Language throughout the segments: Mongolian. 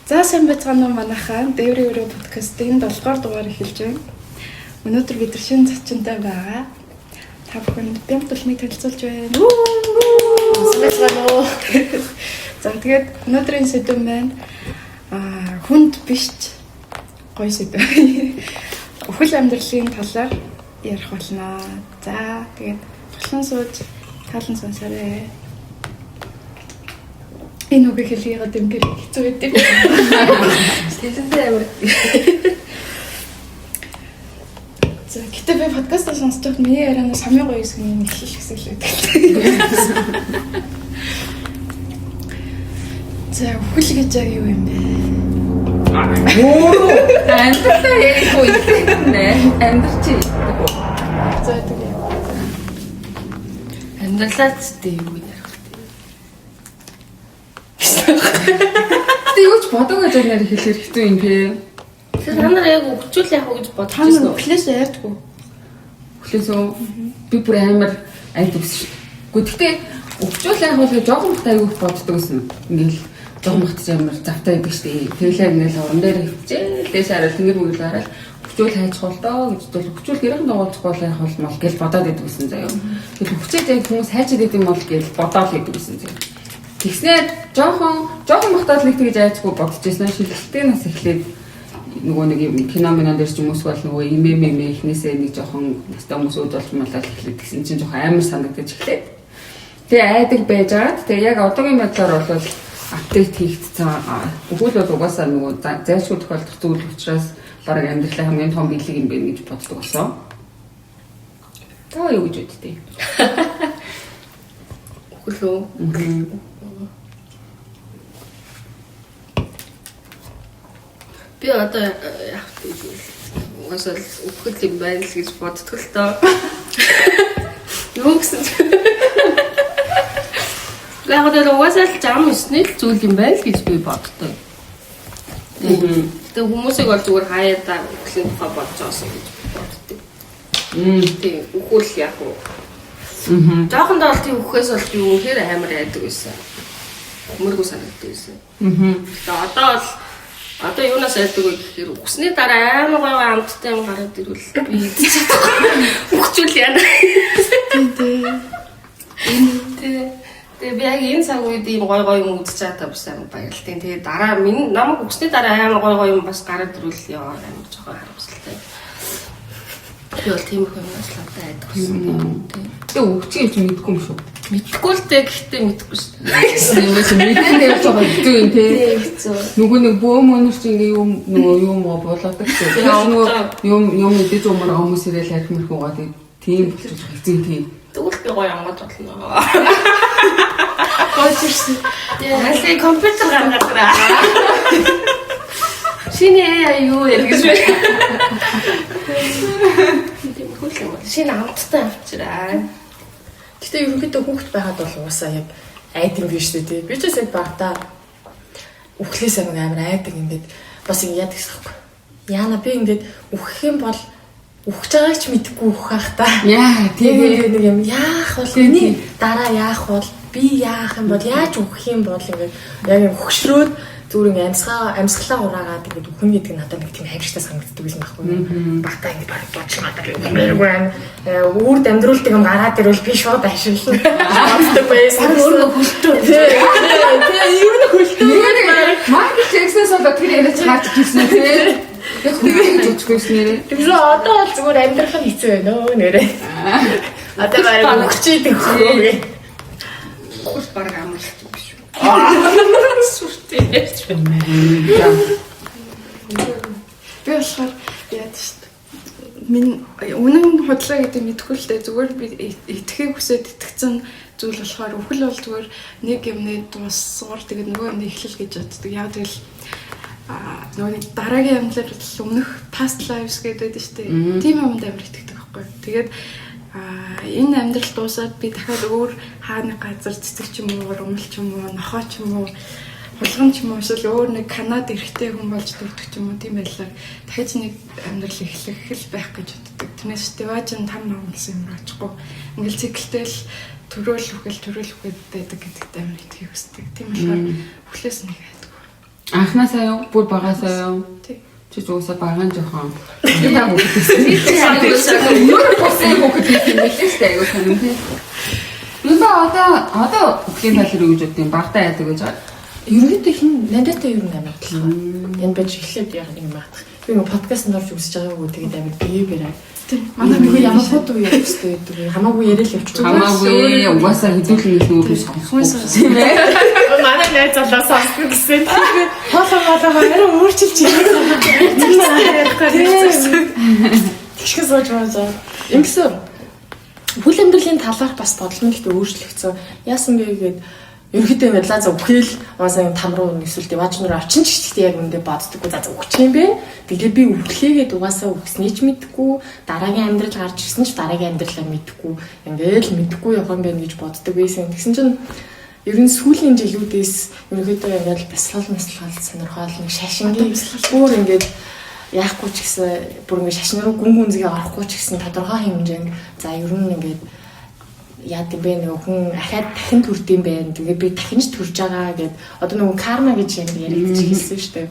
За сайн байцгаана уу манайхаа. Дээврийн өрөө подкастын 7 дугаар эхэлж байна. Өнөөдөр бид шинэ зочинтой байгаа. Та бүхэнд бямт тулмыг танилцуулж байна. Сайн уу. За тэгээд өнөөдрийн сэдв маань хүнд биш гоё сэдв. Өхөл амьдралын талаар ярих болно. За тэгээд тулхан сууж таалан сонсоорой. Энэ үг хэлгээд юм гэр хэцүү байдаг. Тэсэнтэй амар. За гэтээ би подкаст сонсож байхад миний ярианаас хамгийн гоё хэсэг нь эхлэл хэсэг л байдаг. За өхөл гэж яг юу юм бэ? Амьдралаа ярихгүй нэ. Амьдрч. За тэгээ. Амьдралаа зүтэй юу ярих вэ? Тэ юу ч бодоогүй гэж нэр хэлэх хэрэгтэй юм бэ? Тэр та нар яг өгчүүл яах вэ гэж бодчихсон уу? Өхлөөс ярьдгүй. Өхлөөсөө би бүр амар айд өгсөн шүү. Гэхдээ өгчүүл яах вэ гэж жоохон бахтай аяг боддог гэсэн. Ингээл жоохон бахтай амар завтай байдаг шүү дээ. Тэглээ ингээл орон дээр хөвчээл дээш хараад тэнгэр мөрөөр хараад өгчүүл хайцгуул доо гэж бол өгчүүл гэрхэн дууцгүй яах бол гэж бодоод байдаг гэсэн заяа. Тэгэл өгчээд яг хүмүүс хайчаад идэм бол гэж бодоод байдаг гэсэн заяа. Тэгснээр жоохон бахтаад л тэгж айцгүй бодчихсон. Шилжилтийн нас эхлээд нөгөө нэг юм кино минон дээр ч хүмүүс бол нөгөө имэмэ ихнээсээ нэг жоохон настай хүмүүс өөдөлж малаад эхлээд тэгсэн чинь жоохон амар санагдаж эхлээд. Тэгээ айдаг байжгаад тэгээ яг одоогийн байдлаар бол апдейт хийгдсэн. Өгүүл бол угаасаа нөгөө зайлшгүй тохиолдох зүйл учраас бараг амьдралын хамгийн том биелэг юм байна гэж боддог болсон. Таа юу гэж үтдээ. Өгүүлөө. Би одоо яах вэ? Угаасаа өгөх юм байна л гэж боддог л доо. Юу гэсэн. Яг одоо угаасаа л зам өснөл зүйл юм байна л гэж би боддог. Тэгээ хүмүүсийг бол зүгээр хаяада өглөө тухай бодож байгаа гэж боддог. Тийм өгөх яах вэ? Жоохон доо тийм өгөхөөс бол би үнэхээр амар айдаг байсан. Өмөргөө санагддаг байсан. Тэгээ одоо юунаас айдаг вэ гэхээр үгсний дараа амар гоё амттай юм гараад ирвэл би идчих. Өгчүүл яана. Тэгээ би яг энэ цаг үед ийм гоё юм үзэж байгаа тавсан баярлалтай. Тэгээ дараа минь намайг үгсний дараа амар гоё юм бас гараад ирвэл яа амар жоохон харамсалтай. Би бол тийм их юмнаас л одоо айдаг гэсэн. Тэгээ өгчих юм чи мэдгүй юм шүү. Мэдгүй л дээ гэхдээ мэдгүй шүү. Мэдээ явж байгаа гэдэг юм тий. Нөгөө нэг бөөмөнөр чи ингээ юм болоод гэсэн. Нөгөө юм мэдээж умаар хүмүүс ирэл харих мэрхүү гоо тийм болчих хэзээ тийм. Тэгвэл би гоё ангаж болно. Гоочирсэн. Яа, компьютер гаргатраа. Шинэ юу ярих гэж байна. Тийм хөлөө. Шинэ амттай авчираа. Гэтэ ерөнхийдөө хүүхэд байгаад бол угаасаа яг айд юм биш үү тий. Би ч яг багтаа үхлээс амар айдаг ингээд бас ингэ яадаг гэсэхгүй. Яана би ингээд үхэх юм бол үхэж байгааг ч мэдэхгүй үхэх та. Яа тэгээ нэг юм яах бол миний дараа яах бол би яах юм бол яаж үхэх юм бол ингээд яг хөшрөөд зүгээр ингээ амьсгалаа ураагаад ингээд үхэн гэдэг нь надад нэг тийм хайртай санагддаг байсан байхгүй юу. Багтаа ингээд бараг бодлоо үрд амьдруулдаг юм гараад ирвэл би шууд ашиглана. Боддог байсан. Өөрөө хөлтөө. Тэгээ юу нэг хөлтөө. Майкл Джексонс бол тэр яриач хаач гисэн тий. Яг хөлтөө жижигсэн нэрээ. Тэр одоо бол зүгээр амьдрах нь хэцүү байна өө нэрээ. Одоо бараг өгчээд өгөө. Хөл бараг амарлт биш үү. Сүртэй ярьж байна. Би болохоор яад шүү дээ. Минь үнэн худлаа гэдэг мэдгүй л дээ. Зүгээр би итгэхийг хүсээд итгэцэн зүйл болохоор өхөл бол зүгээр нэг юмны дуусгаар тэгээд нөгөө юмны эхлэл гэж боддог. Яг тэгэл нөгөө дараагийн юмлаар өмнөх past lives гэдэг байдаг шүү дээ. Тийм юмд амар итгэдэг байхгүй. Тэгээд энэ амьдрал дуусаад би дахиад өөр хааны газар цэцэг ч юм уу, урмал ч юм уу, нохоо ч юм уу, хулган ч юм уу, эсвэл өөр нэг Канад эрэгтэй хүн болж төрдөг ч юм уу, тийм байлаа. Дахиж нэг амьдрал эхлэх байх гэж боддог. Тэрнээс Стиважин там ном гэсэн юм очихгүй. Ингээл циклтэй л төрөөлөх байдаг гэдэгт амар итгэх хүсдэг. Тийм болохоор өхлөөс нэг айдаг. Анхнаасаа юу? Бүр багаасаа юу? Тий. Чи зуусаа багаан жоохон. Би баг үгүй. Юу босын хөхөд юм бэ шүү дээ. Би одоо үхлийн талаар юу гэж боддیں۔ Багтаа яадаг гэж байна. Ерөнхийдөө хин нададтай юу юм бодлоо. Энэ байж эхлээд яг юм байна. Би нэг подкастт орж үзэж байгаагүй тэгээд амир биеэрээ. Манай би ямар фото юу хийстэй гэдэг. Хамаагүй яриад л явчих. Хамаагүй угаасаа хэдүүлэн их нүүрс сонссон юм байна. Манай найз залуу сонсдог гэсэн. Тэгээд хоолоо арай өөрчилж Тэгшээ сууж байгаа. Ингэсэн бүл амьдралын талаарх бас бодлого нь ихтэй өөрчлөгдсөн. Яасан бэ гэгээд ерөнхийдөө ингээд за үхэл угаасаа там руу эсвэл диваач нөр авчин ч гэхдээ яг үндэ боддоггүй за үхчих юм бэ. Тэгээд би үхлээгээд угаасаа үхснээ ч мэдгүй, дараагийн амьдрал гарч ирсэн ч дараагийн амьдралаа мэдгүй, ингээд л мэдгүй явах юм байна гэж боддог байсан. Тэгсэн чинь ер нь сүүлийн жилүүдээс ерөнхийдөө ингээд бясалгал сонирхол нэг шашингийн бүр ингээд яахгүй ч гэсэн бүр ингээд шашин руу гүн гүнзгий орохгүй ч гэсэн тодорхой хэмжээнд за ер нь ингээд яад юм бэ нэг хүн ахаад дахин төрдөм байх. Тэгээд би дахин ч төрж байгаа гэд одоо нэг карма гэж юм яригдчих хэлсэн шүү дээ.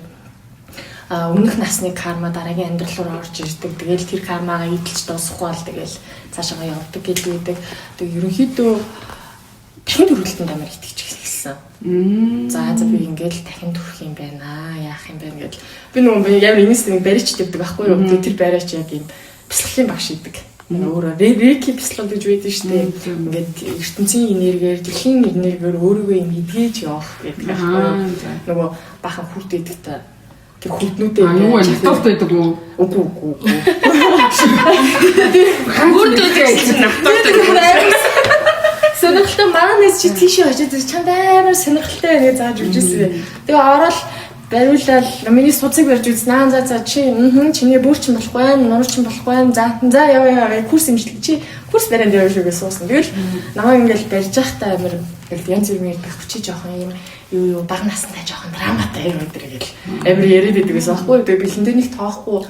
Өмнөх насны карма дараагийн амьдрал руу орж ирдэг. Тэгэл тэр кармагаа идэлж дуусахгүй бол тэгэл цаашаа явдаг гэдэг үүдэг. Тэгээд ерөнхийдөө дахин төрөлтөнд амар итгэж эхэлсэн. За би ингээл дахин төрөх юм байна. Яах юм бэ гэдэл би нөгөө ямар инээс нэг барьж тавьдаг байхгүй юу. Тэр барьж яг юм бясалгалын багш идэг. Өөрөө рейки бясалгал гэж байдаг шүү дээ. Ингээд ертөнцийн энергиээр, дэлхийн энергиээр өөрийгөө юм эдгэж явах гэдэг байхгүй юу. Нөгөө бахан хүрд идэгтэй тэр хүрднүүдээ ингээд натурт байдаг уу? Үгүй. Хүрдүүд гэсэн натурт байдаг. Сонирхолтой маанаас чи тийшээ очиж чанд амар сонирхолтой байна гэж зааж үжсэн. Тэгээ ороод бариулал миний судсыг барьж үзнэ. За чи чиний бүрч болохгүй байх, нурч болохгүй байх. За яа курс имжлэг чи курс барианд явж үгээ суусан. Тэгэл намайг ингээл барьж байхдаа амар янз бүрийн ярьдаг чи жоохон юм юу баг настай жоохон драматай юм өдрөө гэл амар яриад байдаг гэсэн байхгүй. Тэгээ бэлэндээ нэг тоохгүй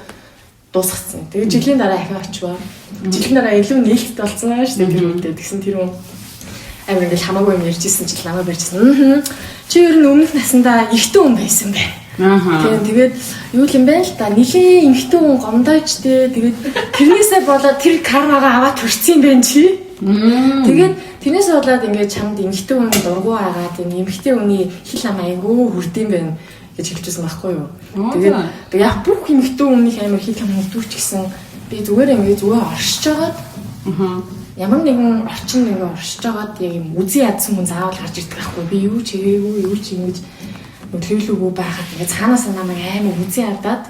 дуусгацсан. Тэгээ жилийн дараа ахиа очиваа. Жилийн дараа илүү нээлттэй болсон аа шүү дээ тэр үедээ. Тэгсэн тэр юм амар ингээл хамаагүй юм ярьжсэн чил намайг барьжсэн. Чи ер нь өмнөх насандаа ихтэй хүн байсан бай. Тэгээд юу юм бэ л та нилийн ихтэй хүн гомдооч дээ. Тэгээд тэрнээсээ болоод тэр кармагаа аваад төрсөн юм байна чи. Тэгээд тэрнээс болоод ингээд чамд ихтэй хүн дургу агаад юм ихтэй хүний хил ам айгүй хүрдэм байна гэж хэлчихсэн байхгүй юу. Тэгээд яг бүх ихтэй хүнийх амар хил ам хүрдүүч гэсэн би зүгээр ингээд зүгээр оршиж байгаа. Ямар нэгэн орчин нэг оршиж байгаад яг юм үзий ядсан хүн заавал гарч ирдэг байхгүй би юу ч хийгээгүй юу ч ингэж төлөвлөгөө байхад ингээ цаанаас намайг амар үзий ядаад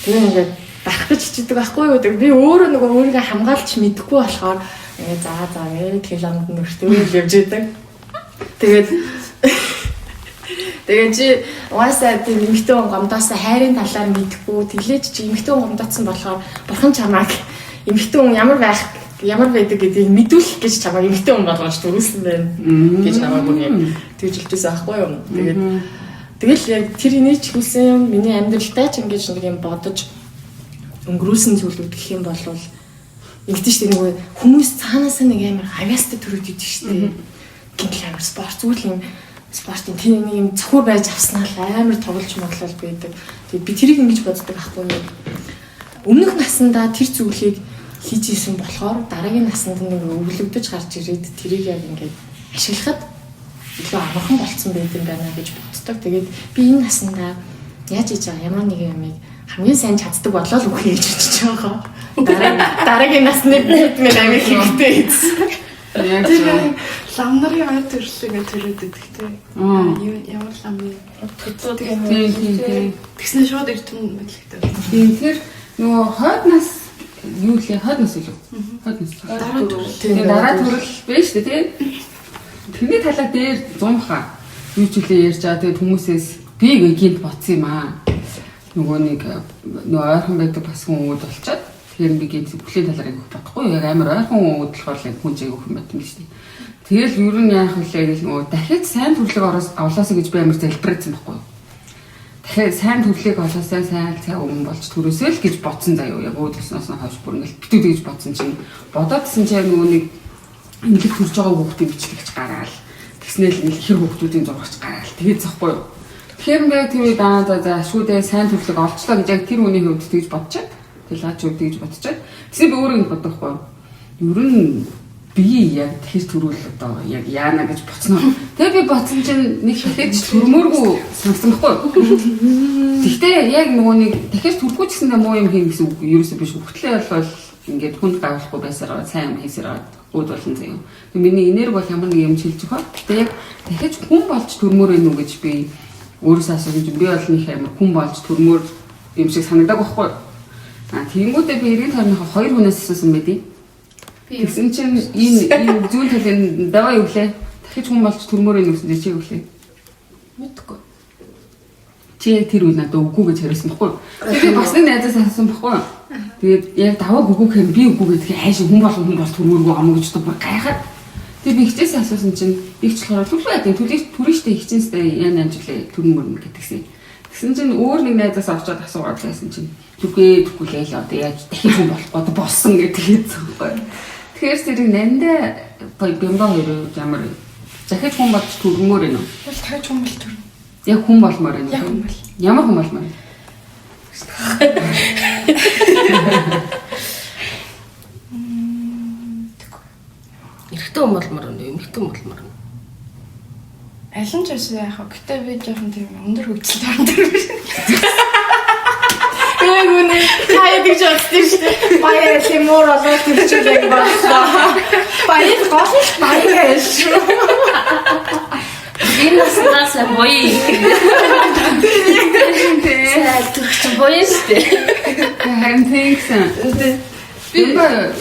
тэгээ ингээ барах гэж хичээдэг байхгүй юу би өөрөө нөгөө өөрийгөө хамгаалж мэдэхгүй болохоор ингээ за тэгээд ламд нөртөөл явж идэг тэгээд чи угаасаа тийм эмэгтэй хүн гомдоосоо хайрын талаар мэдэхгүй тэглэж чи эмэгтэй хүн гомдоцсон болохоор бурхан чамааг эмэгтэй хүн ямар байдаг гэдгийг мэдүүлэх гэж чамайг эмэгтэй хүн болгож төрүүлсэн байна гэж намайг бүр яг тэгж хэлжсэн аахгүй юу. Тэгэл яг тэр инеч хүлсэн юм миний амьдралтай ч ингэж нэг юм бодож өнгөрүүлсэн зүйлүүд гэх юм бол ингэдэж шүү дээ нэг хүмүүс цаанаасаа нэг амар авьяастай төрөд идэв шүү дээ. Гинтл амар спорт зүйл юм спортын тийм нэг юм цохор байж авснаа л амар тоглож моглол байдаг. Тэгээд би тэрийг ингэж боддог аахгүй юу. Өмнөх насандаа тэр зүйлийг хийж исэн болохоор дараагийн насанд нэг өвлөгдөж гарч ирээд тэрийг яг ингээд ашиглахад илүү амархан болцсон байт юм байна гэж боддог. Тэгээд би энэ наснда яаж хийж байгаа ямар нэг юмыг хамгийн сайн чаддаг болол үхээ гэж бодож байгаа. Дараагийн насны бидний амиг хэрэгтэй хийсэн. Яг ламнарын ой төрлөгээ төрөөд идэгтэй. Ямар ламны төцөөд тийм. Тэгснэ шууд эрдэн мэдлэгтэй. Тэгэхээр нөгөө хойд нас юу лээ хойд нас илүү. Хойд нас. Дараа төрөл биш үү тийм. Тэрний талаа дээр 100 хаа юу ч үлээ ярьж байгаа. Тэгээд хүмүүсээс би гинт бодсон юм аа. Нөгөө нэг ойрхон байдаг бас хүмүүс болчиход тэгэхээр би гинт бүхлийн талаар их бодохгүй. Яг амар ойрхон хүмүүс болохоор л хүн зээг өгөх юм байна шүү дээ. Тэгэл ер нь яах вэ гэж нөгөө дахиад сайн төрлөг авлаасаа гэж би амар залбирсан байхгүй юу. Тэгэхээр сайн төрлөг олоосаа сайн цай өмнө болж төрөөсөө л гэж бодсон заяа яг өөдөөснөөс нь хойш бүр ингээл битүү гэж бодсон чинь бодоодсэн чинь нөгөө нэг ингээл төрж байгаа хүүхдийн бичлэгч гараал тэгснээл ингээл хэр хүүхдүүдийн зурагч гараал тэгээд захгүй юу Тэгэхээр ингээд тэр үед за шүүдээ сайн төрлөг олчлоо гэж яг тэр үний хувьд тэгж бодчихад тэлгаачуд тэгж бодчихад тэгсэн би өөрөө ингэ бодохгүй. Ер нь би яг тэр төрүүл одоо яг яана гэж боцноо. Тэгээ би бодсон чинь нэг хэлээд төрмөөргүй сансан байхгүй. Гэхдээ яг нөгөө нэг дахиж төрөхгүй ч гэсэндээ муу юм хийн гэсэн үг ерөөсөө биш. Хөвтлээ бол ингээд хүнд гавлахгүй байсараа сайн юм хийсараа үүд болсон заяа. Тэгээ миний энерги бол ямар нэг юм шилжих ба. Тэгээ яг дахиж хүн болж төрмөр байна уу гэж би өөрөөсөө асууж би бол нэг амар хүн болж төрмөр юм шиг санагдаг байхгүй. Тэгэнгүүтээ би эргэн тойрныхоо 2 хүнээс асуусан байдیں۔ Тэгсэн чинь энэ зүүн талын даваа юу гэлээ? Дахиж хүн болж төрмөр байна гэсэн чи юу гэлээ? Мэдгүй. Чи тэр үйл надад үгүй гэж хариулсан байхгүй. Тэгээд бас нэг найзаас асуусан байхгүй. Тэгээд яг даваа үгүй гэхээр би үгүй гэдгийг хайш хүн бол төрмөргүй ам гэж одоо гайхаад. Тэгээд би хичээс асуусан чинь ихч болохоор төлөө яа түрээштэй хичээстэй яа амжилаа төрмөр гэдгсэн. Тэгсэн чинь өөр нэг найзаас авчаад асуугаад байсан чинь түгээ л одоо яаж дахиж хүн болохгүй болсон гэдэг хэлсэн байхгүй. Тэгэхээр зэрэг нандаа бямба хоёр ямар захиж хүн болж төрмөр байна уу? Дахиж хүн бол төрмөр. Яг хүн болмоор байна. Яг хүн бол. Ямар хүн болмоор байна? Эрэгтэй хүн болмоор байна, эмэгтэй хүн болмоор байна. Аль нь ч байсан яах вэ? Гэтэ би жоохон тийм өндөр хөгжилтэй ордог. Яг үнэ хаяа гэж бодсон шүү дээ. Баяа хэмээр болоод төрчихлээ болсон. Баяа гоос баяа шүү. Энэ наснаас боёо. Тэгэж боёо шүү. Харин тэгсэн. Би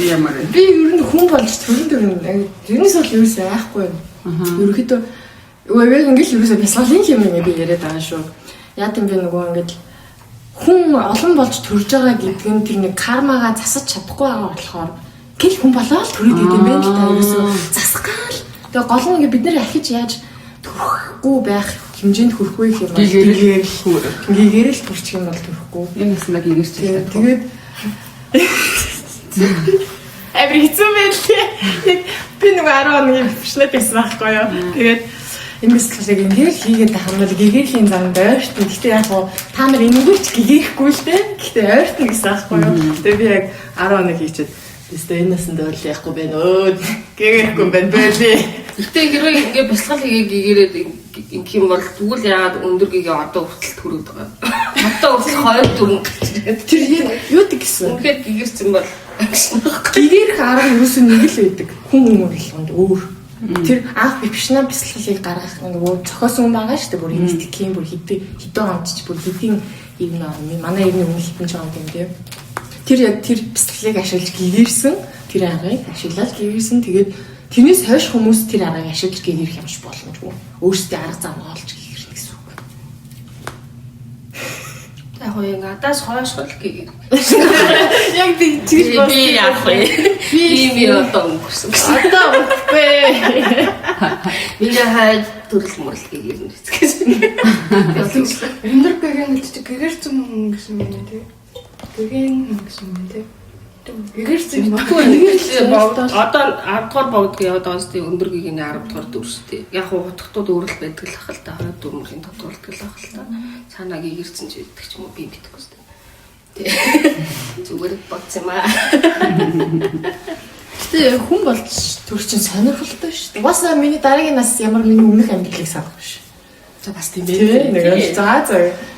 ямар би ер нь хүн болж төрөн тэрнээс бол юу гэсэн айхгүй юм. Ерөнхийдөө ингээл юу гэсэн бясалгалын юм би яриад байгаа шүү. Яа гэм би нөгөө ингээд хүн олон болж төрж байгаа гэдэг нь тэр нэг кармагаа засаж чадахгүй байгаа болохоор гэл хүн болоод төрөд идэм байх л та ерөөсөө засгаал. Тэгээ гол нь ингээд бид нэр ахиж яаж төрөхгүй байх хэмжээнд хүрэхгүй юм бол гигээр л төрчих юм бол төрөхгүй. Энэ нэснэ гигээр ч тэгээд Эври хэцүү байлээ. Би нэг 10 хоногийн бишнэт байсан байхгүй юу. Тэгээд энэ бэлтгэлийг ингээд хийгээд хамбал гэгэрхийн зам дойрт. Гэхдээ яг гоо та нар энэнгүүч гэгээхгүй л дээ. Гэхдээ ойртно гэсэн байхгүй юу. Тэгээд би яг 10 хоног хийчихэд тест энэс нь дөөл яахгүй байна өө. Гэгээхгүй байна бэлээ. Гэтэ хэрвээ ингээд бясалгал хийгээд ингэх юм бол тэгвэл яагаад өндөр гэгээ одоо хүртэл төрөд байгаа. Одоо хүртэл 2 дөрөв тэр юу гэсэн. үнэхээр гэгэрсэн бол гэгэрх арга юусэн нэг л байдаг. Хүн болгонд өөр. Тэр анх бишнэ бясалгалыг гаргах нөгөө зохиосон байгаа шүү дээ. Бүр институтийн бүр хэдэн онд ч бүр хэдийн ивнэ манай ивнэ өмнө хэдэн ч онд юм дээ. Тэр яг тэр бясалгалыг ашиглаж гэгэрсэн тэр аргыг ашиглаад гэгэрсэн. Тэгээд тэрнээс хойш хүмүүс тэр аргыг ашиглаж гэгэрх юмш боломжгүй. Өөрсдөө арга зам олж гэгэрх гэсэн үг. яг уу надаас хойш хол гэгэр. Яг би чиг би яах вэ? Би одоо өнгөрсөн. Одоо үгүй. Миний хайд төрөл мөрөл гэгэр нэцгээс. Өндөр гэгийн гэдэг гэгэрсэн хүн гэсэн юм тий. Гэгийн гэсэн юм тий. Гэгэрсэн юм одоо 10 дугаар богд яваад байгаа сте өндөр гэгийн 10 дугаар дүрстэй. Яг уу хутгтууд өөрөл байдаг л ахал та 20 дүрмийн тодорхойлдог л ахал та. Цаанаа гэгэрсэн ч байдаг ч юм уу би мэдэхгүй сте. Зүгээр бодсон юм аа. Гэтэ хүн болж төр чинь сонирхолтой шүү дээ. Бас миний дараагийн нас ямар миний өмнөх амьдралыг санах биш. За бас тийм ээ. За.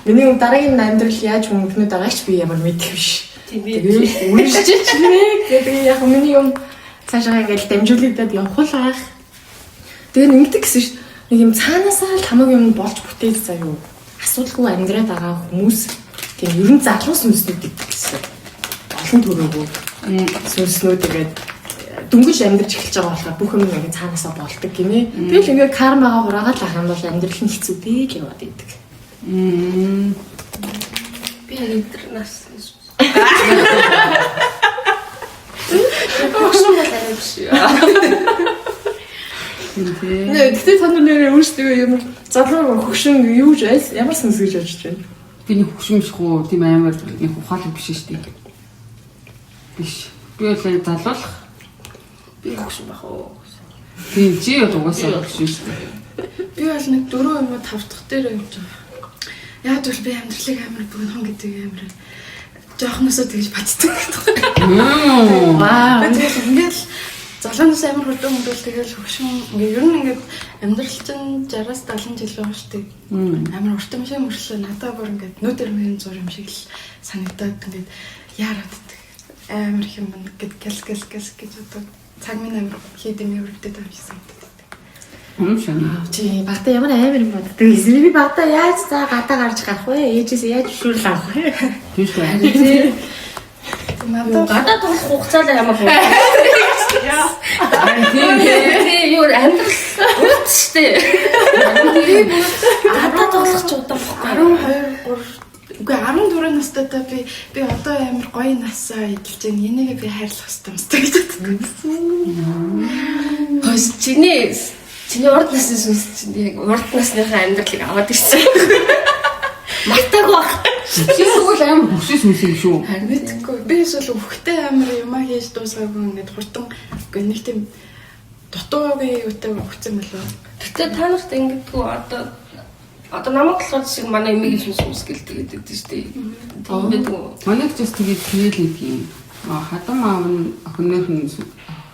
Миний дараагийн амьдрал яаж өнгөнөд байгаач би ямар мэдэх биш. Тэгээд үржиж нэ гэдэг яг миний юм цаашаа ингээл дамжуулагдаад явхуулах. Тэгээд ингэдэг гэсэн шүү. Нэг юм цаанаасаа л хамаагүй юм болж бүтээл заяа. Асуудалгүй амьдраад байгаа хүмүүс тийм ерөн залуу сүнснүүд гэдэг гэсэн. Олон төрөөгөө сүнснүүд тэгээд дөнгөж амьдарч эхэлж байгаа болохоор бүх юм ингэ цаанаасаа болдог гинэ. Тэгэл ингээ кармагаа хураагаад л ахын бол амьдрал нь хэцүүтэй л яваад идэг. Би интернас. Огшон болоо биш. Нэ тэгтээ та нар нэрээ өөрсдөө юм залуу хөгшин юу ч айс ямар сүнс гэж бодож байна. Биний хөгшмөшгүй тийм амар нэг ухаалаг биш шүү дээ. Биш. Би бол залуулах. Би хөгшин бах уу. Тийм чи угаасаа хөгшин шүү дээ. Би бол нэг 4 юм уу 5 дахь дээр явж байгаа. Яг бол би амьдралыг амар богинохон гэдэг амар жоохносоо тэгж бацдаг. Вау. Тэгээд ингээд залуунаас амар хурдан хөлдөл тэгэл хөвшин ингээд ер нь ингээд амьдрал чинь 60-аас 70 жил байгаа шүү дээ. Амар уртан шиг мөршлөө надад бүр ингээд нүдэр мөрийн зур юм шиг л санагдаад ингээд яарад амар их юм ингээд гэл гэж одоо цаг минь амар хийдэм явагдаад байгаа юм шиг санагдав. Чи багтаа ямар амар юм боддог. Эсвэл би багтаа яаж за гадаа гарч гарах вэ? Ээжээс яаж зөвшөөрөл авах вэ? Тийш үү. Гадаа тулах хугацаа л ямар байна. Тийм юу амьдрал үсттэй. Гадаа тулах ч удаа бохгүй. 12 3 үгүй 14 настайдаа би одоо амар гоё насаа идэлж байна. Энийг би хайрлах хэрэгтэй юмстай гэж боддог. Хөөс чиний урд насны сүнс чинь яг урд насныхаа амьдралыг аваад ирсэн. Мартаг баг. Чи тэгвэл амар хөшөөс үс юм шүү. Мэдгүй. Би эсвэл өвхтэй амар юмаа хийж дуусгаагүй ингээд хурдан үгүй нэг тийм дутуугийн үтэй өгсөн болов. Гэтэ та нарт ингэдэггүй одоо намайг болохоор шиг манай эмийг л сүнс гэлдэг гэдэг шүү дээ. Тийм байдгүй. Манайг ч бас тэгээд хэлээд юм. Хадам аав нь охинных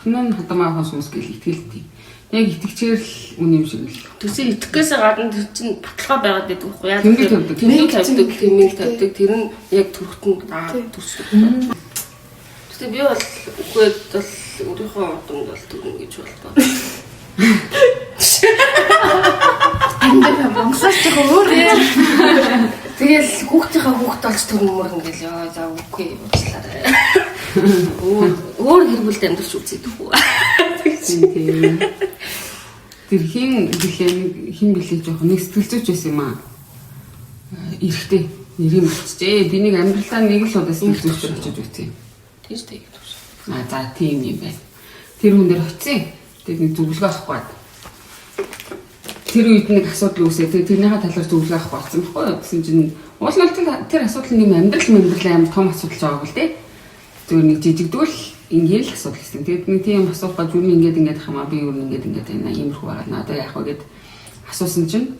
нь хадам ааваас сүнс гэл итгэлтэй. Яг итгэвчээр л үн юм шиг л. Төсөө итгэхээс гадна тэр чинь баталгаа байгаад байдаг байхгүй яа. Тэмдэг тавьдаг. Тэр нь яг төрхтөнд төрсөн. Тэгтээ би бол үхээд бол өөрийнхөө удамд бол төрнө гэж болтоо. Энд Монголч өөр. Тэгэл хүүхдийнхаа хүүхд болж төрнөмөр ингээл яа за үгүй уучлаарай. Өөр хэрэгүүлд амьдарч үзээд үгүй. Тийм. Тэр хин билээ жоохон нэг сэтгэл зүйч байсан юм аа. Эрэхтэй нэрийн болчихжээ. Би нэг амьдралаа нэг л удаа сэтгэл зүйчээр очиж үзье. Тийм шүү дээ. За тийм юм байна. Тэр хүн дээр очив. Тэгээд нэг зөвлөгөө авахгүй. Тэр үед нэг асуудал үүсээ. Тэгээд тэрнийхээ талаар зөвлөгөө авах болсон байхгүй юу? Гэсэн чинь уул нь тэр асуудал нэг амьдрал амар том асуудал байгаа бол тээ. Зөвхөн нэг жижигдүүл ингээл асуудал гэсэн. Тэгээд нэг тийм асуух гэж юу ингээд хамаа би юу ингээд байна иймэрхүү байгаа. Надаа яах вэ гэд асуусан чинь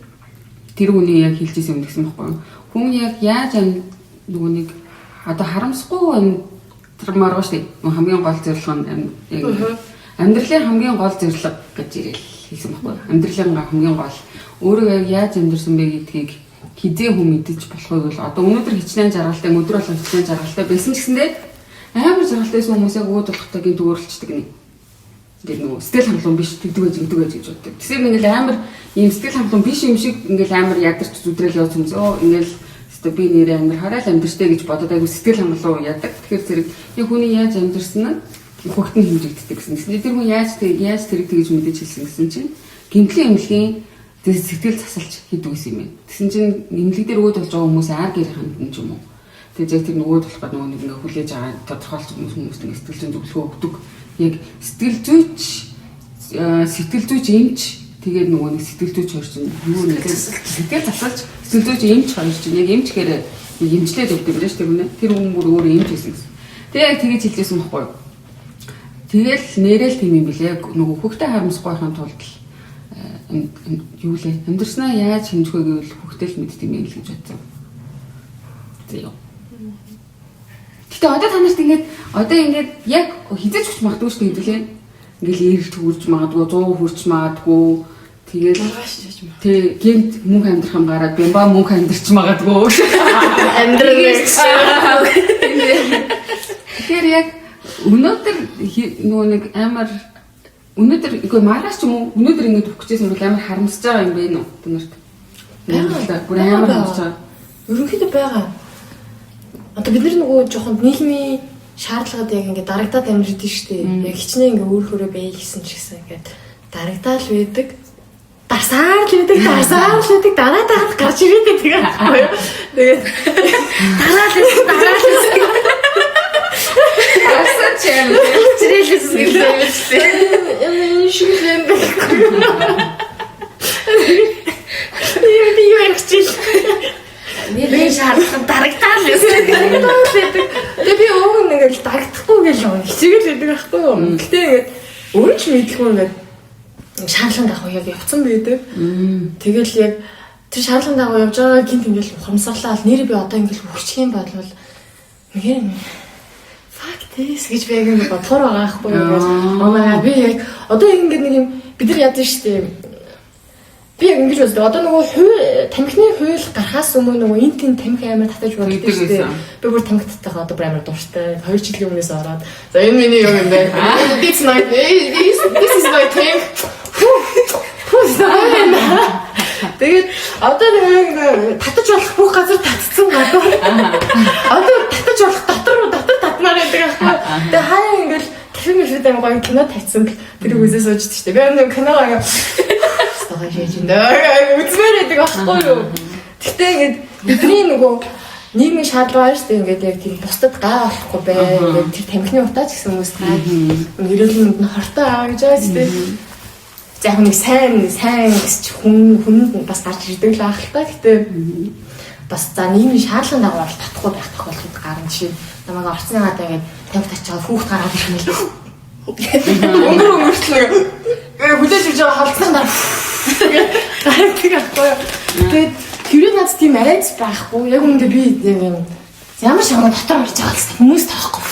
тэр хүний яг хэлжсэн юм гэсэн байхгүй юу? Хүн яг яаж нөгөө нэг одоо харамсахгүй амтрмаар ба штэ. Хамгийн гол зорилго нь яг амьдралын хамгийн гол зорилго гэж ирэл хэлсэн байхгүй юу? Амьдралын хамгийн гол өөрөө яг яаж амьдрсан бэ гэдгийг хизээ хүн мэдэж болохгүй бол одоо өнөөдөр хичнээн жаргалтай өдөр болгон хичнээн жаргалтай байсан ч гэсэндээ амар жаргалтайсэн хүмүүс яг өөд болохтой гин төгөөрөлчдөг нэг. Тэгээд нөгөө сэтгэл хангалуун биш тэгдэг байж гэж боддог. Тэсэр ингээл амар ийм сэтгэл хангалуун биш юм шиг ингээл амар ядарч зүдрэл явуулсан хүмүүс ингээл өстө би нэрээ амар хараал амьдрчтэй гэж бодоод айгу сэтгэл хангалуун ядаг. Тэгэхээр зэрэг яг хүний яаж амьдрсан нь хөхтөн хэмжигддэг гэсэн. Тэр хүн яаж тэрийг тэгж мэдээж хэлсэн гэсэн чинь гинтлийн эмнэлгийн сэтгэл засалж хийдэг гэсэн юм байна. Тэсэн чинь эмнэлэг дээр өөд болж байгаа хүмүүс ар гэр хандсан ч юм уу. Тэгээд яг тэр нөгөөд болох гэдэг нэг ингээ хүлээж байгаа тодорхойлж хүмүүст ингээ сэтгэл зүйн зөвлөгөө өгдөг. Яг сэтгэл зүйч эмч тэгээд нөгөө нэг сэтгэл зүйч хоёр чинь юу нэг сэтгэл засалж сэтгэл зүйч эмч хоёр чинь яг эмч гэхээр эмчлээд өгдөг юм шүү дээ. Тэр хүн бүр өөрөө эмч гэсэн. Тэгээд яг тэгэж хэлжсэн байхгүй юу? Тэгэл нэрэл тийм юм билээ. Нөгөө хөхтэй харамсахгүй байхын тулд юу лээ? Амьдрснаа яаж хэмжихөө гэвэл хөхтэй л мэддэг юм л гэж бодсон. Зөө. Гэтэ одоо та нарт ингээд яг хизээч хүч магадгүй шүү дээ хэвлээ. Ингээл эрэлт хүрч магадгүй 100 хүрч магадгүй тэгээд тий гинт мөнх амьдрах юм гараад бямба мөнх амьдрч магадгүй. Амьдрал. Тэр яг өнөөдөр нөгөө нэг амар өнөөдөр үгүй маргааш ч юм уу өнөөдөр ингэж өгөх гэжсэн бол амар харамсаж байгаа юм бэ нүү та нарт. Байгаа. Бүр амар харамсаж байгаа. Ерөнхийдөө байгаа. Одоо бид нар нөгөө жоохон нийгмийн шаардлагад яг ингээд дарагдаад амьдэрдэг шүү дээ. Яг хичнээн ингээд өөрөөрөө бай гэсэн ч гэсэн ингээд дарагдаал байдаг. Дарсаар л байдаг. Дараа тахад гарч ирээд байдаг аахгүй юу. Тэгээд дараа л Асаа чам. зрэлээс гэлээ. Шүлэн байхгүй. Юу ярьчих. Нэрээ шаардлагад дарагдаал гэсэн. Тэгээ би ууг нэг л дарагдахгүй гэл хичээгээл байдаг байхгүй юу. Гэтэ ингээд өөрөө ч мэдлгүй ингээд шаарланд авах яг явцсан байдаг. Тэгэл яг тэр шаардлага дагуу явж байгаа гинт ингээл ухамсарлаа нэр би одоо ингээл хөвчих юм бол нэгээр fuck this гэж би яг бодлоор байгаа байхгүй юу. Аа би яг одоо ингээд нэг юм бид нар яд нь штэ. Би яг ингэж үзлээ. Одоо нөгөө тамхины хууль гарахаас өмнө нөгөө энтийн тамхи амар татаж болдог штэ. Би бүр тамхитайгаа одоо бүр амар дуртай. 2 жилийн өмнөөс ороод. За энэ миний юм байна. This is my thing. Тэгээд одоо нэг татаж болох бүх газар татцсан гадуур. Одоо татаж болох дотор татмаар байдаг аахгүй. Тэгээд хаяа ингээл тэфэмэштэй гоё кино тавьсан. Тэрийг үзээ сууждаг шүү дээ. Би нэг киногоо ингээ стага хийж нөө үзмээр байдаг аахгүй юу. Гэхдээ ингээд бидний нөгөө нийгмийн шаардлага шүү дээ. Ингээд яг тийм бусдад гай болохгүй бай. Ингээд тэр тамхины утаач гэсэн хүмүүс гай. Ерөөлөнд нь хортой аа гэж байгаа шүү дээ. За яг нэг сайн гэж хүнд бас гарч ирдэг л ах л та. Гэтэ бас за нийгмийн шаардлагын дагуу татахгүй байх тохиолдол гарна. Жишээ намайг орцны гадаа ингээд тамхи татчихад хүүхд гараад ирэх юм л. Өнгөрчлөө. Хүлээж ирж байгаа халдсан дараа. Тэгээд аахгүй. Тэгээд хэрэг над тийм айц байхгүй. Яг үүндээ би юм ямар шамаа дотор орж байгаа гэсэн хүмүүс таахгүй.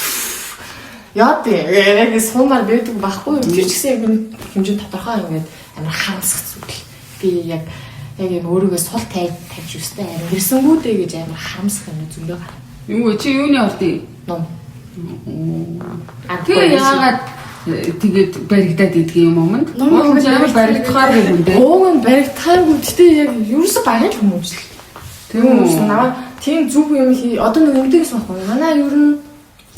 Яа тэгээ яг сумаар байдаг байхгүй. Тэр ч гэсэн яг хэмжээ тодорхой ингээд амар харамсах зүйл. Би яг юм өөрийгөө сул тавьж өстэй амар хэрсэнгүүдээ гэж амар харамсах юм зөндөө гарна. Юу чи юуны ордыг? Ном. Тэгээ яагаад тэгээд баригдаад идэх юм өмнө? Ном амар баригдахаар юм дээ. Ууг нь баригдахааргүй. Гэтэ яг ерөөсө багын хүмүүс л. Тэгээд наваа тийм зүг юм хий. Одоо нэг ингэдэгс байхгүй. Манай ер нь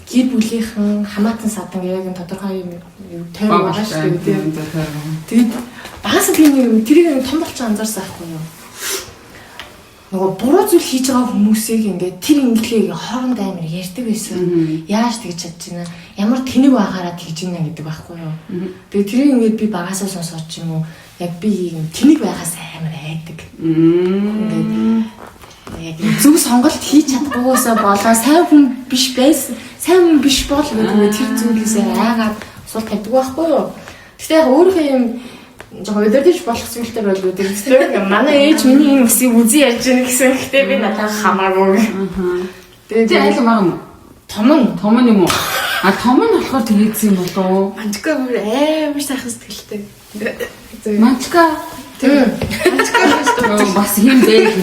гэр бүлийнхэн хамаатан садан яг энэ тодорхой юм тойрог байгаа шүү дээ. Тэгээд багаас тийм юм тэрийг том болчих анзаарсан байхгүй юу? Нөгөө буруу зүйл хийж байгаа хүмүүсийг ингээд тэр ингэлгийг хоорондоо амар ярьдаг байсан. Яаж тэгж чадж байна? Ямар тэнэг байгаараа тэгж байна гэдэг байхгүй юу? Тэгээд тэрийг ингээд би багасаа сонсоод ч юм уу яг би тэнэг байгаас амар айдаг. Ингээд яг зөв сонголт хийж чаддгүйгээсээ болоо сайн хүн биш байсан. Сайн хүн биш бол гэдэг тэр зүйлээсээ айгаад сул тавьдаг байхгүй юу? Гэхдээ яг өөрийнхөө юм жоо өдөрдөж болох зүйлтэй бол өдөрдөж. Манай ээж миний энэ үсийг үзий ярьж байгаа гэсэн гэхдээ би надад хамаагүй. Тэгээд айл маа юм. Том юм уу? А том нь болохоор тэгээдсэн юм болоо. Манчка бүр амар сайхан сэтгэлтэй. Манчка бас юм бэ.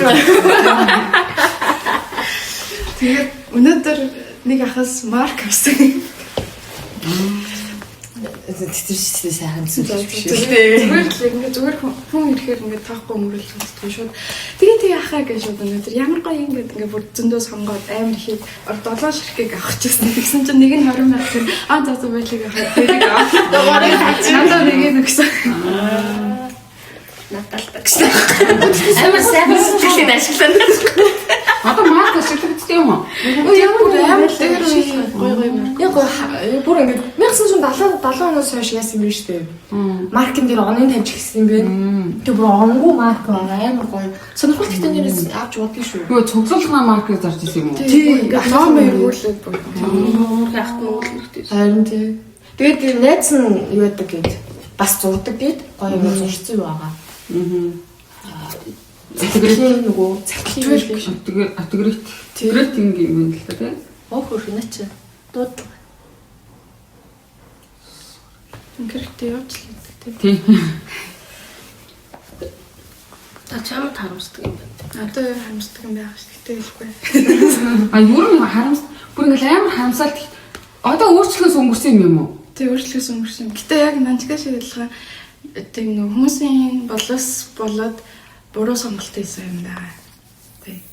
Тэгээд өнөөдөр нэг ахас марк авсан. Тэтгэж сайхан зүйл биш. Зүгээр хүн ирэхээр ингээд таахгүй мөрөл хэлдэг шууд. Тэгээ ахаа гэж шууд өнөөдөр ямар гоё ингээд бүр зөндөө сонгоод амар их 7 ширхгийг авах гэсэн. Тэгсэн чинь нэг нь 20 мянга гэх за байлиг авах. Тэрийг авах. Надад нэг нь өгсөн. Наталтай гэсэн. Амар сайхан сэтгэлийн ашиглана. Одоо марк ашигладаг юм уу? Ямар дээр гоё марк. Яг бүр ингээд 1970 оноос хойш яасан юм шүү дээ. Маркын дээр онын тавьж гисэн юм байна. Тэг бүр онгүй марк амар гоё. Сонирхолтой гэдэг нэрээс авч бодсон шүү. Юу цуглуулгын маркыг зарж ирсэн юм уу? Тийм ном өргүүлээд бүр. Яахт нь үлдээ. Харин тий. Тэгээд найз нь юу яадаг гээд бас зурдаг гээд гоё юм зурцсан юу байгаа. Тэгрэлийн нөгөө цагтлын тэгрэт юм юм л та тийм. Хөрх наач. Дууд. Ингэртэй явж л гэдэг тийм. Та чамд харамсдаг юм байна. Одоо харамсдаг юм байх шүү дээ хэлэхгүй. А юу юм харамс бүр ингээл амар харамсалт одоо өөрчлөхөөс өнгөрсөн юм уу? Тэг өөрчлөхөөс өнгөрсөн. Гэтэ яг манчка шиг адилхан тийм нэг хүмүүсийн болоод буруу сонголт хийсэн юм байна.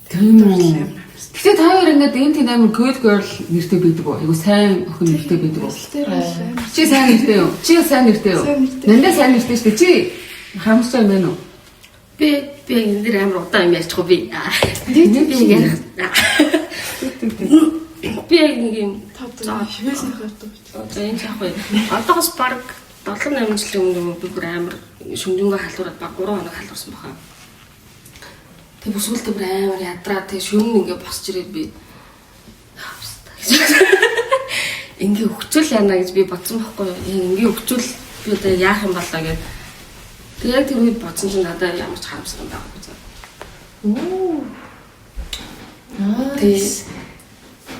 Тийм үү. Гэтэ та хоёр ингээд энэ тийм амар good girl нэртэй байдаг уу? Айгу сайн охин нэртэй байдаг уу? Чи сайн нэртэй юу? Чи сайн нэртэй юу? Нандаа сайн нэртэй шүү дээ. Чи харамсаж юм байна уу? Би энэ дэр амар удаан юм ярьчих би. Би нэг юм хивээсэн хардаг. За энэ яах вэ? Одоогоос баг 7-8 жилийн өмнө би бүр амар шүмжэнгөө халуураад баг 3 хоног халуурсан баха. Тэг бүсгүүлтэй бүр амар ядраа тэг шүмэн ингээ босч ирээд би ингээ өгчүүл яана гэж би бодсон байхгүй юу? Ингээ өгчүүл би одоо яах юм болоо гэд. Тэг яг тэр үед бодсон чинь надад ямар ч харамсалтай байхгүй. Оо.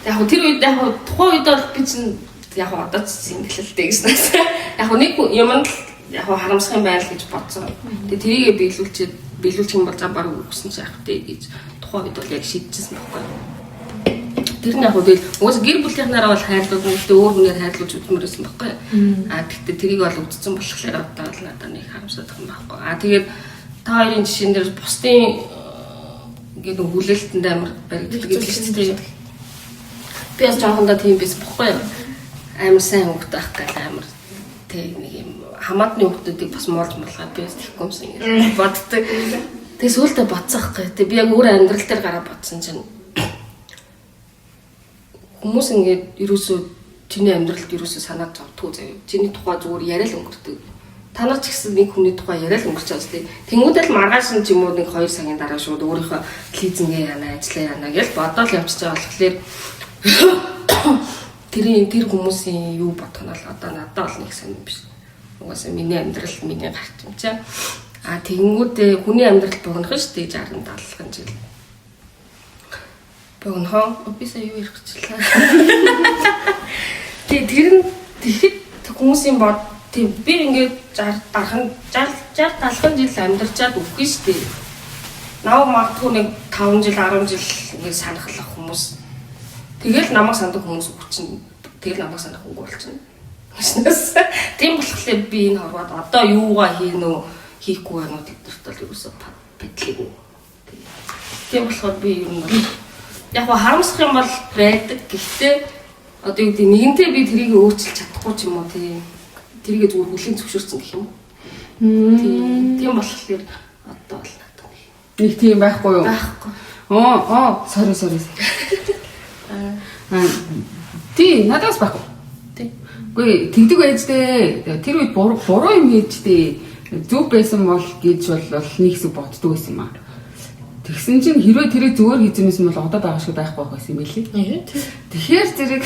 Яг тэр үед яг тухайн үед бол би чинь яг одоо сэнгэлэлтэй гэснээс яг нэг юм л яг харамсах юм байл гэж бодсон. Тэгээ тэрийгэ биелүүлчих юм бол за баг өгсөн ч яах вэ гэж тухайн үед бол яг шийдчихсэн байхгүй. Тэр нь яг үгүй уус гэр бүлийнхнаараа бол хайрлууд нэгтэй өөр хүнээр хайрлуулж үзмээрсэн байхгүй. Тэгтээ тэрийг бол үдцсэн болохоор одоо л надад нэг харамсаад байгаа юм байхгүй. Тэгээд та хоёрын жишээн дээр бусдын ингээд хүлээлтэнд амар баригддаг шүү дээ. Би бас жоохондоо тийм байсан бохгүй юу? Амар сайн хөвгт байх гэх амар тэг нэг юм хамаатны хөвгтүүдийг бас муулж малгаад би бас тэхгүй юмсан ингээд боддог. Тэгээ сүүлдээ бодсоох гэх. Тэг би яг өөр амьдрал дээр гараа бодсон чинь хүмүүс ингээд ерөөсөө чиний амьдралд ерөөсөө санаад зовдгоо заяа. Чиний тухай зүгээр яриа л өнгөрдөг. Та нар ч гэсэн нэг хүний тухай яриа л өнгөрч байгаа шүү дээ. Тэнгүүдэл маргааш нь ч юм уу нэг 2 цагийн дараа шууд өөрийнхөө лизингээ яана, ажиллаа яана гэж бодоод явчихж байгаа болохоор тэр хүмүүсийн юу бодох нь бол одоо надад бол нэг сонирм биш. Угаасаа миний амьдрал миний гарч юм чаа. Тэнгүүдээ хүний амьдрал богинох шүү дээ 60 70 жил. Богинохоо би сая юу ярих гэжлээ. Тэр хүмүүсийн бод тийм би ингээд 60 70 жил амьдарчаад үгүй шүү дээ. Нав магадгүй нэг 5 жил 10 жил ингээд санахлах хүмүүс. Тэгэл намайг сандаг хүмүүс өгчин. Тэгэл намайг санах үгүй болчихно. Тийм болохоор би энэ хорвоод одоо юугаа хийнэ үү хийхгүй байна уу гэдэгт бол ерөөсөө бэдлэг. Тийм болохоор би ер нь яг харамсах юм бол байдаг. Гэхдээ одоо юу гэдэг нэгэнтээ би тэрийг өөрчилж чадахгүй ч юм уу тийм. Тэрийгэ зүгээр хүлээн зөвшөөрсөн гэх юм уу? Тийм болохоор одоо бол надад нэг тийм байхгүй юу? Байхгүй. Sorry. Тий, надаас байхгүй. Тий. Үгүй тэгдэг байждээ. Тэр үед буруу юм хийждээ. Зөв байсан бол гэж бол нэг хэсэг боддог байсан юм аа. Тэгсэн чинь хэрвээ тэрийг зүгээр хийжмээс бол одоо байгаа шиг байхгүй байсан юм билий. Тэгэхээр зэрэг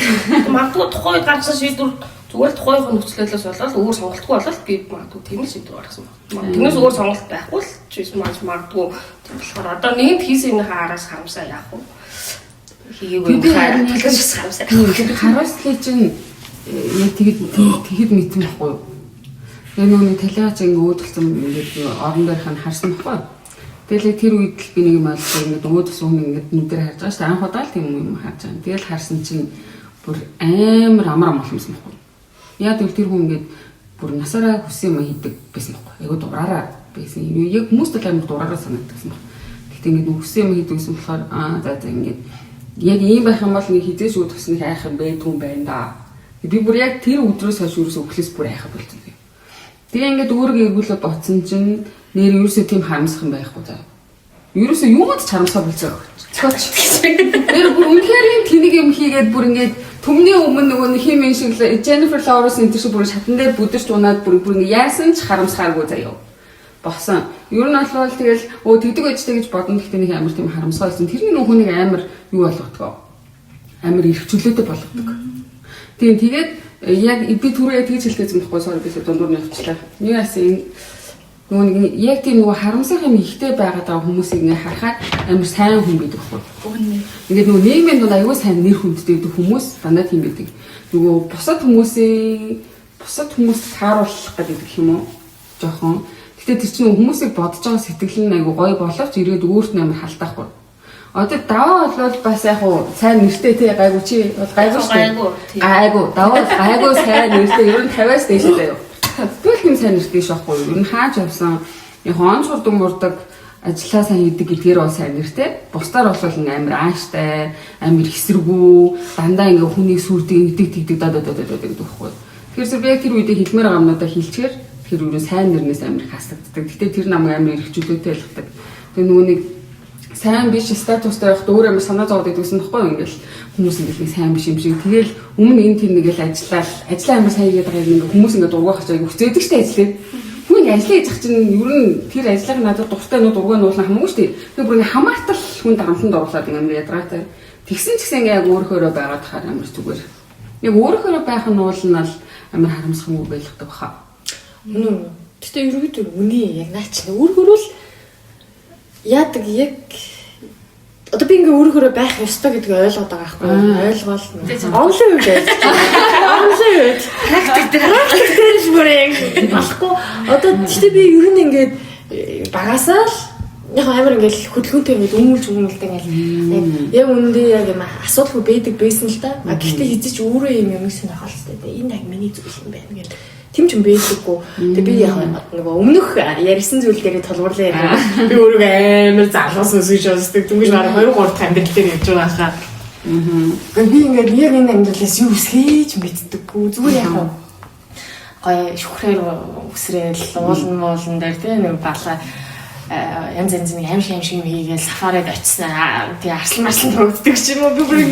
магадгүй тухайн үед гаргасан шийдвэр зүгээр тухайн нөхцөлөөс болоод өөр сонголтгүй болоод би магадгүй тийм шийдвэр гаргасан байна. Тэрнээс өөр сонголт байхгүй л ч биш магадгүй тийм болохоор одоо нэгэнт хийсэн юмнийхаа араас харамсаа яах вэ? Хийгээгүй харамсаа. Харуулслыг чинь яг тэгэд мэдсэн байхгүй юу? Яг нөгөө талиач ингэ өөдөлсөн ингээд орон дээрх нь харсан байхгүй юу? Тэгэл тэр үед л би нэг юм аль ингээд өөдөлс өмнө ингээд нүдээр харж байгаа шүү дээ. Анх удаа л тийм юм харж байгаа. Тэгэл харсан чинь бүр амар амар амгалмсан байхгүй юу? Яг тэр хүн ингээд бүр насаараа хүссэн юм хийдэг байсан байхгүй юу? Айгу дураараа байсан. Яг хүмүүст л амар дураараа санагдсан байна. Гэхдээ ингээд хүссэн юм хийдэг гэсэн болохоор за ингээд яг ийм байх юм бол нэг хизээш үүд тусныг айх юм байдгүй юм байна да. Би бүр яг тэр өдрөөс хойш ерөөсөө өглөөс бүр айхаа болчихсон юм. Тэгээ ингээд өөрийгөө эргүүлээ ботсон чинь нэр ерөөсөө тийм харамсах юм байхгүй заа. Ерөөсөө юмд ч харамсаа болцоо. Тэр бүр үнэхээр тэнийг юм хийгээд бүр ингээд төмний өмнө нөгөө нэг химэн шиг Jennifer Lawrence энэ шиг бүр шатан дээр бүдэрч унаад бүр ингээд яасан ч харамсахааргүй заяа. Босон. Ер нь бол тэгэл тэгдэг байжтэй гэж бодно. Гэхдээ нэг амар тийм харамсгаа байсан. Тэрний нүхнийг амар юу болгодгоо. Амар эрхчлөөтэй болгодог. Тийм тэгээд яг би түрүү тэгж хэлчихсэн байхгүй sorry би дундуур нь явчихлаа. Юу яасан нөгөө нэг яг тийм нөгөө харамсах юм ихтэй байгаад байгаа хүмүүсийг ингээ харахаар амар сайн хүн байдаг байхгүй. Ингээд нөгөө нийгмийн дунд аюул сайн нэр хүндтэй хүмүүс дандаа тийм байдаг. Нөгөө бусад хүмүүс тааруулах гэдэг юм уу? Жохон. Гэтэ тэр чинь хүмүүсийг бодож байгаа сэтгэл нь айгу гоё боловч ирээд өөрт нь амар халдаахгүй. Одоо даваа бол бас яг уу сайн нэртэй тий гайгүй чи бол гайгүй шүү. Гайгүй даваа гайгүй сайн нэртэй ер нь 50-аас дээш заяа. Тэгэл тийм сайн нэртэй шахгүй юу. Ер нь хааж явсан яг онц хурдан мурдаг ажиллаа сайн хийдэг гэдгээр бол сайн нэртэй. Бусдаар бол амар ааштай, амар хэсэргүү, дандаа ингээ хүнийг сүрдэг, тэгдэг гэдэг байхгүй. Тэгэхээр би яг тэр үедээ хэлмээр байгаа юмнуудаа хэлчихээр тэр өөрөө сайн нэрнээс амар хасагддаг. Гэтэ тэр намайг амар эрхчлөөтэй ялгадаг. Тэгээ нөгөө нэг сайн биш статустай байхад өөр амар санаа зовоод идэгсэн байхгүй юу ингээл хүмүүс ингээл сайн биш юм шиг. Тэгэл өмнө энэ тийм нэгэл ажиллаа амар сайн хийгээд байгаа юм хүмүүс ингээд дургуй хачааг хүчээдэг штэ ажиллаа. Хүн ажиллаа хийж чинь ер нь тэр ажиллааг надад дуртай нуу дургуй нуулна хамаагүй штэ. Тэр бүр ингээд хамаатал хүн дарамтанд оруулаад ингээд ядраатай. Тэгсэн ч гэсэн ингээд яг өөрөөрөө байгаад хахаар амар зүгээр. Яг өөрөөрөө байх нь уулнал амар харамсахгүй байлгадаг баха. Тэгтээ ерөөдөө үний яг наач өөрөөрөө л яадаг яг одоо би ингээ өөрөөрөө байх ёстой гэдгийг ойлгоод байгаа байхгүй ойлгоол онлайн үед онлайн үед практик бүрээ болохгүй одоо тэгтээ би ер нь ингээд багасаа л яг амар ингээл хөдөлгөөнтэй ингээд өмүүлдэй ингээл яг үнэндээ яг юм асуудалгүй байдаг байсан л да. Гэхдээ хизэж өөрөө юм сонирхол хэвчээ. Энэ яг миний зүйл юм байна гэдэг. Тим ч юм байдаггүй. Тэгээ би яг нөгөө өмнөх ярьсан зүйл дээр толгуурлаа яриа. Би өөрөө амар залуус өсөж явдаг. Түнгийн бараг 2-3 амьдрал дээр явж байгаа хаа. Би ингээд яг энэ амьдралаас юу хийж мэддэггүй. Зүгээр яг гоё шүхрээр үсрээл уулан дээр тийм нэг балаа янз янзны аимшиг юм хийгээл сафарид очснаа тий арслан турагддаг ч юм уу би бүр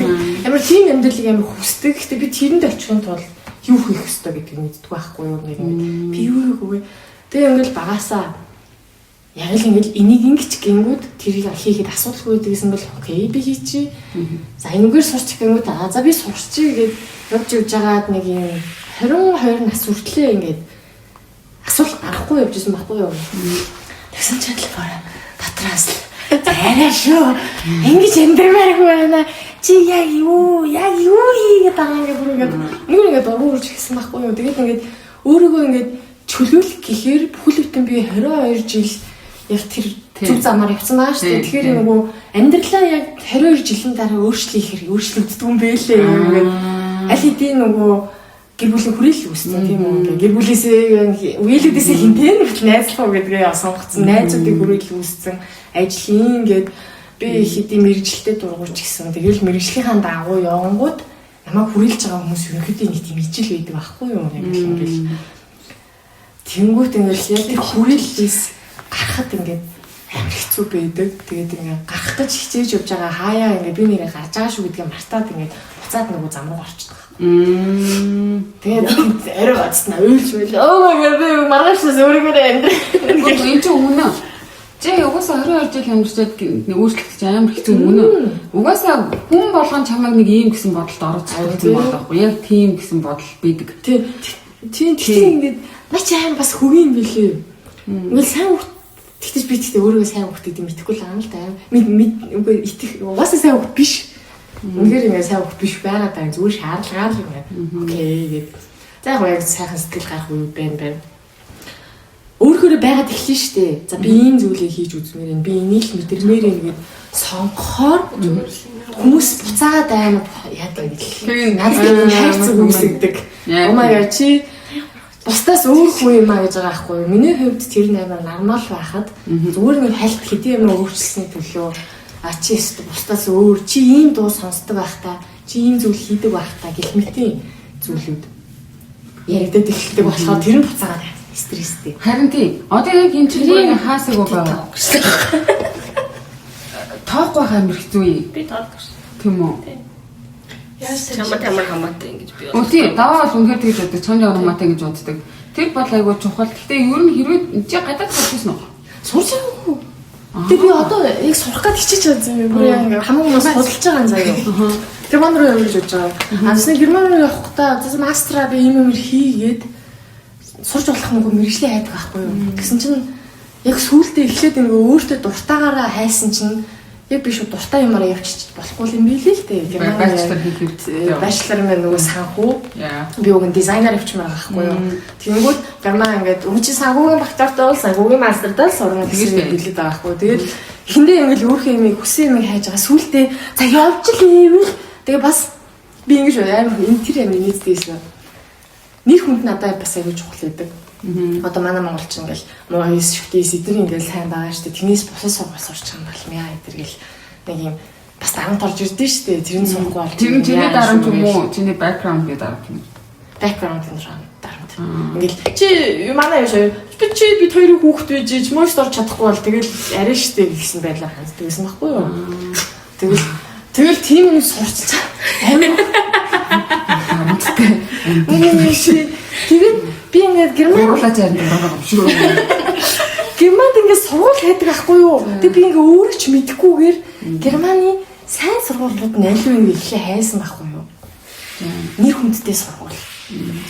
амар тийм амьдралыг амар хүсдэг. Гэхдээ би тэрэнд очихын тулд юу хийх ёстой гэдгийг мэддэг байхгүй юу нэг юм. Би юу хийгөө. Тэгээ ингээл багасаа яг л ингээл энийг ингэж гингүүд тэрийг хийхэд асуудалгүй гэдгийгсэн бол окей би хийчихье. За энэгээр сурч гингүүд за би сурчий гэд явж байгаад нэг юм 22 нас хүртлээ ингээд асуулт гарахгүй явжсэн байхгүй юу. Тэгсэн чинь л бороо дотроос арай шүү. Ингэж амьдрмааргүй байна. Чи яг юу хийгээд байгаа юм бүр ингээд урууж гисэн байхгүй юу. Тэгээд ингээд өөрийгөө ингээд чөлөөлөх гэхээр бүхэл бүтэн би 22 жил яг тэр зүг замаар явсан байгаа шүү дээ. Тэгэхээр нөгөө амьдралаа яг 22 жилийн дараа өөрчлөгддөг юм бэлээ ингээд аль хэдийн нөгөө гэр бүлийн хүрээлэл үүссэн тийм үү. Гэр бүлээсээ үеэлүүдээсээ хинтэн хүртэл найзлах гэдгээ сонгоцсон. Найзуудыг хүрээлэл үүссэн. Ажлын ингээд би хэдийн мэрэгчлэлтэй дургуйч гэсэн. Тэгэл мэрэгжлийнхаа дагуу явангууд намайг хүрээлж байгаа хүмүүс ерөнхийдөө нэг тийм ижил байдаг байхгүй юу. Ингээл тэнгуут ингээл яг тэр хүрээллээс гарахад ингээд амар хэцүү байдаг. Тэгээд ингээд гарах гэж хичээж явж байгаа хаяа ингээд би нэрээ гарч байгаа шүү гэдгээ мартаад ингээд буцаад нөгөө зам руу орчихдог. Тэгээд арай гацнаа уйлж мэл. Oh my god би маргаашаас өөрийгөө амьдрах. Энэ ч өмнө. Чи угаасаа 22 жил амьдарчаад өөрчлөлт амар хэцүү өмнө. Угаасаа хүн болгон чамайг нэг ийм гэсэн бодолд оруулах юм болохгүй. Яг тийм гэсэн бодол бидэг. Тийм ингээд наач аим бас хөгийн билээ. Ингээл сайн хөх тэгтэж би тэгтээ өөрийгөө сайн хөхтэй юм итгэхгүй л аамал та. Үгүй итгэх угаасаа сайн хөх биш. Үнэхээр ингээд сайн хөх биш байгаа даа зүгээр шаардлагаа л юм. Окей гээд. За яг сайхан сэтгэл гарах үе байна. Өөрөөрөө байгаад эхлэн штэ. За би ийм зүйлийг хийж үзмээр юм. Би энийг л мэдэрмээр юм гээд сонгохоор хүмүүс буцаагаад аймаг яадаг гэдэг. Надад хайрцаг үсгдэг. Oh my god чи бусдаас өөр хүн юм аа гэж байгаа байхгүй юу? Миний хувьд тэр наймаар нормал байхад зүгээр нэг хальт хэдийн юм өөрчлөсний төлөө чи бусдаас өөр чи ийм дуу сонсдог байх та чи ийм зүйл хийдэг байх та гэх мэтийн зүйлүүд яригдаад эхэлдэг болохоор тэр нь буцаагаад байна. Стресстэй. Харин тий. Одоо яг энэ чинь хаасаг байгаа. Тоохгүй амар хэцүү юм. Би тоодгош. Тийм үү? Чамд ямар хамаатай ингэж би. Тий, даваа бол үнэхээр тэгж боддог. Чамд ямар хамаатай гэж боддог. Тэр бол айгүй чухал. Гэхдээ ер нь хэрвээ чи гадаад сурсан уу? Сурсангүй. Тэг би одоо яг сурах гэж хичээж байгаа юм. Бүр яг хамгийн хүмүүс судалж байгаа юм заяа. Герман руу явж байгаа. Асны герман руу явахдаа мастера би юм хийгээд сурч болох нөгөө мэрэгжлийн хайдаг байхгүй юу. Гэсэн чинь яг сүултээ эхлээд ингээ өөртөө дуртаагаараа хайсан чинь яг би шүү дуртай юмараа явчих болохгүй юм билээ л дээ. Бachelor мэн нөгөө санхүү. Би уг нь дизайнер авчмаар байхгүй юу. Тэнгүүд герман ингээд өвчи санхүүгийн багтаартаа бол санхүүгийн мастердаа сурна гэсэн билээд байгаа байхгүй. Тэгээд эхэндээ ингээл өөрхөн юмыг хүсэн юмыг хайж байгаа сүултээ за явж л ивэл тэгээ бас би ингэж амар энэ тэр юм нийцдээсэн. Нэр хүнд надад бас аягүй чухал байдаг. Одоо манай монголч ингээл муу хийс шүтээс эдгээр ингээл сайн байгаа шүү дээ. Тэнийс бусад сургууль сурч байгаа юм бол мяа эдгэргээл нэг юм бас дарамт орж ирдэ шүү дээ. Тэр нь сурахгүй бол тэр нь чиний дарамт юм уу? Чиний бэкграунд гэдэг дарамт юм. Бэкграунд нь дарамт. Ингээл чи манай юу би хоёрын хүүхэд байж мөст орж чадахгүй бол тэгэл арай шүү дээ гэсэн байдлаар ханддаг гэсэн байхгүй юу? Тэгэл тийм юм сурч амин тэгээд би ингээд герман гурлаж байгаа юм шүү. Германд ингээд сургууль хайдаг байхгүй юу? Тэгээд би ингээд өөрөө ч мэдэхгүйгээр Германы сайн сургуулиуд нь аль вэ гэхээ хайсан байхгүй юу? Нэр хүндтэй сургууль.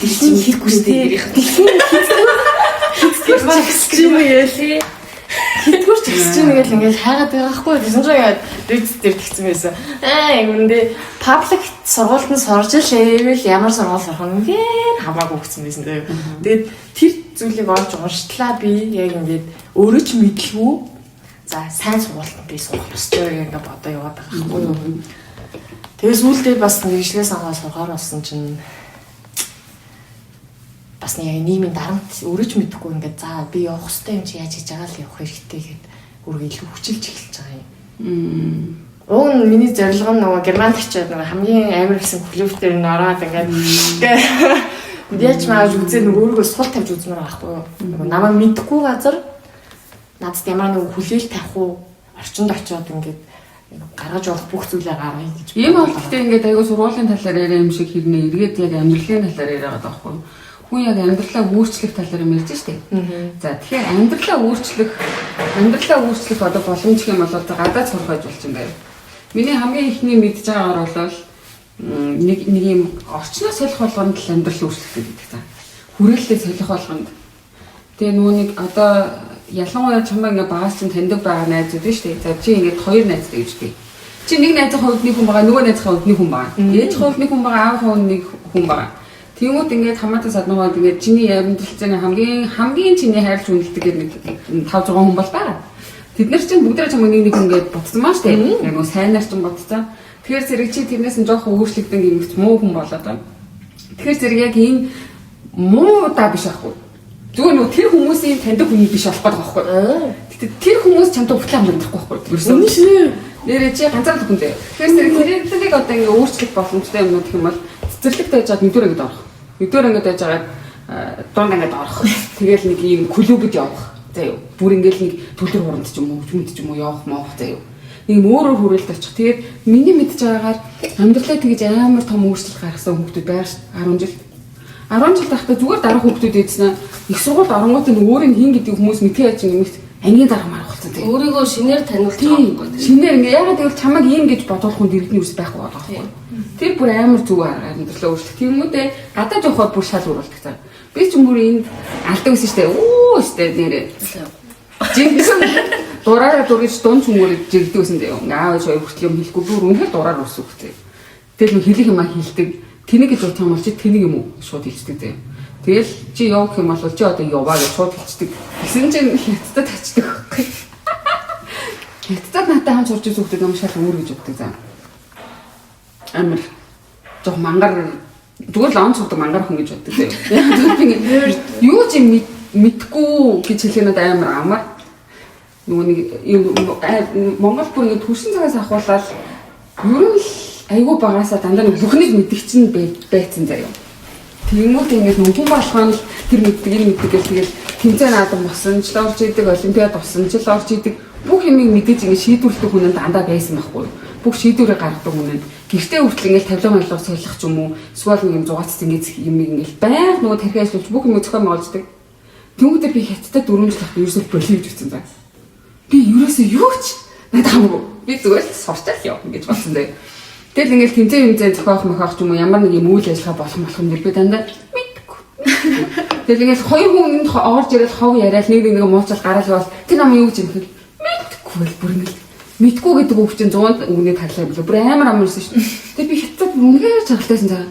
Дэлхийн хэрэггүйтэй. Дэлхийн хэрэггүйтэй. Хитгүүрч ихсэж нэгэл ингээл хайгаад байгаа хгүй гэсэн чинь ингээд дэвц дээр тэгсэн байсан. Яг үндэ паблик сургуульд нь сурж ивэл ямар сургууль сурах нь ингээд хамаагүй гэсэн байсан дээ. Тэгээд тэр зүйлийг олж унштлаа би яг ингээд өөрөө ч мэдлгүй. За сайн сургуульд би сурах ёстой ингээд бодоо яваад байгаа хгүй юу. Тэгээд сүүлдээ бас нэгжлээс аваад сурахаар болсон чинь бас яг нийгмийн дарамт өөрөө ч мэдэхгүй ингээд за би явах хэрэгтэй юм чи яаж хийж байгаа л явах хэрэгтэй гэхэд өөрөө илүү хүчилж эхэлж байгаа юм. Уг нь миний зорилго нь нөгөө Германд очиод нөгөө хамгийн амар гэсэн клуб дээр н ороод ингээд яаж мааж үзээ нөгөө өөрийгөө сул тавьж үзмээр байхгүй юу. Нөгөө намайг мэдэхгүй газар надад ямар нэг хүлээл тавих уу орчинд очиод ингээд гаргаж явах бүх зүйлээ гаргая гэж. Ийм бол гэхдээ ингээд айгуу сургуулийн талаар яриа юм шиг хэрнээ эргээд яг амьдралын талаар яриагаад байгаа байхгүй юу. Хүн яг амьдралаа өөрчлөх талаар юм ярьж штеп. За тэгэхээр амьдралаа өөрчлөх одоо боломж юм бол гадаад сурах гэж болж юм байна. Миний хамгийн ихний мэдж байгаагаар бол нэг юм орчноо солих болгонд л амьдрал өөрчлөх гэдэг та. Хүрээлэлээ солих болгонд. Тэгээ нөгөө нэг одоо ялангуяа чамаа ингээ багаас чинь таньдаг байгаа найзууд нь штеп. За чи ингээд хоёр найзтай гэж би. Чи нэг найзын хувьд нэг хүн байгаа, нөгөө найзын хувьд нэг хүн байгаа. Ээж хувьд нэг хүн байгаа, аав хувьд нэг хүн байгаа. Тэгмүүд ингээд хамаатай саднуугаад ингээд чиний амьдралцаа хамгийн чиний хайрлж үнэлдэг нэг 5-6 хүн бол байгаа. Тэд нар чинь бүгд чамайг нэг ингээд бодсон маа штэ. Яг нь сайнаар ч бодсон. Тэгэхээр зэрэг чи тэрнээс нь жоохон өөрчлөгдөн гэмэгч муу хүн болоод байна. Тэгэхээр зэрэг яг ийм муу удаа биш байхгүй. Зүгээр нөгөө тэр хүмүүсийн таньдаг хүн биш болох гэдэг байхгүй. Гэтэ тэр хүмүүс чамтай бүтлээ амьдрахгүй байхгүй. Үнэн шүү. Нэрээ чи ганцаар хүн дээ. Тэгэхээр тэрийг одоо ингээд өөрчлөх боломжтой юм гэх юм бол цэцэрлэгт байж байгаа нэгдүгээр ангид орох. Нэгдүгээр ангид байж байгаа дунд ангид орох. Тэгээл нэг ийм клубэд явах. За юу. Бүр ингээд нэг төлөр хуранд ч юм уу, хүнд ч юм уу явах маах за юу. Нэг өөрөөр хүрээлт очих. Тэгээд миний мэдж байгаагаар амьдралаа тэгж амар том өөрчлөлт гаргасан хүмүүс байгаа ш. 10 жил. 10 жил тахта зүгээр дараах хүмүүс ийдсэн. Их сургуульд оронгууд нь өөрийн хин гэдэг хүмүүс мэдээ яж нэмэгт ангийн дарга маргуулсан тийм. Өөрийгөө шинээр таниулж байгаа байхгүй. Шинээр ингээ ягаад гэвэл чамайг ийм гэж бодуулах хүн дэрэгний үс байхгүй байгаа байхгүй. Тэр бүр амар зүг амьдралаа өөрчлөх. Тиймүүдээ гадаад явахад бүр шал уруулдаг цаа. Би ч мөр энд алдаг байсан штэ. Оо штэ нэрээ. Жинхэнэ дураараа дургиж дунд хүмүүрээ жигдэг байсан дээ. Аав ээж хүртэл юм хэлэхгүй бүр үнэхээр дураар өсөх гэдэг. Тэгэл нэг хэлэх юм а хэлдэг. Тэнийг гэж бодсон юм бол чи тэнийг юм уу шууд хэлцдэг дээ. Тэгэл чи явах юм бол чи одоо яваа гэж шууд хэлцдэг. Гэсэн чинь хятадд тачдаг байхгүй. Хятадд надад хамт сурч үзэх хүмүүс шал өөр гэж боддог заа. Амар жоо мангар зүгээр л он цогдог мангар хүн гэж боддог тийм. Яг би юу ч мэдгүй гэж хэлэх нь амар амар. Нөгөө нэг Монгол бүр ингэ төрсэн цагаас ахуулаад ер нь айгүй багасаа дандаа нэг бүхнийг мэддэг чинь байцсан заяа. Тэгмүүд ингэж нүхэн болгоно л тэр мэддэг гэж тэгэл тэмцээн наадам босон ч л орж идэг, олимпиад босон ч л орж идэг. Бүх юмыг мэдээж ингэ шийдвэрлэх хүн нь дандаа байсан байхгүй. Бүх шийдвэрээ гаргадаг хүн нь гэртээ хүртэл ингэ тавилан малгай солих ч юм уу, эсвэл нэг юм зугаац ингэж юм ингэ байнга нөгөө тархи ажиллаж бүх юм зохион байгуулдаг. Түүнтэй би хятадд 4 жил хахад ерөөсөө болио гэж утсан заа. Би ерөөсөө юу ч надад хамаагүй. Би зүгээр л сурчаал яв гэж бодсон дээ. Тэгэл ингээл тэмцээн зохиох мохох ч юм уу ямар нэг юм үйл ажиллагаа болох юм би дандаа мэдгүй. Тэгэл ингээл хоёр хүн орж ирэл хов яриад нэг мууцал гараал бол тэр нам юу гэж юм хэл мэдгүй л бүр ингээл мэдгүй гэдэг үг чинь 100 үгний таглаа билүү. Бүр амар амарсан шүү дээ. Тэг би хятад үнэхээр чаргалтайсан заа.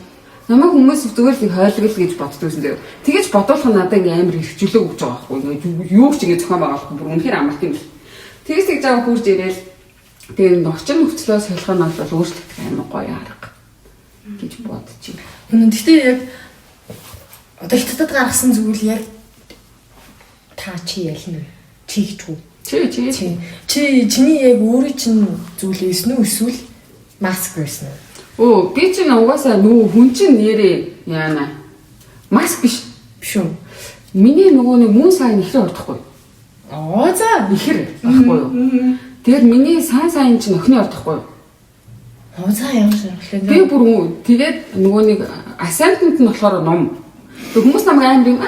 Намайг хүмүүс зүгээр л хойлгол гэж боддгүйсэн дээ. Тэгэж бодуулах нь надад ингээм амар хэрэгжүүлэг өгч байгаа байхгүй. Юу ч ингэ зохион байгуулахгүй бүр үнэхээр амарт юм л. Тэгээс тэгж аваа хурж ирээл тэгээд орчин нөхцлөө солих нь бол өөрчлөлт амар гоё арга гэж бодож байна. Гэхдээ яг одоо хятадд гаргасан зүйл яг та чи ялна вэ? Чи гэж үү? Чи чиний яг өөрийн чинь зүйлээсэн үү эсвэл маск байсан уу? Оо би чинь угаасаа нөгөө хүн чинь нэрээ яана. Маск биш үү? Миний нөгөө нэг мөн сайн ихрээ ордохгүй. Аа за ихэр байхгүй юу? Тэгээд миний сайн чинь охины ордохгүй юу? Аа за ямар шаргалтай. Би бүр тэгээд нөгөө нэг assignment нь болохоор ном. Хүмүүс намайг амар юм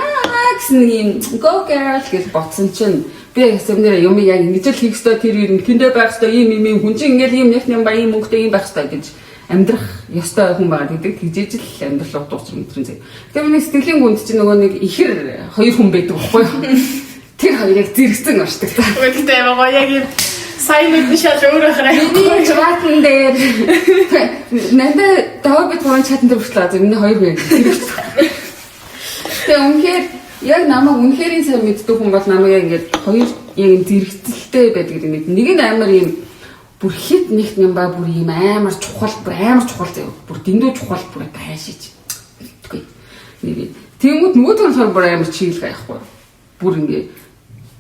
гэсэн нэг юм go girl гэж ботсон чинь би ясамнэр юм яг ингэж л хийх ёстой тэр юм тэндээ байх ёстой ийм хүн чинь ингээл ийм нэг юм ба ийм мөнгөтэй ийм байх ёстой гэж амьдрах ёстой хүн байгаа гэдэг тэгжээж л амьдрал удууч юм тэр зэ. Тэгээ миний сэтгэлийн гүнд чинь нөгөө нэг ихэр хоёр хүн байдаг байхгүй юу? Тэр хоёрыг зэрэгцэн уншдаг. Гэхдээ байгаа яг юм сайн мэдэн шал өөр ахраа. Миний чатан дээр надад Хоббит гурван чатан дээр хүртэл миний хоёр байг. Тэгээ үнэхээр яг намайг үнэхэрийн сайн мэддэг хүн бол намайг ингээд хоёр яг зэрэгцэлтэй байдаг гэдэг нэг нь амар юм бүр хит нэгт юм ба бүр юм амар чухал заяа бүр дэндүү чухал бүр хайшиж. Үгүй. Тэнгүүд нөгөө төрөлхөр бүр амар чиглэх байхгүй. Бүр ингээд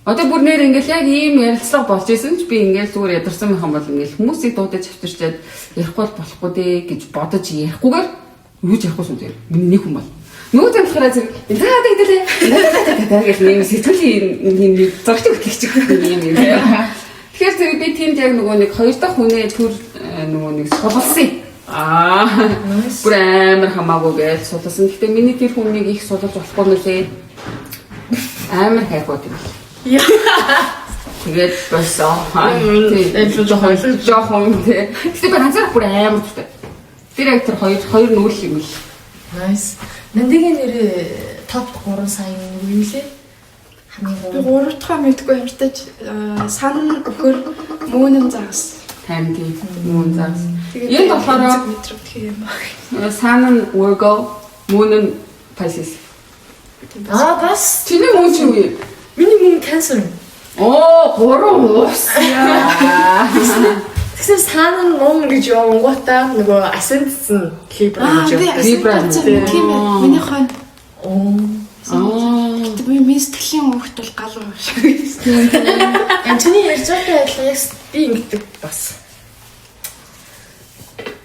одоо бүр нэр ингээл яг ийм ярилцлага болж исэн ч би ингээл зүгээр ядарсан байх юм бол ингээл хүмүүсийг дуудаж авчирчаад ярихгүй болохгүй дээ гэж бодож ярихгүйгээр юу ч ярихгүй сүнтэй. Миний нэг хүн бол нөгөө талхаараа зэрэг таадаг дэлээ. Гэж нэм сэтгэлийн юм зогч өгчих юм. Тэгэхээр зэрэг би тэнд яг нөгөө нэг хоёр дахь хүнээ төр нөгөө нэг сулсан. Бүр амар хамаагүй гэж сулсан. Гэхдээ миний тэр хүнийг их сулж болохгүй нэлээ. Амар хайхуу тийм. Тэгээд болсон. Тийм жоохон тийм. Гэтэ би ганцаар бүр амар төвтэй. Тэр яг тэр хоёр нүүл юм л. Nice. Нандигийн нэрээ топ 3 сайн юу вэ? Би 3 дахь мэдгүй ярьтаж сан өхөр мөөнэн загас. Тайм тийм мөн загас. Энэ болохоор мэдрэх юм байна. сан нь Virgo, мөн нь Pisces. Бас Чиний мөн чи юу юм? миний мөн Cancer. Оо, 3 уус. Тэгсэн саан ном гэж явангуудаа нөгөө Ascendant нь Libra гэж явдаг. Libra Тийм ээ. Миний хон. Аа. Гэтэ би мистгэлийн хүүхд бол гал байгаа шиг. Антони ярьж байгаа адилхан би ингэдэг бас.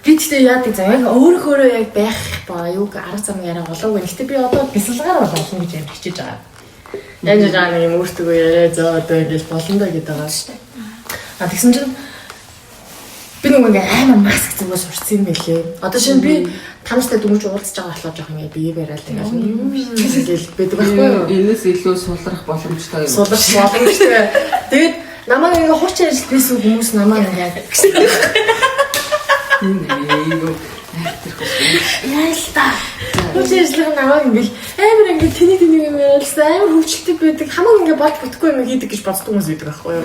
Би тэгтээ яадаг заа яг өөрөө яг байх ба юуг арга зам яриа болоогүй. Гэтэ би одоо бясалгаар болно гэж амар хичээж байгаа. Яаж жаа нэг юм өөртөө яриа зөө одоо ингэж болно да гэдэг байгаа шүү дээ. Тэгсэн чинь би нөгөө амар маск зүгээс урцсан юм байлээ. Одоо шинэ би танастай дүнж уулзж байгаа болохоор жоох ингэ бие бариад ингээл байдаг байхгүй юу? Энэс илүү сулрах боломжтой юм. Сулрах боломжтой. Тэгээд намайг ингээ хуучин ажил байсан хүмүүс намайг ингээ яа л та. Хуучин ажил намайг ингээл амар ингээ тэний юм ярьсан амар хөвчлөлтэй байдаг. Хамаагүй ингээ болж бүтэхгүй юм хийдэг гэж боддог хүмүүс байдаг байхгүй юу?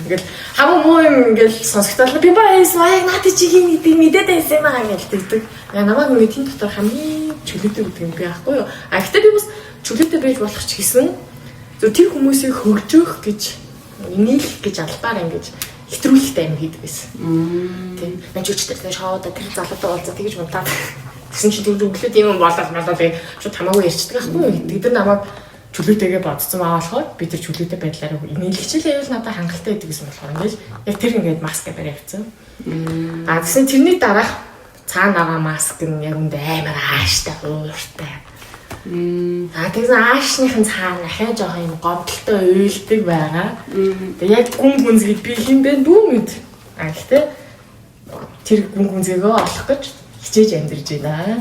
Ингээл хамаа муу юм ингээл сонсогдол би баасан яг наадад чигийн гэдэг мэдээд байсан юм аа гэж тэгдэг. Яа намайг ингээ тэн дотор хамгийн чөлөөтэй гэдэг юм би байхгүй юу? Гэхдээ би бас чөлөөтэй байж болох ч гэсэн зөв тэр хүмүүсийг хөгжөөх гэж нийлэх гэж албаар ингэж хэтрүүлэхтэй юм хийдэг байсан. Тийм. Мань ч өчтөр тэр шоудаа тэр залуутай уулзаад тэгж унтаад тэгсэн чинь тэр өглөө тийм юм болоод тэгээ шууд хамаагүй ярьцдаг байхгүй. Тэд нар намайг чөлөөтэйгээ бодсон байгаа болохоор би тэр чөлөөтэй байдлаараа нийлэгчлээ явал надад хангалттай байдаг гэсэн болохоор ингэж яг тэр ингээд маск бариа явцсан. Тэгсэн тэрний дараах цаана байгаа маск нь яг үндэ амар ааштай ууртай. Тэгсэн аашныхын цаана ахаа жоох юм гомдолтой уйлдаг байгаа. Тэгээ яг гүн гүнзгий би хин бэ дүү мэд. Гэхдээ тэр гүн гүнзгийгөө олох гэж хичээж амьдарч байна.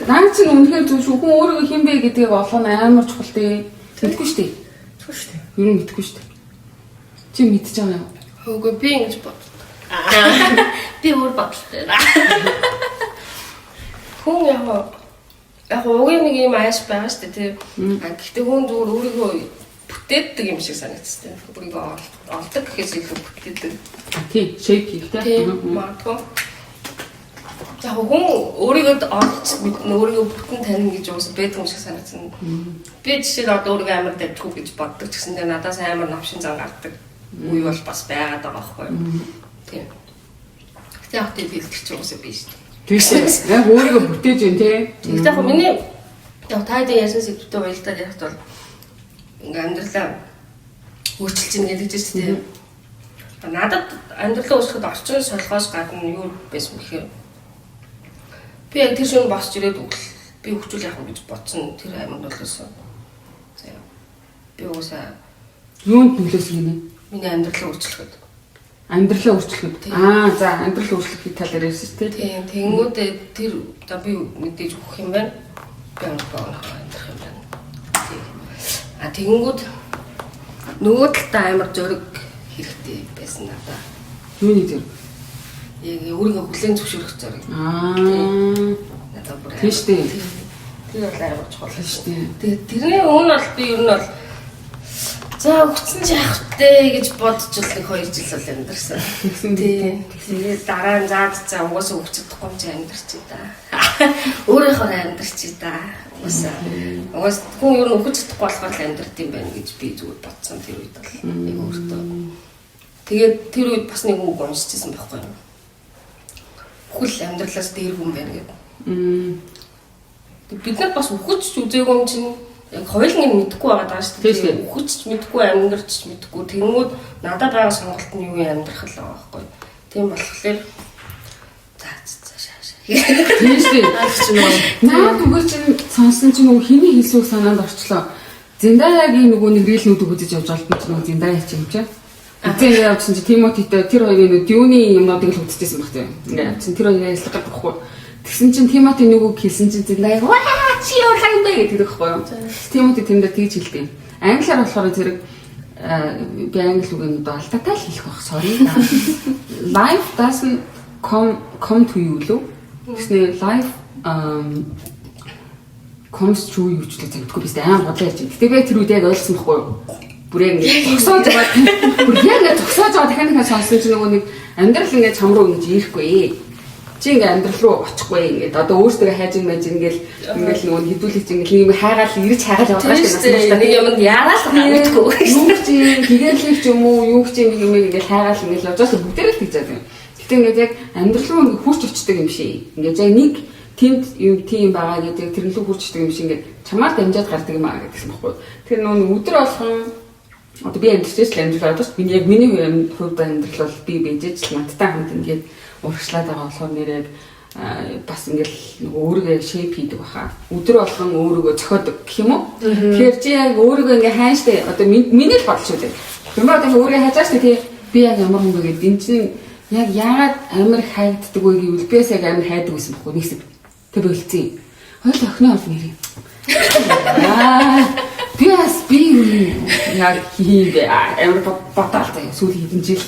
Наа чин үнэхээр зөв шүү. Хүн өөрөө хин бэ гэдгийг олох нь амар чухал дээ. Мэдгүй шүү дээ. Тэгвэл шүү дээ. Юу мэдгүй шүү дээ. Чи мэдчихэж байгаа юм. Хөөгүй би ингэж боддог. Би өөр бодолтой. Хүн яг угийн нэг юм ааш байгаа шүү дээ тийм. Гэхдээ хүн зүгээр өөрийгөө бүтээдэг юм шиг санагдчихсан. Өөрийгөө олдог гэхээс илүү бүтээдэг. Тийм, шейк хийхтэй. Магадгүй. Яг хүн өөрийгөө олж мэднэ, өөрийгөө бүтэн таньна гэж уус байдаг юм шиг санагдсан. Би жишээ нь одоо өөрийгөө амар дэвтгүү гэж боддог ч гэсэндээ надаас амар навшин зан гардаг үе бол бас байгаад байгаа байхгүй юу. Тийм. Гэтэ яг тийм бэлтгэж чинь уусаа биш шүү дээ. Тэгсэн. Яг өөрийгөө бүтээж юм тий. Тэгтээ яг миний яг таад яасан сэдвтэй баялдаад ярихт бол ингээ амьдралаа өөрчилж ийн гэдэг чинь тий. Надад амьдралаа өөрчлөхөд орчин солихоос гадна юу байсан бэхээр би яг тэр шиг босч ирээд би хөгжүүл яах вэ гэж бодсон тэр аймаг болоосон. За. Би уусаа юунд нөлөөсөн юм бэ? Миний амьдралаа өөрчлөхөд. Амьдралаа өөрчлөхөд. За амьдрал өөрчлөхийг талаар ярьсан шүү дээ. Тийм. Тэнгүүдээ тэр одоо би мэдээж өгөх юм байна. Би амьдрах юм байна. Тэнгүүд нөгөө талдаа амар зориг хэрэгтэй байсан надаа. Юуны зэрэг? Яг өөрийгөө хүлээн зөвшөөрөх зориг. Надад бүр тийм шүү дээ. Тэр бол амар чухал шүү дээ. Тэгээд тэрний өмнө бол би ер нь бол За өгцөн ч яах вэ гэж бодож л нэг 2 жил бол амьдэрсэн. Тэгээд дараа нь за угаасаа өгцөхгүй юм чи амьдэрчээ да. Өөрийнхөө амьдэрчээ да. Угаас хүн юу өгч чадахгүй болохоор л амьдэрт юм байна гэж би зүгээр бодсон тэр үед бол нэг өөртөө. Тэгээд тэр үед бас нэг үг уншижсэн байхгүй юу? Бүхэл амьдралаас дээр хүн байна гэдэг. Бид нар бас өгч үзээгүй юм чинь яг хоёулын мэдэхгүй байгаа даа шүү дээ. Өгч мэдэхгүй амьдарч мэдэхгүй тэгмүүд надад байгаа сонголт нь юу юм амьдрах л байгаа байхгүй. Тийм болохоор тийм шүү дээ. Наад үгүй чинь сонсон чинь нөгөө хиний хэлсүүг санаанд орчлоо. Зендаягийн нөгөө нэг рийлнүүд үзэж явж байгаа бид нөгөө Зендая чинь юм чи. Эцэг явсан чи Тимотитэй тэр хоёрын нөгөө Дюни юмнуудыг л үзчихсэн баг тийм. Ингээд чинь тэр хоёрын ажиллах гэдэг байхгүй. Тэгсэн чинь Тимоти нөгөө хэлсэн чинь Зендая ваа чи юу хайм бэ гэдэг байхгүй юу. Тимоти тэндээ тэгж хэлдэг. Англиар болохоор зэрэг би англи үгээр алдаатай л хэлэх байх. Sorry. Life doesn't come to you лөө. Тэсний life comes to you гэж хэлдэг би амар бодлоо ярьж. Гэтэ би тэр үед яг ойлгосон байхгүй юу. Бүр яг ингэ зогсоож байгаа. Бүр яг ингэ зогсоож байгаа дахиад сонсон чинь нөгөө нэг амьдрал ингэ чам руу ингэж ирэхгүй. Чи ингэ амьдрал руу очихгүй ингэ одоо өөртөө хайж мэж ингээл нөгөө хідүүлэх чинь ингэ нэг хайгаал ирж хайгаал яваад байгаа шүү дээ. Нэг юмд яарал мэдгүй. Юу чи тэгэлэх ч юм уу юу ч юм ингэ хайгаал ингэ явж байгаа бүгдээ л тэгж байгаа юм. Гэтэ ингэ яг амьдрал руу ингэ хурц очдөг юм шиг. Ингэ яг нэг тэнд юм тийм байгаа гэдэг тэрнлүү хурцдаг юм шиг ингэ чамаар дамжаад гардаг юм аа гэдгсэн баггүй. Тэр нөгөө өдөр болгон одоо би амьдчээс л амьдрал одоо би яг миний хувьд амьдрал бол би бэжэж л надтай хамт ингээд урагшлаад байгаа болохоор нэрээ бас ингээл өөрийгөө шейп хийдэг баха. Өдөр болгон өөрийгөө зохиодог гэх юм уу? Тэгэхээр чи яг өөрийгөө ингээ хайштай одоо миний л бодол шүү дээ. Тэрмээ одоо өөрийгөө хайжаач тий би яг ямар хүн бэ гэдэг энэ чинь яг яагаад амар хайддаг вэ гэвэл би яг амар хайдаг байсан байхгүй нэгсэг. Тэг болцсон. Хоёул охины орд нэрээ. Би яг хийвэ амар баталтай сүүлийн хэдэн жил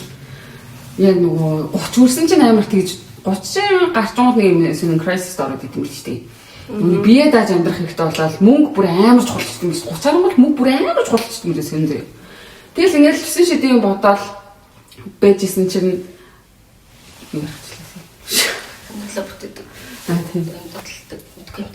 яг нөгөө 30 хүрсэн чинь амар тэгж 30 гарчгууд нэг юм сонин crisis ороод идэм л шүү дээ. Нөгөө бие дааж амьдрах хэрэгтэй болоод мөнгө бүр амар чухалчдаг юм биш 30-аар бол мөнгө бүр амар чухалчдаг юм л сонин зэ. Тэгэл ингээд хэвсэн шидийн юм бодоод байжсэн чинь юу хэлчихлээ. Амтлаа бүтээдэг. Тийм. Амтлалдаг үтгэв.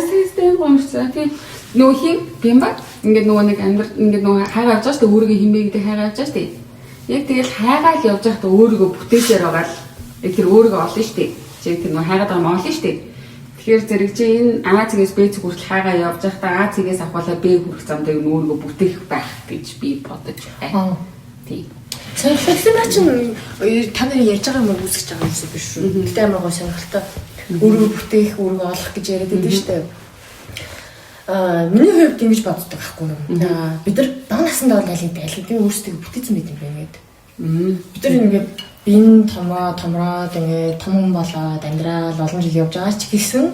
Систем гомцоо тийм нөгөө хин бимба ингээд нөгөө нэг амьдрал ингээд нөгөө хайгаа явж байгаа шүү дээ өөрийгөө хинбэ гэдэг хайгаа явж байгаа шүү дээ. Яг тэгэл хайгаал явж байхдаа өөрийгөө бүтээсээр байгаа л яг тэр өөрийгөө олно шүү дээ. Чи тэр нөгөө хайгаад байгаа мөн шүү дээ. Тэгэхээр зэрэг чи энэ А цэгээс Б цэг хүртэл хайгаа явж байхдаа А цэгээс авахлаа Б хүрэх замдаа өөрийгөө бүтээх байх гэж би бодож байна. Тийм. Сонирхолтой чинь та нарын ярьж байгаа юм үзэж байгаа юм биш үү? Гэтэ амар гоо сонирхолтой. Өөрийгөө бүтээх, өөрийгөө олох гэж яриад байдаг шүү дээ. Миний хувьд ингэж боддог байхгүй юу? Бид нар бага насндаа бол аль хэдийн өөрсдөө бүтээсэн байт юм байна гэдэг. Бид нар ингээд энэ томроод ингээд том хүн болоод амьдрал олон жил явж байгаа ч гэсэн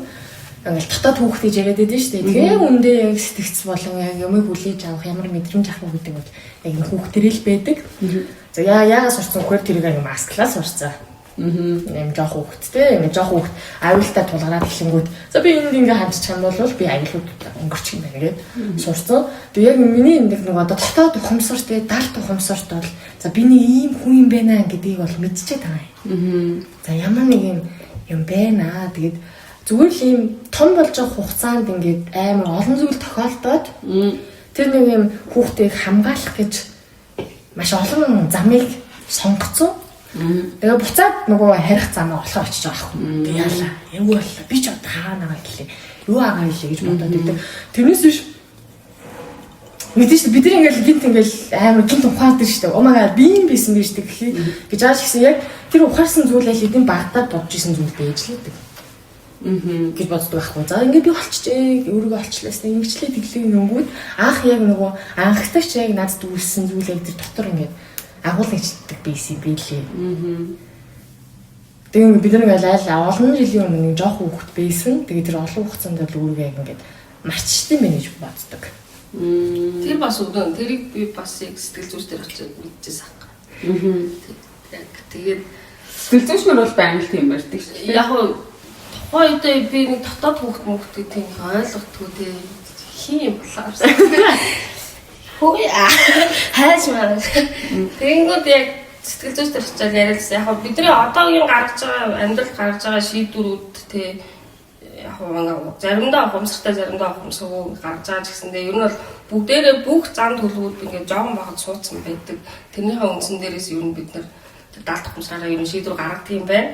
ингээд татаад хүүхэд гэж яриад байдаг шүү дээ. Тэгээ үндэ яг сэтгц болон яг юмыг хүлээж авах ямар мэдрэмж авах гэдэг бол яг энэ хүүхдэрэл л байдаг. За яагаад сурцсан хөр тэрийг нэг масклаас сурцсан. Нэм жоох хүүхэдтэй ингээд жоох хүүхэд аюултай тулгараад эхлэнгүүд за би энд ингээ хандчих юм бол би аюулгүй өнгөрчих юм байна гэдэг сурцсан. Тэгээ яг миний нэг одоо дотоод ухамсар тэгээ дарт ухамсарт бол за би нэг ийм хүн юм байна гэдгийг бол мэдчихэж байгаа юм. За ямар нэг юм байна. Тэгээд зүгээр л ийм том болж байгаа хугацаанд ингээд амар олон зүйл тохиолдоод тэр нэг юм хүүхдийг хамгаалах гэж маш олон замыг сонгоцсон. Тэгээ буцаад нөгөө харих замаа олохоор очиж байгаа юм. Тэгээ яалаа. Юу боллоо? Би ч одоо хаана байгаа гэлээ. Юу агаа гэлээ гэж бодоод байдаг. Тэрнээс биш мэдээж бид нар ингээл гинт ингээл амар гинт ухаардаг шүү дээ. Oh my god би юм байсан биш тэг гэж ааш гэсэн яг тэр ухаарсан зүйл аль хэдийн багтаад бодож исэн зүйл байж л байдаг. Гэж боддог байхгүй. За ингээд би олчжээ. Өөрийгөө олчлаасаа ингэчлээ тэглээ нөгөөд анх яг нөгөө анхтагч яг надад дүүссэн зүйл яг тэр дотор ингээд агуулгачдаг байсан билээ. Тэгээ бид нар айл олон жилийн өмнө нэг жоох хүүхэд байсан. Тэгээ тэр олон хугацаанд л өөрийгөө ингээд марччихсан байх гэж боддог. Тэр бас өдөө тэрийг би бас яг сэтгэл зүйч дээр очиж мэдчихсэн аа. Тэгээд сэтгэл зүйчнэр бол байнга л тийм ярьдаг шүү дээ. Яг тухайдаа би нэг дотоод хүүхэд мөхтэй тийм ойлгохгүй тийм хин болохоор. Хөөе. Хайж маа. Тэгэнгүүт яг сэтгэл зүйч дээр очиад ярилцсан. Яг бидний одоогийн гаргаж байгаа амьдрал гаргаж байгаа шийдвэрүүд те яг заримдаа ухамсартай заримдаа ухамсаргүй гаргаж байгаа ч гэсэндээ ер нь бол бүгдээрээ бүх зам төлөвүүд ингээд жоохон багт суудсан байдаг. Тэрнийхээ үндсэн дээрээс ер нь бид нар даалт ухамсараараа ер нь шийдвэр гаргадаг юм байна.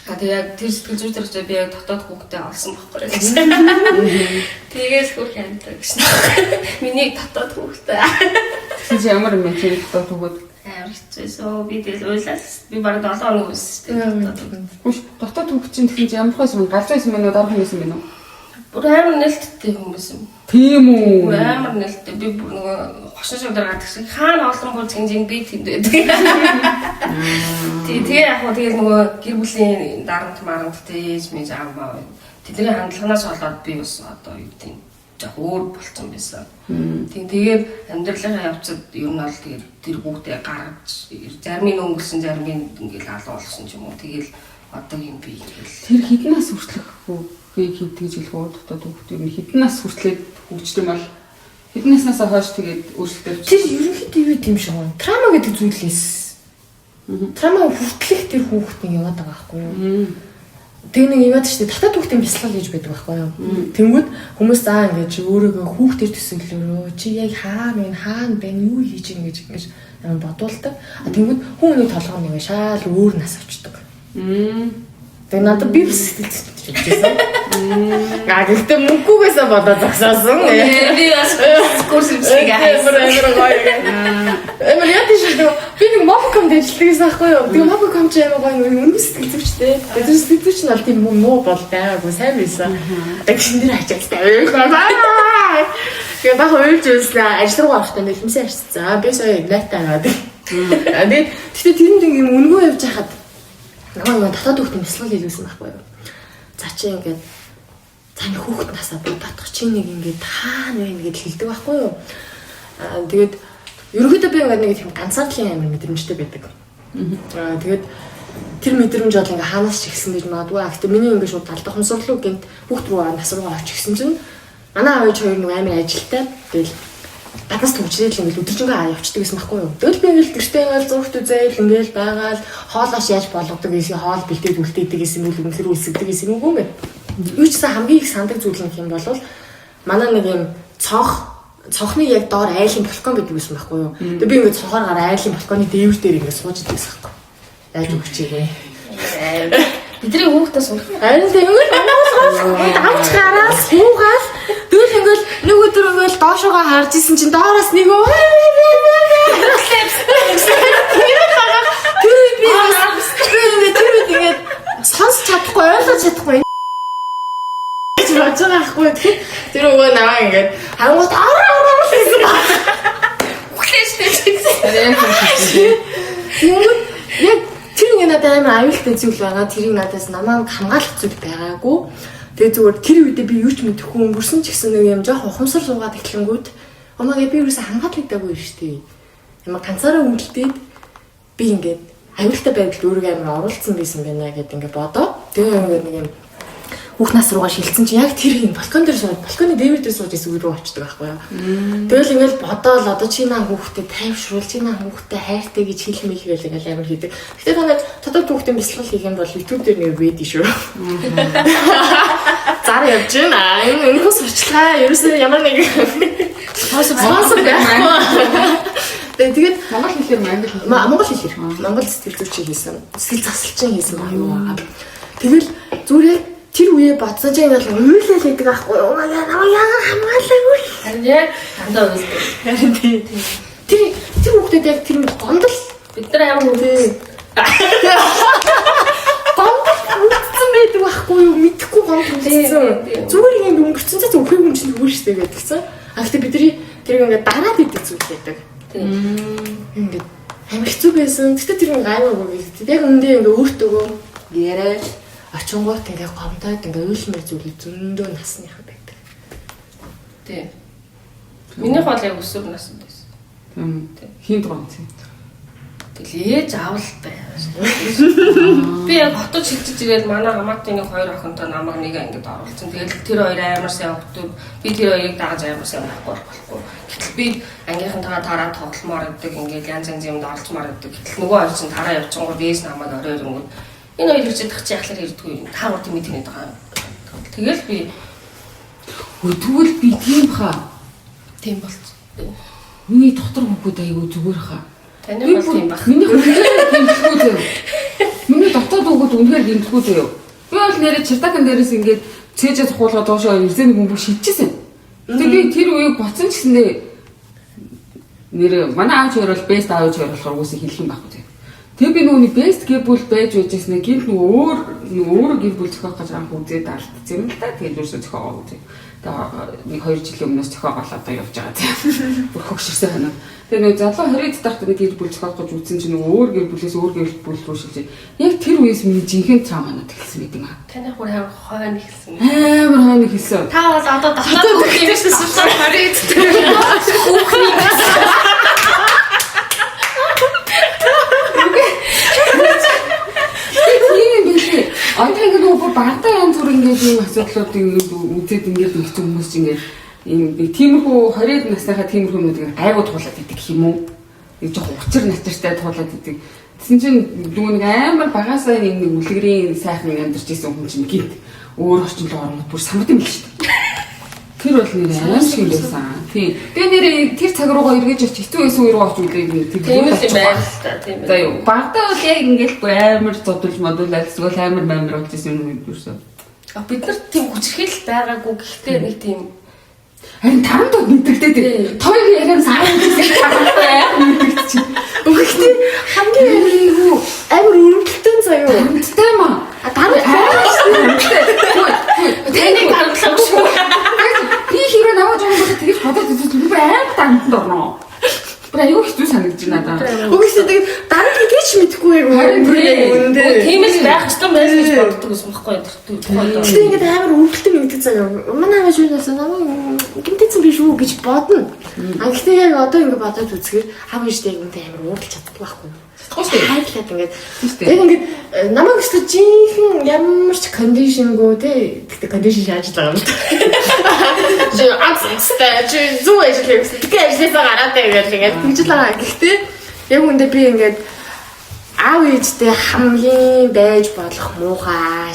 Тэгээ яг тэр сэтгэл зүйч дээр би яг дотоод хүүхдээ олсон байхгүй гэсэн. Тэгээс хөрх амтаа гэсэн. Миний дотоод хүүхдээ. Чи ямар юм бэ? Дотоод хүүхэд амар хэцүүсөө би тэгэл уйлаас би бараг 7 хоног үлсэн шүү дээ. Хүш дотоод хүүхэд чинь тэгэхээр ямар хөөс юм галзуу юм бэ нөө дарах юм юм бэ? Бүр амар нэлттэй хүмүүс юм. Тийм үү. Амар нэлттэй би бүр нөгөө хошин шудар гадаг шиг хаана олон бүр зинжин би тэнд байдаг. Тэгээ яг хөө тэгэл нөгөө гэр бүлийн дарамт марант тээж мэж ааваа тэдний хандлаганаас болоод би бас одоо юу гэдэг нь яг өөр болцсон байсан. Тэгээд амьдралынхаа явцад ер нь бол тэгээд тэр бүгдээ гаргаж зарим нь өнгөрсөн зарим нь ингээл алуу болсон ч юм уу. Тэгэл одоо юм би ингээл тэр хіднээс хүрчлэх хөөгийг хийдгэж хэлэх үү дотоод хүүхд ер нь хіднээс хүртлээд хөгждөг юм бол хіднээснээс хойш тэгээд өөрсдөө тэр ерөнхийдөө юу юм шиг байна. Трама гэдэг зүйлээс трама хүртлэх тэр хүүхдийн яваад байгаа байхгүй юу? Тэг нэг яваад штэ татаад хүүхдийн бясалгал гэж байдаг байхгүй юу? Тэнгүүд хүмүүс заа ингэж өөрөөгөө хүүхдээр төсөөлөөрөө чи яг хаана байна юу хийж ингэж юм бодуулдаг. Тэнгүүд хүн нэг толгой нэг шал өөр нас авчдаг. Тэг надад би бас хэлчихсэн. Гэхдээ мөнгөгөөсөө бодоод зогсоосон. би бас курс хийсгээ хайсан. Эмэр яа тийш би нэг мобком дэвшлэгээс аахгүй юу. Тэгээ мобком ч амар гоё үнэн сэтгэл зүйчтэй. Тэр сэтгэл зүйч нь бол тийм муу бол байгаагүй сайн байсан. Тэгшин дээр ачаалтай. Тэгээ баг уйлж үзлээ. Ажил руу авахтаа нэлмсэн арчсан. Би сая игнатаа аваад. Тэгээд тэрэнд ингээм өнгөө явж хахад намайг татаад хүүхдийн бясалгал хийлгэсэн байхгүй юу. За чи ингээд таны хүүхэд насаа бодох чи нэг ингээд хаана вэ гэдээ хэлдэг байхгүй юу. Тэгээд ерөнхийдөө би ингээд нэг тийм ганцаардлын амир мэдрэмжтэй байдаг. Тэгээд тэр мэдрэмж бол ингээд хаанаас ч ихсэн гэж магадгүй. Гэхдээ миний ингээд шууд талдах хумсгалуу гэнт хүүхд рүү нас руу авч гисэн чинь манай аавч хоёр нэг амир ажилтай. Тэгэл гаднаас төвчрэл ингээд өдөржингөө явчихдаг гэсэн байхгүй юу. Тэгэл би ингээд гэртээ ингээд зургт үзээл ингээд байгаал хоолоос яаж болгодог гэсэн хоол бэлдээд үлдээдэг гэсэн үл үнэхэр үлсгдэг гэсэн юм уу бэ? Юу ч гэсэн хамгийн их сандаг зүйл нь юм бол манай нэг юм цонхны яг доор айлын балкон гэдэг юм байхгүй юу. Тэгээ би ингээд цонхоор гараа айлын балконы дээвэр дээр ингээд сууж идэх гэсэн байхгүй. Яаж өгчээрээ. Бидний хүүхдээс суух. Харин тэгээд авч гараад суугаад дүүл ингээд нэг өдөр ингээд доошоогоо харж исэн чинь доороос нэг тэр ингээд сонсч чадахгүй ойлгож чадахгүй гэж бодож байгаа хгүй. Тэр өвөө наваа ингээд хангууд гэсэн ба. Яг тэр ингээд надад амар аюултай зүйл байгаа. Тэрийг надаас намайг хамгаалах зүйл байгаагүй. Тэгээ зүгээр тэр үедээ би юу ч мэдэхгүй өнгөрсөн ч гэсэн нэг юм жоох ухамсар суугаад эхлэнгүүт омаага би юусэн хамгаалагдаагүй юм шүү дээ. Ямар ганцаараа үлдээд би ингээд аюултай байдалд өөрийгөө амар оруулсан байсан байна гэдээ ингээд бодоо. Тэгээ ингээд нэг юм хүүхд нас руугаа шилжсэн чи яг тэр юм балкон дээр сууж балконы дээвэр дээр сууж эсвэл рүү очдөг байхгүй юу. Тэгэл ингээл бодоол одоо чи наа хүүхдэд тайвшруул чи наа хүүхдэд хайртай гэж хэлмэл гээл ингээл амар хийдэг. Гэтэ танаа тодор хүүхдийн бясалгал хийх юм бол YouTube дээр нэг вэд шүү. Зар явж байна. Энэ сурчлаа. Ерөөсөө ямар нэг спонсор байхгүй. Тэгээд монгол хэлээр монгол хэлээр монгол сэтгэл зүйч хийсэн. Сэтгэл засалчин хийсэн баг юу. Тэгэл зүгээр тэр үе бодсон чинь ингээл уйлал гэдэг аахгүй юу. Намайг хамгаалаагүй. Харин яг дандаа уйлдаг. Харин тийм. Тэр хүүхдэд яг тэр гондол бид нар ямар үгүй. Гондол үлдсэн байдаг аахгүй юу. Мэдхгүй гондол үлдсэн. Зүгээр юм өнгөрцөн цаа өөхөг юм чинь зүгээр штэ гэдгсэн. Гэхдээ бидний тэр ингээд дараад идэг зүйл байдаг. Ингээд амар хэцүү байсан. Гэтэ тэр гайваагүй. Яг үндэ ингээд өөртөө яриад очингууд ингээ гомдоод ингээ уйлмэр зүйл зөндөө насныхан байдаг. Тий. Миний хол яг өсвөр наснд байсан. Хинт гомц. Тэгэл ээж авал байв. Би яг хотод шилжиж ирээд манай хамаатны хоёр охинтой намайг нэг ангид оруулсан. Тэгээд тэр хоёр амар сайн хөвтөв. Би тэр хоёрыг дагаж амар сайн болохгүй. Гэтэл би ангийнхантайгаа тараад тогломоор идэг ингээд янз янз юмд оролцмоор идэг. Гэтэл нөгөө хоёр чинь тараа явчихсан гоо дээс намайг орой ирэнгүүт энэ хоёр ирчээд тах чи яхаар ирдэггүй юм. Таагаар тийм мэдээд байгаа. Тэгэл би Тэгвэл би тийм хаа. тийм болчих. Миний дотор хүүхэд аягүй зүгээр хаа. Таны бол тийм баг. Миний үнэхээр гэмтэлгүй заяа. Миний дотор хүүхэд үнэхээр гэмтэлгүй заяа. Би бол нэрээ чиртакан дээрээс ингээд цээжээ цохуулгаа доошоо ирсэн хүн бүх шидчихсэн. Тэгээ би тэр үеийг боцсон ч гэсэндээ нэрээ манай аав хоёр бол бест аав хоёр болохоор үгүйсээ хэлэх юм байхгүй. Тэгээ би нөгөөний best гэбүүл байж байжсэн гинт өөр гэбүүл зохиох гэж анх үзээд алдсан юм л та. Тэгээд юусэн зохиогоо үзээ. Тэгээ 2 жилийн өмнөөс зохиогоол одоо явж байгаа тийм. Бүр хогширсэн ханаа. Тэгээ нэг залуу 20-д дахт нэг гэбүүл зохиох гэж үзсэн чинь өөр гэбүүлээс өөр гэбүүл рүү шилжээ. Яг тэр үеэс миний жинхэнэ цааманад эхэлсэн гэдэг юм аа. Таны бүр амар хойно ихсэн. Амар хойно ихэлсэн. Та бол одоо дотоод хөвгөөс суулаад хараад хүүхний одоо ингэ нөгөө багтаа янз бүр ингээд ийм асуудлуудыг үзээд ингээд ихсэн хүмүүс чинь ингээд ийм тиймэрхүү 20-д насныхаа тиймэрхүүнүүдийг айгуу туулаад идэг юм уу? Нэг жоох учир начиртай туулаад идэг. Тэсэн чинь нөгөө нэг амар багасаа нэг үлгэрийн сайхан амьдарч исэн хүн чинь гинт өөр орчин руу орнод бүр самбат юм л шүү дээ. Тэр бол нэр амар шиг байсан. Тийм. Тэгээ нэр тэр цаг руугаа эргэж очиж хэцүү байсан үе рүү очиж үлээг тийм л юм байна л та тийм ээ. За юу. Багтаа бол яг ингээд амар зодулж модулаад эсвэл амар болж исэн юм юусэн. Бид нар тийм хүчрхэл байгаагүй гэхдээ нэг тийм харин танд мэддэгтэй тийм. Тойг яриан сараа гэсэн таахгүй яа мэддэгч. Үхтэй хамгийн амар өрөвдөлтөн заяа. Тэмтэй маа. Дараа тэнийг гаргалах шүү. Би хэрэг наваад байгаа тэгэж бодоод үзвэл би амар танд орно. Бра юу хэвчээ санагдаж байна надаа. Үхтэй тэгээд дараа нь гэж мэдэхгүй яг үнэндээ. Тийм л байх ёстой байх гэж боддог юм баггүй. Тэгтээ ингээд амар өрөвдөлтөн мэддэг заяа. Манай ааш юунаас намайг гинтэйсэн биш үү гэж бодно. Гэхдээ яг одоо ингээд бодоод үзэхээр хав ийштэй ингээд амар уурлж чаддаг байхгүй. Хайрлаад ингээд. Яг ингээд намайг өстө жинхэнэ ямар ч кондишнгөө те. Тэгтээ кондишн шааж байгаа юм л. Чи абстай чи зүг ажиллах гэсэн. Тэгээ ажилласаа гараад ингээд тэгж л байгаа. Гэхдээ яг үндэ би ингээд аав ээжтэй хамгийн байж болох муухай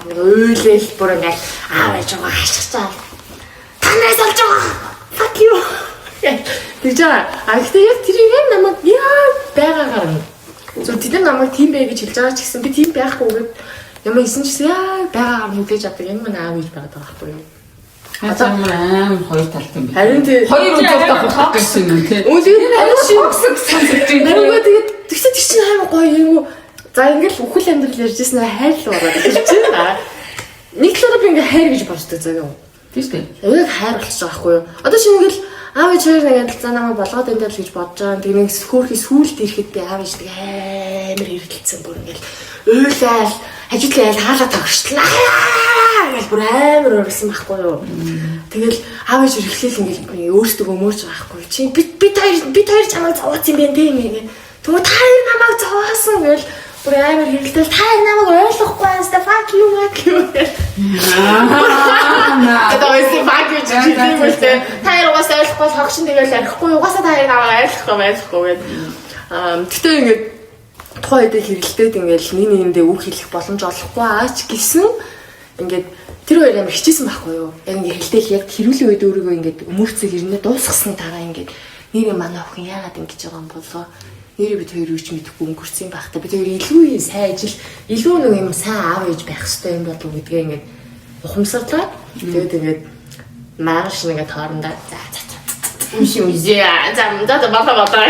нэг уйлэл бүр ингээд аав ээж байгаа хашгичаал. Танаас олж байгаа. Fuck you. Тэгж байгаа. Гэхдээ яг тэр юм намайг яа байгаагаар нь. Зөв тэд намайг тийм бай гэж хэлж байгаа ч гэсэн би тийм байхгүйгээд ямар исэн ч яа байгаагаар нь хүлээж авдаг юм аав ээж байгаа байхгүй юу. Одоо амар хоёр талтай юм байна. Харин тий хоёр удаа хахах гэсэн юм тий. Үгүй амар шоксэг сонсож байна. Нөгөө тэгээд тэгсэн чи амар гоё юм. За ингээл үхэл амьдрал ярьжсэн хайр л ороод ирж байна. Нэг талаараа би ингээ хайр гэж боддог заяа. Тийм шүү дээ. Яг хайр болчих жоох байхгүй юу. Одоо чи ингээл аав ээж хоёр нэг адилцаа намайг болгоод энэ л гэж бодож байгаа. Тэгээ нэг хөөхий сүулт ирэхэд би аав ээжтэй амар хэрэлдэлсэн бүр ингээл уйлал ажиглал хаалга тогштлаа гэж бүр амар өргөсөн байхгүй юу. Тэгэл аав ээж ирэхлээл ингээл өөртөө өмөрч байгаа байхгүй юу. Чи бид хоёр чамайг зовооцсон юм байна тийм ээ. Тэгвэл та хоёр намайг зовоосон гэл бүр амар хэрэлдэл та хоёр намайг ойлгохгүй байсаа fuck you гэдэг. Одоо үгүй fuck you гэдэг. Та хоёр угаасаа ойлгохгүй хогшин тэгэл арихгүй угаасаа та хоёр намайг ойлгохгүй гэдэг. Тэгтээ ингээд тухайн үед хэрэлдээд ингээл нэг нэгэндээ үг хэлэх боломж олохгүй аач гэсэн ингээд тэр хоёр амар хичээсэн байхгүй юу. Яг ингээд хэлтэл яг хэрүүлийн үед өөрийгөө ингээд өмөрцөө хэрнээ дуусгасны дараа ингээд нэрээ манай охин яагаад ингэж байгаа юм болоо. Нэрээ бид хоёр юуч мэдэхгүй өнгөрсөн байх та. Бид хоёр илүү сайн ажил, илүү нэг юм сайн аав ээж байх хэрэгтэй юм болов гэдгээ ингээд ухамсарлаа. Тэгээд ингээд марш нэгэ тоорондоо за үгүй за бата.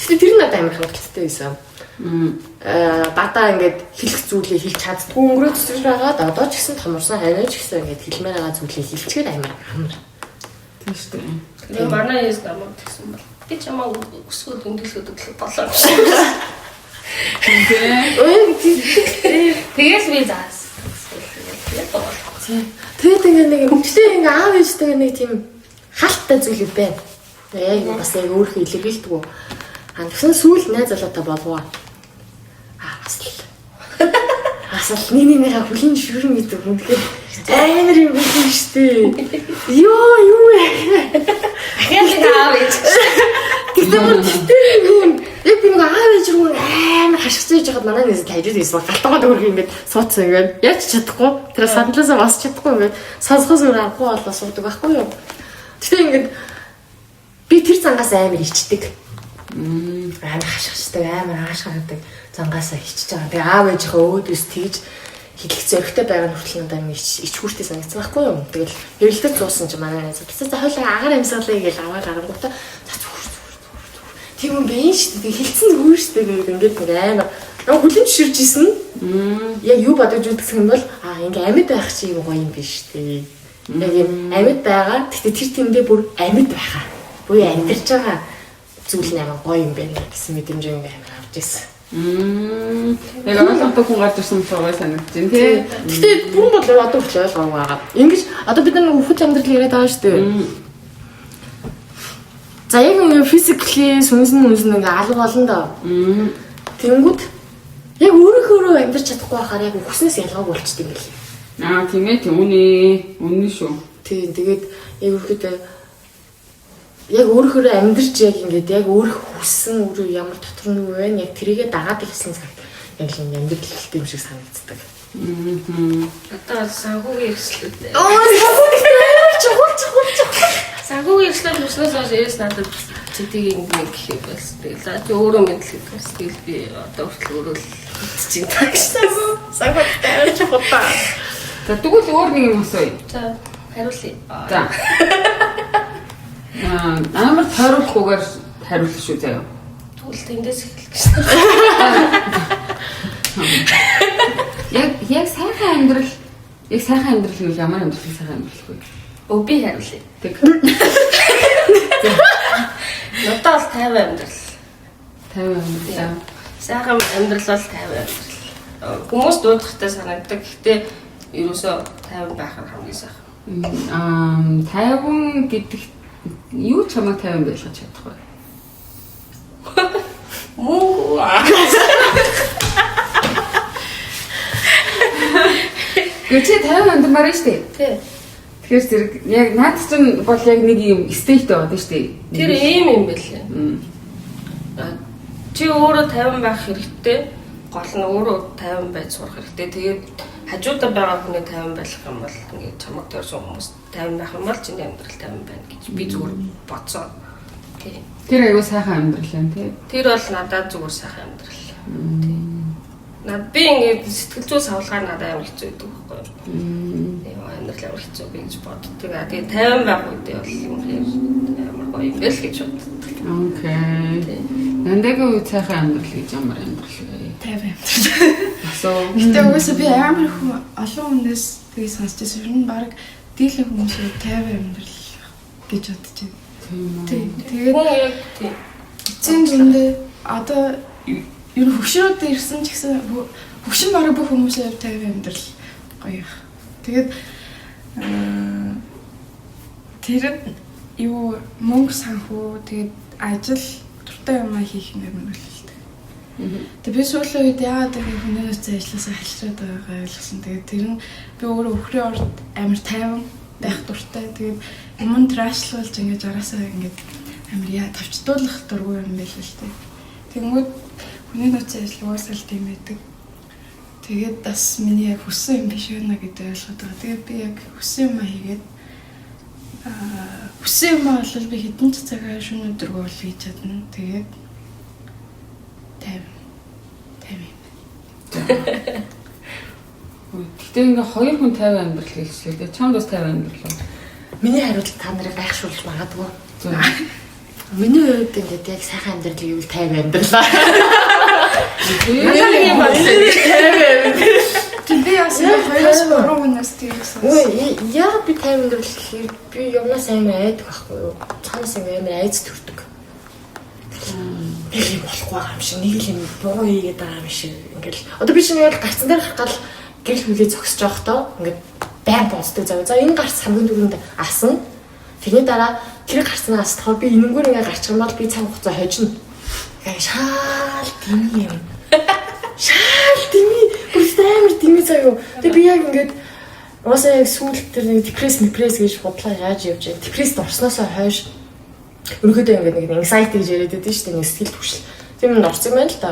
Тэгтээ тэр надад амар хангалттай байсан. Бата ингээд хэлэх зүйлээ хэлж чаддгүй өнгөрөөж байгаад одоо ч гэсэн томорсон хайраа ч гэсэн ингээд хэлмээр байгаа зүйлээ хэлчихээр амар амар. Тийм шүү дээ. Тэгээ манай яс намайг тэгсэн бол би чамаа өсгөөд өндөрлөхөд болоо. Тэгээс би заас. Тэгээд ингээд нэг хөвчтэй ингээд аав ээжтэй нэг тийм хаалттай зүйл байна. Яг бас яг өөрөө илэрхийлдэг. Тэгсэн сүүл найз залуутай болов. Асал нэгнийхээ хүлийн шүрэн гэдэг юм. Тэгэхээр амар юм биш шүү дээ. Юу вэ? Ахиад аав ээж. Тэгтээ юм. Яг би нэг аав ээж рүү амар хашгирч яж хаад манай нэс тайжиж байсан. Галтгоо дөрөг ингээд суудсан ингээд яаж чадахгүй. Тэр сандлаасаа босч чадахгүй ингээд сонсгоос өөр авахгүй болоо суудаг байхгүй юу? Тэгтээ ингээд би тэр зангаас амар ичдэг. Амар хашгирчдаг, амар аашгаадаг зангаасаа хичж байгаа. Тэгээ аав ээжийнхээ өөдөөс тэгж хэлэх зөрөгтэй байгаа нүртэл надад юм ичхүүртэй санагдсан байхгүй юу? Тэгэл эрэлдэж зуусан чи манай найз. Тэсээ хойлоо агаар амьсгалаа гэж аваа гарангуудаа тийм юм бэ шүү дээ. Хилцэн хүү шүү дээ. Ингээд нэг амар хүлэн ширж исэн. Яг юу бодож үздэг юм бол ингээ амьд байх чи юм гоё юм биш дээ. Яг юм амьд байгаа. Гэхдээ тэр тэндээ бүр амьд байхаа. Буюу амьдарч байгаа зүйл нэмээ гоё юм байна гэсэн мэдрэмж амар авч ирсэн. Яг ойлгохгүй хүн гарч ирсэн болохоор санагдаж байна тий. Гэхдээ бүрэн бол одоо ч ойлгоогүй байгаа. Ингэж одоо бид нэг хүүхэд амьдрал яриад байгаа шүү дээ. За яг нэг физикли сүнсэн ингээ алга болно доо. Тэнгүүд яг өөрөөхөө амьдарч чадахгүй байхаар яг хүснээс ялгааг болчтой юм билээ. Тийм ээ тийм үнэн шүү. Тийм тэгээд яг өөрөөхөө яг өөрөөхөө амьдарч яг ингээд яг өөрөх хүссэн өөрөө ямар дотор нь юу вэ? Яг тэрийгэ дагаад ирсэн цагт яг л амьдрал хэлтэй юм шиг санагддаг. Одоо санхүүгийн эрсдлүүд. Чухал. Санхүүгийн эрсдлүүд өснөөс хойш ерөөс надад цэдийг ингэ гэхээ байсан. Тэгээд өөрөө мэдлэг бас тэгэл би одоо хүртэл өөрөө л хэлчихэж байна. Санхүүгийн амар чухал та. За тэгвэл өөр нэг юм асууя. За хариулъя. За. Амар тойруулахгүйгээр хариулах шүү заяа. Тэгвэл эндээс эхэлэх гэсэн. Яг сайхан амьдрал гэвэл ямар амьдрал сайхан амьдрал вэ? Би хариулъя. Тэг. Надад бол 50 амьдрал. 50 амьдрал. Сайхан амьдрал бол 50 амьдрал. Хүмүүс дуудахтай санагддаг. Гэхдээ ерөөсөө 50 байх нь хамгийн сайхан. 50 гэдэг юу ч хамаа 50 байлгаж чадахгүй. Муу. Гэвч 50 амьдрмаар шүү дээ. Тий. Тэгэхээр зэрэг яг наад чинь бол яг нэг юм стейт байгаа шүү дээ. Тэр ийм юм байлээ. Чи өөрөө 50 байх хэрэгтэй. Гол нь өөрөө 50 байж сурах хэрэгтэй. Тэгээд хажуудаа байгаа хүний 50 байх юм бол ингээд чамд төрсөн хүмүүс 50 байх юм бол чиний амьдрал 50 байна гэж би зүгээр бодсон. Тий. Тэр аягүй сайхан амьдрал юм тий. Тэр бол надад зүгээр сайхан амьдрал. Тий. Би ингээд сэтгэл зүй савлгаар надад амар хэцүү байдаг байхгүй юу? Яа амьдрал амар хэцүү би гэж боддог. Тэгээд 50 байх үедээ бол юм амар гоё юм бэл гэж боддог. Окей. Нандагийн үе сайхан амьдрал гэж ямар амьдрал вэ? 50 амьдрал. Гэтэ угаасаа би амар хүн олон хүнээс тгий сонсчихсан юм баг дийлэн хүмүүсээ 50 амьдрал гэж бодож байна. Тийм. Тэгээд эцсийн зөндөө одоо ер нь хөвшрүүд ирсэн ч гэсэн хөвшин бараг бүх хүмүүсээ 50 амьдрал гоё их. Тэгээд тэр юу мөнгө санхүү тэгээд ажил дуртай юм хийх юм байна л л дээ. Тэгээд би сүүлийн үед яагаад гэвэл хүний нөөцийн ажлаасаа халтраад байгаа ойлгосон. Тэгээд тэр нь би өөрөө өхрийн орд амар тайван байх дуртай. Тэгээд юм трашлуулж ингэж араасаа ингэж амар тавчдуулах дургүй юм байл л дээ. Тэгмүүд хүний нөөцийн ажил угаасаа л тийм байдаг. Тэгээд бас миний яг хүссэн юм биш байна гэдэг ойлгоод байгаа. Тэгээд би яг хүссэн юм хийгээд хүссэн юм бол би хэдэн ч цагаар шөнө өдөр бол хийж чадна. Тэгээд 50. Гэхдээ ингээ хоёр хүн 50 амьдрал хэлсэн. Чамд бас 50 амьдрал уу? Миний хариулт та нарыг гайхшруулж магадгүй. Миний хувьд ингээд яг сайхан амьдрал гэвэл 50 амьдралаа. Яагаад юм бэ? Би бас 2-3 хүнээс тийгсэн. Ой, яа би 50 амьдрал гэхээр би юмнаас амар айдаг байхгүй юу? Цаанаас амар айц төрдөг. Нэг юм болохгүй юм шиг, нэг л юм буу хийгээд байгаа юм шиг. Ингээл одоо би чинь яг гарцсан дээр гаргал гэрэл хүлээ зогсож явахдаа ингээд байн боцдог зав. За энэ гарц хамгийн түрүүнд асан. Тэрний дараа тэр гарцнаас тохоо би энэнгээр ингээд гарчих юм бол би цаг хугацаа хожино. Ингээд шаал дими юм. Шаал дими бүр амар дими заяа. Тэгээ би яг ингээд уусаа яг сүүлд тэр нэг депресс гэж бодлоо яаж явж байна. Депресд орсноосоо хойш ерөөдөө ингээд нэг anxiety гэж яриад байдаг шүү дээ. Нэг сэтгэл түгшил. Тийм нь орсон юм байна л да.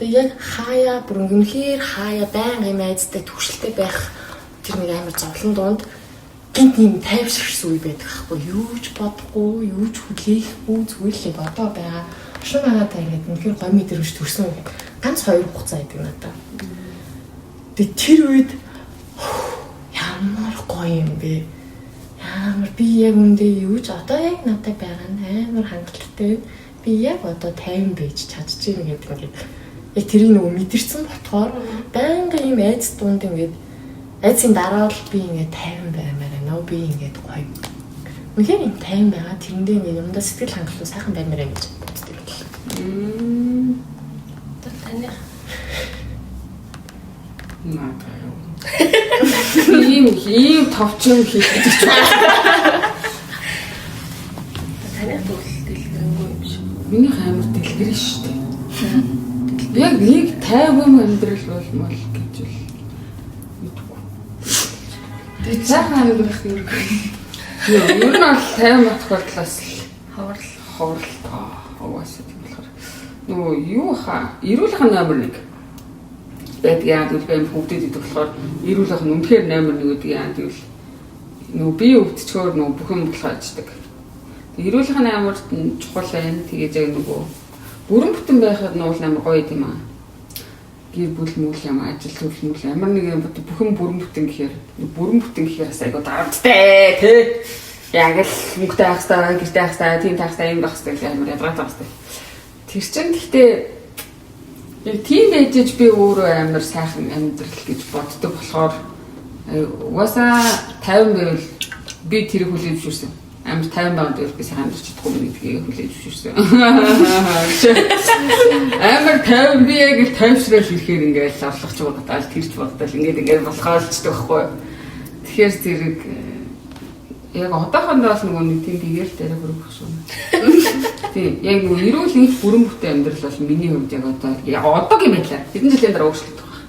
Тэгээ яг хаяа бүр үнэхээр хаяа байнга юм айцтай түгшилтэй байх тэр нэг амар зовлон донд гинт юм тайвширсан үе байдаг аахгүй юу ч бодохгүй юу ч хүлээхгүй зүгээр л бодоо байгаа. Шууд надад ингээд үнэхээр гой мэдэрвч төрсөн үе. Ганц 2 хугацаа байдаг надад. Тэгээ тэр үед ямар гоё юм бэ? Ямар би яг үндэ юу ч одоо яг надад байгаа нь амар хангалттай. Би яг одоо 50 байж чадчихэв гэдэг ингээд яг тэрийг нөгөө мэдэрсэн болохоор байнга юм айц дунд ингээд айцын дараа л би ингээд 50 баймаар байна. Би ингээд гоё. Үнэхээр юм 50 байгаа. Тэрэндээ ингээд юмдаа сэтгэл хангалуун сайхан баймаар гэж боддог юм. Таны ийм товчон хийх гэж байна. таны дэлгэрэнгүй юм шиг. Миний амар дэлгэрэн шүү дээ. Яг нэг 50 амьдрал болмол гэж л мэдгүй. Тэгээ цаахан амьдрах юм. Ер нь бол 50 батхуулаас л ховрол угаасаа тийм болохоор нөгөө юу хаа эрүүлхэн номер 1 байдаг яа гэвэл би хүүхдэд идэх болохоор эрүүлхэн үнэхээр номер 1 гэдэг яа гэвэл нөгөө бие өвдчгөөр нөгөө бүхэн болохоор аждаг. Эрүүлхэн номерт нь чухал байна. Тэгээд яг нөгөө бүрэн бүтэн байхад нуул амар гоё юм аа. Гэр бүл мөл юм ажил төлөв ямар нэг юм бүхэн бүрэн бүтэн гэхээр бас айгуу дарамттай тий. Яг л мөнгөтэй байх хэрэгтэй, гэртэй байх хэрэгтэй, тийм байх хэрэгтэй, юм байх хэрэгтэй амар ядгатай байх хэрэгтэй. Тэр чинь гэхдээ яг тийм ээжж би өөрөө амар сайхан амьдрал гэж боддог болохоор угаасаа 50 байвал би тэрийг хүлээж зөвшөөрсөн. Амар 50 байгаад би сайхан амьдарч чадахгүй юм гэдгийг хүлээж зөвшөөрсөн. Амар 50 би яг л тайвшрал ирэхээр ингээд авлах ч бодоод тэрч бодоод ингээд болохоос ч байхгүй. Тэгэхээр зэрэг яг одоохондоо бас нөгөө нэг тийм биеэр дээр хөрөх шүү. Тийм яг нөгөө эрүүл их бүрэн бүтээн амьдрал бол миний хувьд яг одоогийн байдлаар хэдэн жилийн дараа өөрчлөгдөх байна.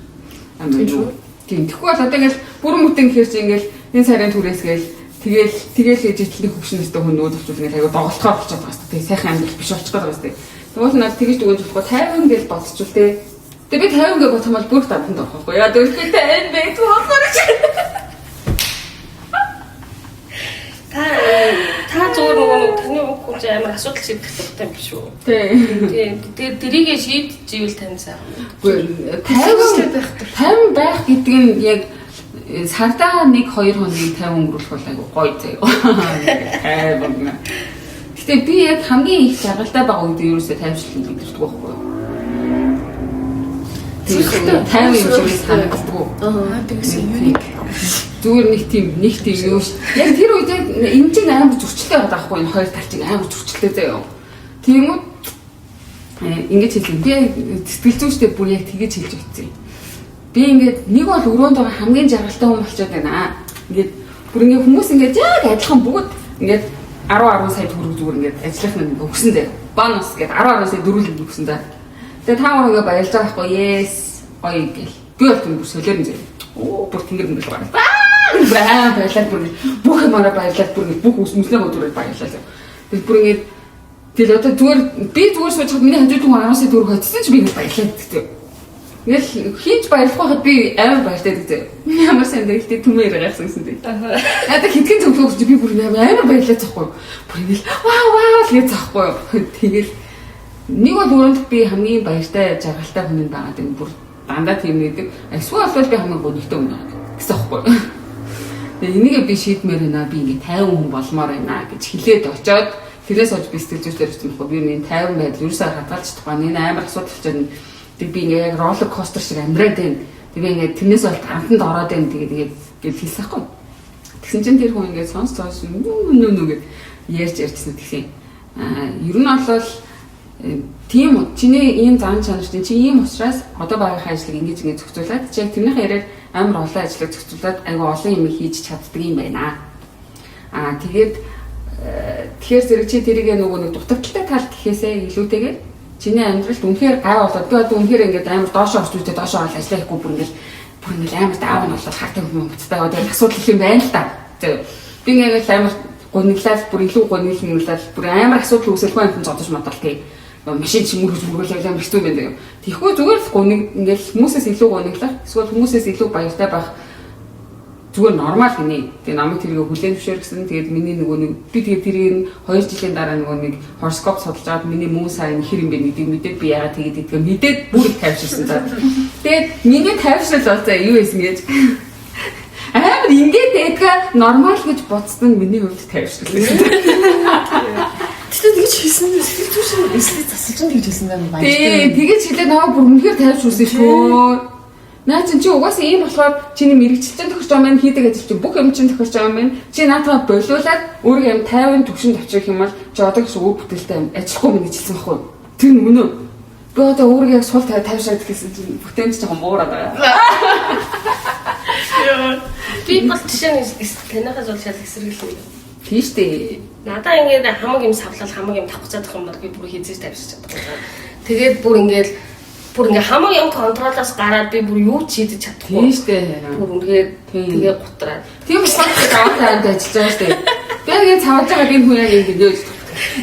Амар тийм тэгэхгүй бол одоо ингээл бүрэн бүтээн гэхэр чи ингээл энэ сарын түрээсгээл тэгэл ижитлэх хөвшнөстэй хүн нүүд болчихвол ингээл аяга доголтохоор болчиход байгаа шүү. Тэгээ сайхан амьдрал биш болчиход байгаа шүү. Тэгвэл надад тэгэж дүгэж болохгүй 50 гэж бодчихвол тэгээ би 50 гэж бодох юм бол бүр татанд орохгүй. Яа тэгвэл 50 байх болохоор чи Та зүгээр нөгөө таны хүүхд амар асуудал шийдэх хэрэгтэй биш үү? Тийм. Тэгээд дэрийгээ шийдэж ивэл тань сайхан. 50 байх гэдэг нь яг сардаа 1-2 хоногийг 50 өнгөрүүлэх бол айгу гоё заяа. Гэтэ би яг хамгийн их жаргалтай байгаа үед ерөөсөө 50 шил мэдэрдэг байхгүй юу? Тэгэхээр 50 юм шиг санагддаг. Тэгсэн юуник зүгээр нэг тийм юу ш. Яг тэр үед яг энэ чинь амар зөрчилтэй байдаг байхгүй энэ хоёр талчиг амар зөрчилтэй заяа. Тийм үү? Ингэж хэлсэн. Би сэтгэл зүйчтэй бүр яг тэгэж хэлж өгсөн. Би ингээд нэг бол өрөөнд байгаа хамгийн жаргалтай хүн болчиход байна. Ингээд бүр ингээд хүмүүс ингээд яг адилхан бүгд ингээд 10 сая төгрөг зүгээр ингээд ажиллах нь өгсөн заяа. Бонус гэдэг 10 сая дөрүүлэг өгсөн заяа. Тэгээ та хоёр ингээд баярлаж байгаа байхгүй yes гоё гэл. Би бол тэр бүр солиор нь заяа. Оо бүр тэнгэр ингээд байна. Баярлалаа бүр бүх юмараа баярлалаа бүр бүх үснэснээ өдрөөр баярлалаа. Тэгэл бүр ингээд тэгэл одоо зүгээр би зүгээр сууж хад миний хажууд хүн 10 сая төгрөг хоцсон ч би ингээд баярлалаа гэдэг. Ингээл хийж баярлах байхад би амар баяртай гэдэг. Ямар сайн дэрэлтэй түмээр гаргасан гэсэн дээ. Надад хитгэн зөвлөгөөч би бүр амар баярлалаа захгүй. Бүр ингээл вау гэж захгүй. Тэгэл нэг бол өрөөнд би хамгийн баяртай жаргалтай хүн байгаад энэ бүр дандаа тийм нэгдэг. Эсвэл бол би хамгийн гонхтой хүн байна гэсэн байхгүй. Тэгээ энийг би шийдмээр байна. Би ингээ 50 хүн болмоор байна гэж хэлээд очиод тэрээс хойш би сэтгэл зүйчээр ирсэн байхгүй. Би энэ 50 байдал ерөөсөө хадгалж чадахгүй. Энэ амар асуудал болчихно. Тэг би ингээ яг роллер костер шиг амьдраад байна. Тэг би ингээ тэрнээс бол гантанд ороод байна. Тэгээд гэж хэлсэхгүй. Тэгсэн чинь тэр хүн ингээ сонсож нүү гэд ярьж ярьжсэн тэгсэн. Ер нь бол тийм үү. Чиний ийм зан чанар чи ийм учраас одоо багийнхаа ажлыг ингэж зохицуулаад чи яг тэрнийхээ яриад амар олон ажлыг зохицуулаад айгүй олон юм хийж чаддаг юм байна. Тэгээд тэгэхээр зэрэг чи тэрийг нөгөө нэг дутагдaltaй талд гэхээсээ илүүтэйгээр чиний амьдралд үнэхээр гай болоод би одоо үнэхээр ингээд амар доошоо орж үзээд доошоо ажлаа хийхгүй бүр ингээд бүр нэг амар даав нь бол хартаа юм буцтай одоо асуудал их юм байна л да. Би ингээд амар гониглал бүр илүү гониглал бүр амар асуудал үүсэлгүй юм зодож модал тий. Машин чимэрхэж мөргөлөө амар хэцүү байдаг. Тэгэхгүй зүгээр л гониг ингээд хүмүүсээс илүү гониглах эсвэл хүмүүсээс илүү баяртай байх зүгээр нормал гинэ. Тэгээ намайг тэрийг хүлээн зөвшөөрсөн. Тэгээд миний нөгөө нэг би тэгээд тэрийг 2 жилийн дараа нөгөө нэг хороскоп судалж аваад миний мөн сайн хэр юм бэ гэдгийг мэдээд би яагаад тэгээд идэх мэдээд бүр их тайвширсан за. Тэгээд миний тайвшрал бол за юу байсан гэж амар ингээд байдгаа нормал гэж бодсон миний хувьд тайвшрал байсан. Тэгтээ тэгж хийсэн сэтгэл зүйн эслээ засаж байгаа гэж хэлсэн юм байна. Тий, тэгэж хэлээ наваа бүр үнэхээр тайвшруулсан шүү. Наа чи угаасаа ийм болохоор чиний мэрэгчлэн тохирч байгаа маань хийдэг ажил чинь бүх юм чинь тохирч байгаа маань чи наатаа болиулаад өөрийгөө юм 50-ын төвшөнд авчрах юм бол чи одоо гэж өөр бүтээлтэй ажиллахгүй мэн гэж хэлсэн байхгүй. Тэр нь үнэн. Би одоо өөрийгөө яг сул тайвшаад гэсэн чинь бүтээнд ч жоохон буураад байгаа. Би бол жишээ нь танихаас бол шал эсрэглэн. Тийш дээ. Надаа ингээд хамаг юм савлал хамаг юм тавцаадах юм бол би бүр хийжээж тавьчих чадахгүй. Тэгээд бүр ингээд хамаг юм контролоос гараад би бүр юу ч хийдэж чадахгүй. Тийш дээ. Бүр үнгээд тэгээ гутраад. Тийм учраас даваа таард ажиллаж байгаа шүү дээ. Би яг цаавж байгаа тийм хүн яг ингэж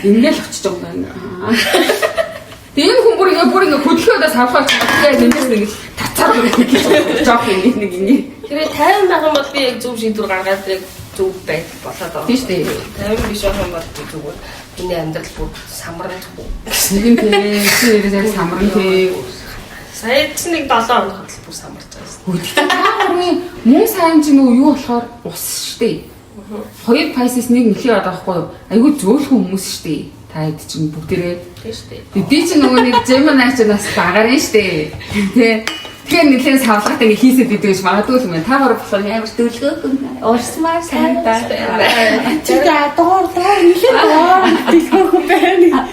ингээл очиж байгаа юм байна. Тийм хүн бүр ингээ хөдөлгөөдөө савхаа яг эндээс нэг тацаад байгаа жоох нэг ингээ. Тэгээ 50 байх юм бол би яг зөв шийдвэр гаргаад яг зөв байдал болоод байгаа. Тийш дээ. 50 биш байх юм бол зүгээр миний амьдрал бүр самрахгүй. Нэг юм тийм яг самран тийм. Сая ч нэг 7 хоног хатал бүр самарч байгаа юм. Мөн сайн ч нөгөө юу болохоор ус штэ. 2 Pisces нэг нөхий одоо байхгүй юу? Айгүй зөөлхөн хүмүүс штэ. Та хэд чинь бүгдээрээ тийм штэ. Би ч нөгөө нэг Gemini ч бас багаар нь штэ. Тэ. Тэгэхээр нэлээд савлагтай нэг хийсэд бидэг гэж магадгүй юм байна. Та гар болохоор амар дөлгөөхөн. Уурсмаар сайн та. Чи доор нэлээд дөлгөөхөн байна.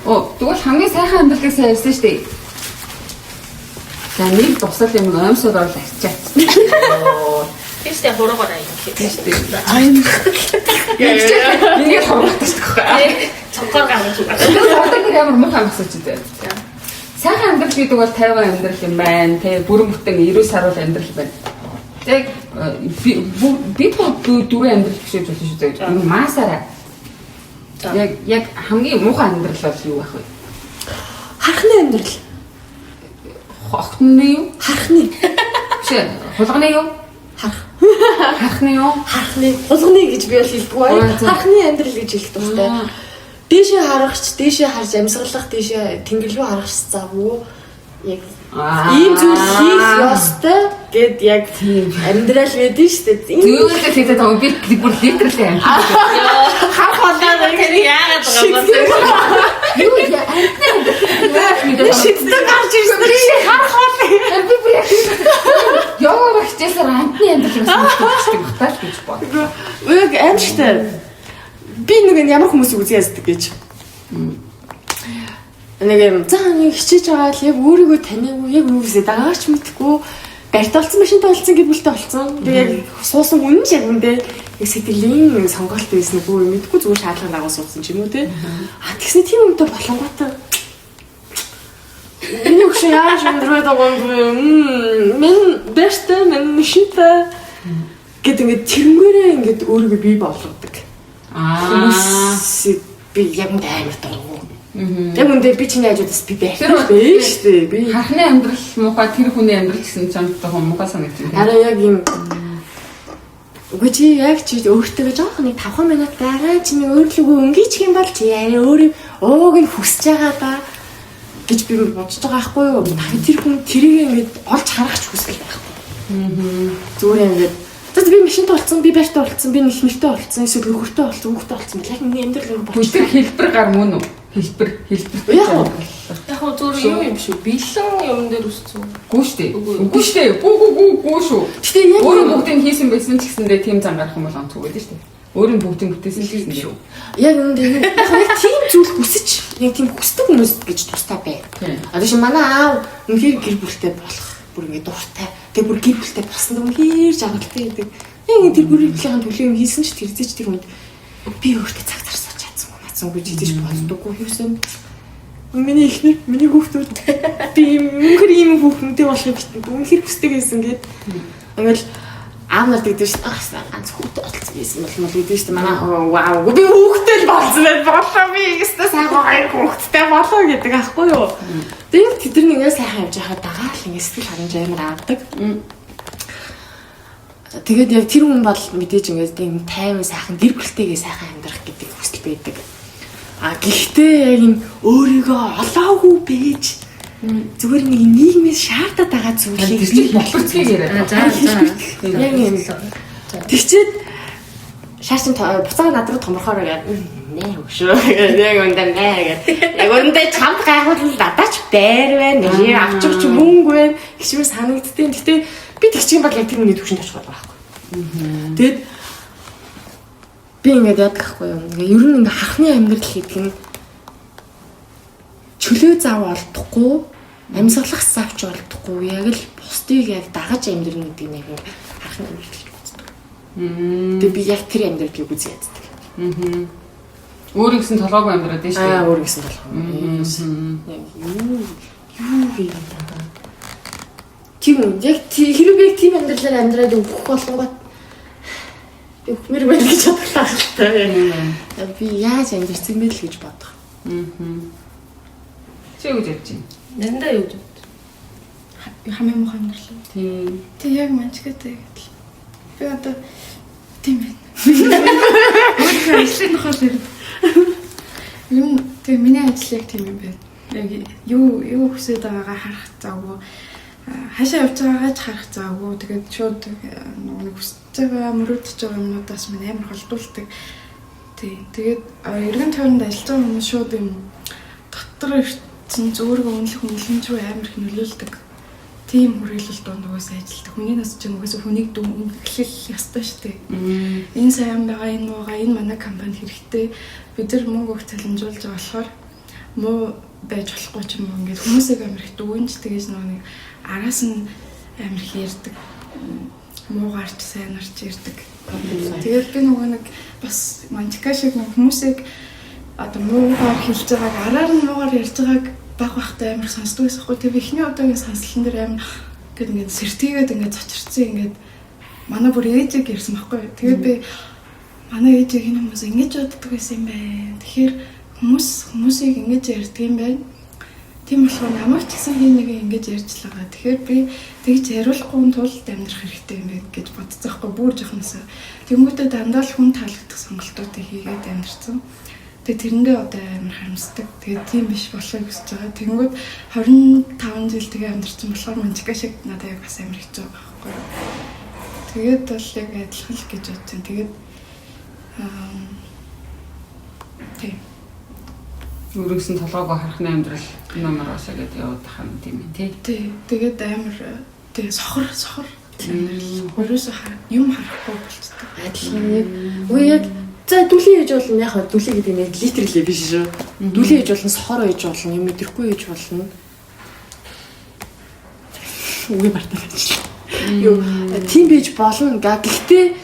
Оо, тэгвэл хамгийн сайхан амьдралыг сайн ярьсан шүү дээ. За нэг тусал юм аимсаар орол арчаа. Тэстэй хуруугаар аяа гэх Тэстэй. Ингээд хуруугаар шүү. Цонхоор гаргаж байгаа. Одоо нэг амар муу хамсаж дээ. Сайхан амьдрал гэдэг бол 50 амьдрал юм байна. Тэ бүрэн бүтэн 90 сар бол амьдрал байна. Тэг би дөрөв амьдрал гэж болно шүү дээ. Энэ маасаараа. Яг хамгийн муухай амьдрал бол юу байх вэ? Хархны амьдрал. Хогтны юу? Хархны. Биш хулганы юу? Хархны юу? Хархны. Хулганы гэж би бол хэлдэг бай. Хархны амьдрал гэж хэлдэг бастай. Дээшээ харагч, дээшээ харж амьсгалах, дээшээ тэнгэр рүү харагч завгүй. Яг ийм зүйл хийх ёстой гэд яг амьдрал байдэн шүү дээ. Зөөлөд хэлээд байгаа би бүр литерally амт. Хар хоолойд тэр яагаад байгаа юм бэ? Юу яа? Шиддэг гарч ирсэн чинь хар хоолой. Би бүр яа багчээсээр амтны амьдрал гэсэн үг байна гэж бодлоо. Яг аимшигтай. Би нэг ямар хүмүүсийг үзье ясдаг гэж. Нэг юм заа нэг хичээж байгаа л яг өөрийгөө таниагүй яг юусээ дагаач мэдхгүй барьт болсон машинтай болсон гэд бүлтэй болсон. Тэгээ яг суусан үнэн ч яг үндэ яг сэтгэлийн сонголт байсан үгүй мэдхгүй зүгээр шаардлага дагуу суудсан ч юм уу те. А тэгснэ тийм юмтай болонготой. Энэ их яаж өндрөөд байгаа юм. Мен бэстэ мен машинтай гэдэг ингээд тэрнгээрээ ингээд өөрийгөө бий болгодог. Би яг үндэ амар дургу. Яг үндэ би чиний хажуудаас би байх дээ шүү дээ. Би хархны амьдрал муухай тэр хүний амьдрал гэсэн чамд жоохон муухай санагдчих. Араа яг юм. Үгүй чи яг чи өөртөө жоох нэг 5 минут дараа чи өөрлөгөө өнгийчих юм бол чи арай өөрөө ууг нь хүсэж байгаа да гэж би бодож байгаа байхгүй юу? Тэр хүн тэрийг ингээд олж харахч хүсэж байхгүй. Зүгээр ингээд би машинтай болцсон, би байртай болцсон, би нэг нэртэй болцсон, эсвэл хөртэй болцсон, хүүхдэд болцсон. Яг нэг амьдрал болчих. Тэр хэлбэр гар мөн үү? Хэлбэр. Яг хөө зүгээр юм шүү. Бэлэн юм дээр үсцэн. Гүү штэ. Үгүй штэ. Гүү шүү. Гэтэ яг өөрөө бүгдийг хийсэн байсан ч гэсэндээ тийм зан гарах юм бол онцгой байдаг штэ. Өөрөө бүгдийг бүтээсэн ч гэсэн шүү. Яг үндэ яг тийм зүйл хүсэж, яг тийм хүсдэг хүмүүс гэж тустай бай. Одоо чи манай аав үнхээр гэр бүлтэй болох бүр ингэ дуртай. Тэгээ бүр гэр бүлтэй болсон үнхээр жаргалтай гэдэг. Яг тэр бүрийн төлөө юм хийсэн ч тэр хүнд би өөртөө цаг зарсууч чадсан юм гэж хэлж боддоггүй юусэн. Миний ихнэр, миний хүүхдүүд би үнэхээр ийм хүүхдтэй болох юм үнэхээр хүсдэг байсан гээд. Ингээл аав нар гэдэг чинь ганц хүүхдтэй болсон байсан бол гэдэг чинь манай вау би хүүхдтэй л болсон байх болоо би өстө сайхан хоёр хүүхдтэй болоо гэдэг аахгүй юу. Тэгээд тэдний ингээд сайхан явж байхад дагаад л ингээд сэтгэл харамж амар авдаг. Тэгээд яг тэр хүн бол мэдээж ингээд тийм тайван сайхан гэр бүлтэйгээ сайхан амьдрах гэдэг хүсэл байдаг. Гэхдээ яг юм өөрийгөө олоогүй байж зүгээр нэг нийгмээс шаардаад байгаа зүйлийг би боловцгийг яриад байгаа. Яг юм л. Тэгчээд шаашин буцаага над руу томорхоор яг нэ хөшөө яг өндөө нэ яг өндөө чамд гайхуул надаач байр байна. Нэр авчих ч мөнгө байна. Хичмээ санагддیں۔ Гэтэ би тэгчих юм бол яг тэр миний төвшөнд очих байхгүй. Тэгэд би ингээд яадаг хгүй юу. Ингээ ер нь ингээ харахны амьдрал гэдэг нь чөлөө зав олдохгүй, амьсгалах завч олдохгүй. Яг л бусдыг яг дагаж амьдрын гэдэг нь яг харахны амьдрал гэж үздэг. Тэгээ би яг тэр амьдралыг үзье яддаг. Өөрийн гэсэн толгойг амьдраад байна шүү дээ. Өөрийн гэсэн толгой. Яг юу юм бэ? Тийм яг хэрвээ тийм амьдралаар амьдраад өгөх болгонгот би өгмөр байх гэж бодлоо хэрэгтэй. Би яаж амьдрсан бэ л гэж бодох. Чи юу гэж бодож байна? Нандаа юу гэж бодож? Хамгийн муу амьдрал. Тийм. Тэг яг манчгатай гэдэл. Би одоо тийм байна. Ажлын тухай л юм. Тэг миний ажил яг тийм юм байна. Яг юу хүсэж байгаагаа харах завгүй. Хашаа явж байгаагаа ч харах завгүй. Тэгээд шууд нэг хүсэж байгаа мөрөөдөж байгаа юмнуудаас минь амар холдуулдаг. Тэгээд эргэн тойронд ажиллаж байгаа хүмүүс шууд юм дотор ирсэн зөөргөө үнэлэх үнэлэмж рүү амар их нөлөөлдөг. Тийм хүрээлэл донд угаасаа ажилтдаг. Хүний нас чинь угаасаа хүнийг дүнлэх ёстой шүү дээ. Энэ сайн байгаа, энэ муугаа, энэ манай компани хэрэгтэй. Бид нар мөнгө өгч цалинжуулж байгаа болохоор муу байж болохгүй ч юм уу ингээд хүмүүсийг амар их дүгнж тэгээс нэг араас нь амар их ярьдаг. Муугаарч сайнарч ярьдаг. Тэгээд би нэг бас манчка шиг нэг хүмүүсийг одоо муугаар хэлж байгааг араар нь муугаар ярьж байгааг багтай амар сонсдог байсан хгүй. Тэр ихний удаагийн сонслон дээр амар гээд ингээд сэртийгээд ингээд цочирцсан ингээд манай бүр ээжийг ярьсан байхгүй. Тэгээд би манай ээжийг энэ хүмүүс ингэж боддог байсан юм байна. Тэгэхээр хүмүүсийг ингэж ярьдаг юм байна. Тийм болохоор намайг ч гэсэн хин нэг ингэж ярьж л байгаа. Тэгэхээр би тэгж яриулахгүй тулд амьдрах хэрэгтэй юм байна гэж бодцохгүй бүр жоохносоо. Тэнгүүтээ дандаа л хүн таалагдах сонголтуудыг хийгээд амьдрсан. Тэгээ тэрэндээ одоо амар харамсдаг. Тэгээ тийм биш болохыг хүсэж байгаа. Тэнгүүд 25 жил тэгээ амьдарсан болохоор манчка шиг надад яг бас амар хэцүү байхгүй. Тэгээд бол яг адилхан л гэж бодож байна. Тэгээд тийм Өөрөөсөн толгойгоо харахны амьдрал номер басаа гэдэг яваад тахна тийм ээ тий. Тэгээд амар тэгээ сохор өөрөөсөө юм харахгүй болчихдог. Адилхан яг үгүй яг за дүлий хийж болно яг дүлий гэдэг нь литрлээ биш шүү. Дүлий хийж болно, сохор хийж болно, юм мэдрэхгүй хийж болно. Үгүй бартаа. Юу тийм байж болно. Гэхдээ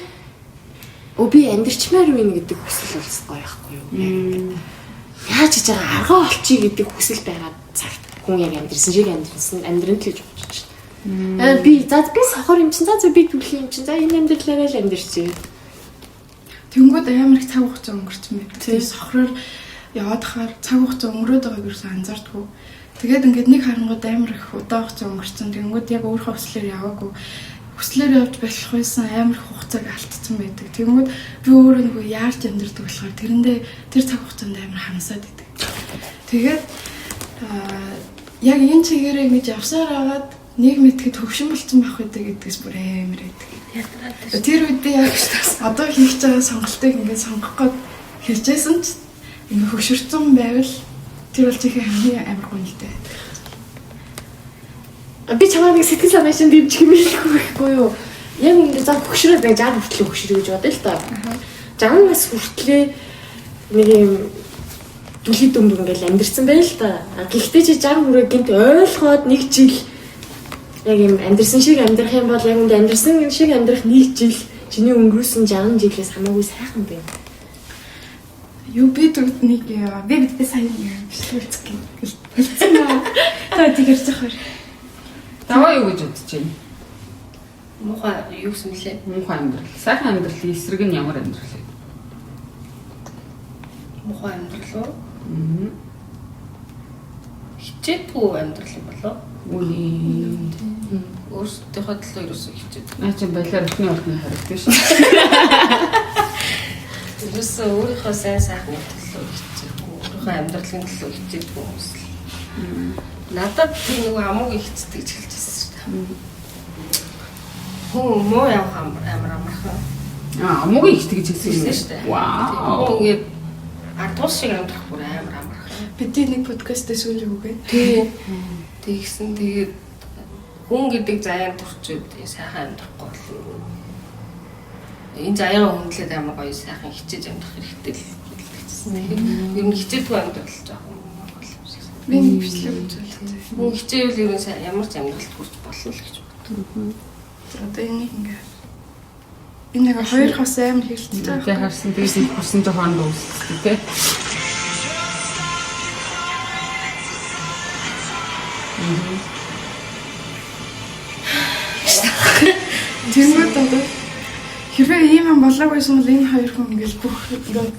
би амьдрчмаар байна гэдэг хүсэл болсон гоё яахгүй юу. Яаж хийж байгаа аргаа олчих гэдэг хүсэл байгаа цагт хүн яг амьдрсан шиг амьдрын л гэж бодож байна. Би сохор юм чинь за би дүлхий юм чинь за энэ амьдралаараа л амьдрчээ. Тэнгүүд амар их цаг хугацаа өнгөрсөн байт. Тэгээ сохроор яваад хахаар цаг хугацаа өнгөрөөд байгааг юусэн анзаардгүй. Тэгээд ингээд нэг харангууд амар их удаан хугацаа өнгөрсөн. Тэнгүүд яг өөрөө хүслээр яваагүй. Хүслээр явж болох байсан амар их хугацааг алдсан байдаг. Тэнгүүд би өөрөө нөгөө яарч амьдэрдэг болохоор тэрэндээ тэр цаг хугацаанд амар ханасаад идэг. Тэгээд яг энэ чигээрээ ингэж явсаар агаад нэг мэтгэд хөвшин болцсон байх байдаг гэдгээс бүр амар байдаг. Тэр үед би яг одоо хийх байгаа сонголтыг ингээд сонгох гээд хэлжсэн ч ингээд хөвшөрцөн байвал тэр бол чихээ хамгийн амар гонлтой байдаг. Би чамаа нэг сэтгэл санаа шин дэмжих юм байхгүй юу? Яг ингээд зав хөвшрөөд нэг 60 хүртэл хөвшрөө гэж бодъё л та. 60-аас хүртлээ нэг юм дүлхий дөмбөр ингээд амьдрсан байл л та. Гэхдээ чи 60 хүрээ гинт ойлгоод нэг жил яг юм амьдрсан шиг амьдрах юм бол яг үнд амьдрсан шиг амьдрах нэг жил чиний өнгөрсөн 60 жилээс хамаагүй сайхан байна. Юу би нэг би сайн бичлүүлцэх гэж хэлсэн аа. Та тэгэрч байгаа. Даваа юу гэж бодож байна? Мухаа юу гэсэн мөлий? Мухаа амьдрал. Сайхан амьдралын эсрэг нь ямар амьдрал вэ? Мухаа амьдрал уу? Хичээдгүй амьдрал юм болоо. Үгүй. Өөрсдийнхөө төлөө ерөөсөө хичээдэг. Наа чи балиар өхний орны харагдаж шүү. Ерөөсөө өөрийнхөө сайн сайхны төлөө хичээдэг. Өөрийнхөө амьдралын төлөө хичээдэг хүмүүс л. Надад тийм нэг амуугийн хичдэг гэж хэлж байсан шүү дээ. Хөө муу явах амар амархан. Амуугийн хичдэг гэж хэлсэн шүү дээ. Вау. Ингээд ардуул шиг амьдрах бүр амар амархан. Бидний нэг подкастээс үл үгүй. Тэгсэн тэгээд хүн гэдэг заяан төрчөөд сайхан амьдрахгүй бол энэ заяа хүндлээд амар гоё сайхан хичээж амьдрах хэрэгтэй л хэлсэн. Ер нь хичээдгүй амьдрал жоохон бол юм шиг. Би бичлэг үзүүлээ. Хүн хичээвэл ер нь ямар ч амьдралд хүрч болно л гэж боддог. Одоо энийг ингээд энэ нэг хоёр хос амар хэлсэн. Тэгээ харсан тэгээд их хүсэн жоохон дуусчихсан тий. Тэнгүүд одоо хэрвээ ийм юм болоогүйсэн бол энэ хоёр хүн ингээл бүх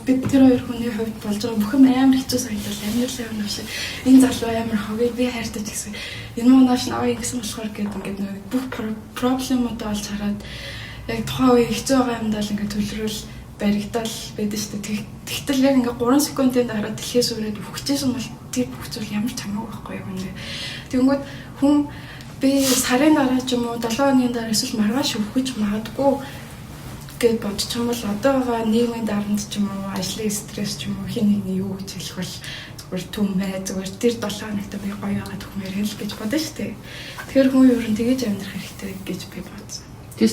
бид тэр хоёр хүний хувьд болж байгаа бүх юм амар хэцүү санагдал амьдрал явна шиг энэ залуу амар хогийг би хайртай ч гэсэн энэ муунааш наваа гэсэн болохоор ингээд нэг бүх проблемуудаа олж хараад яг тухайн үе хэцүү байгаа юмдаа л ингээд төлрөөл баригдал байдаг шүү дээ. Тэгтэл яг ингээд 3 секундын дараа дэлхээс үрээд өгчээсэн бол тэр бүх зүйл ямар ч хамаагүй байхгүй юм. Тэнгүүд хүн би сарын дараа ч юм уу 7 хоногийн дараа эсвэл маргааш өвгөж магадгүй гэж бодож байгаа бол одоогоо нийгмийн дарамт ч юм уу ажлын стресс ч юм уу хин нэг юу гэж хэлэх бол зүгээр түмээ зүгээр тэр 7 хоногт би гоё байгаа төхмөр хэл гэж бодсон шүү дээ. Тэгэхээр хүн ер нь тэгэж амьдрах хэрэгтэй гэж би бодсон. Тэр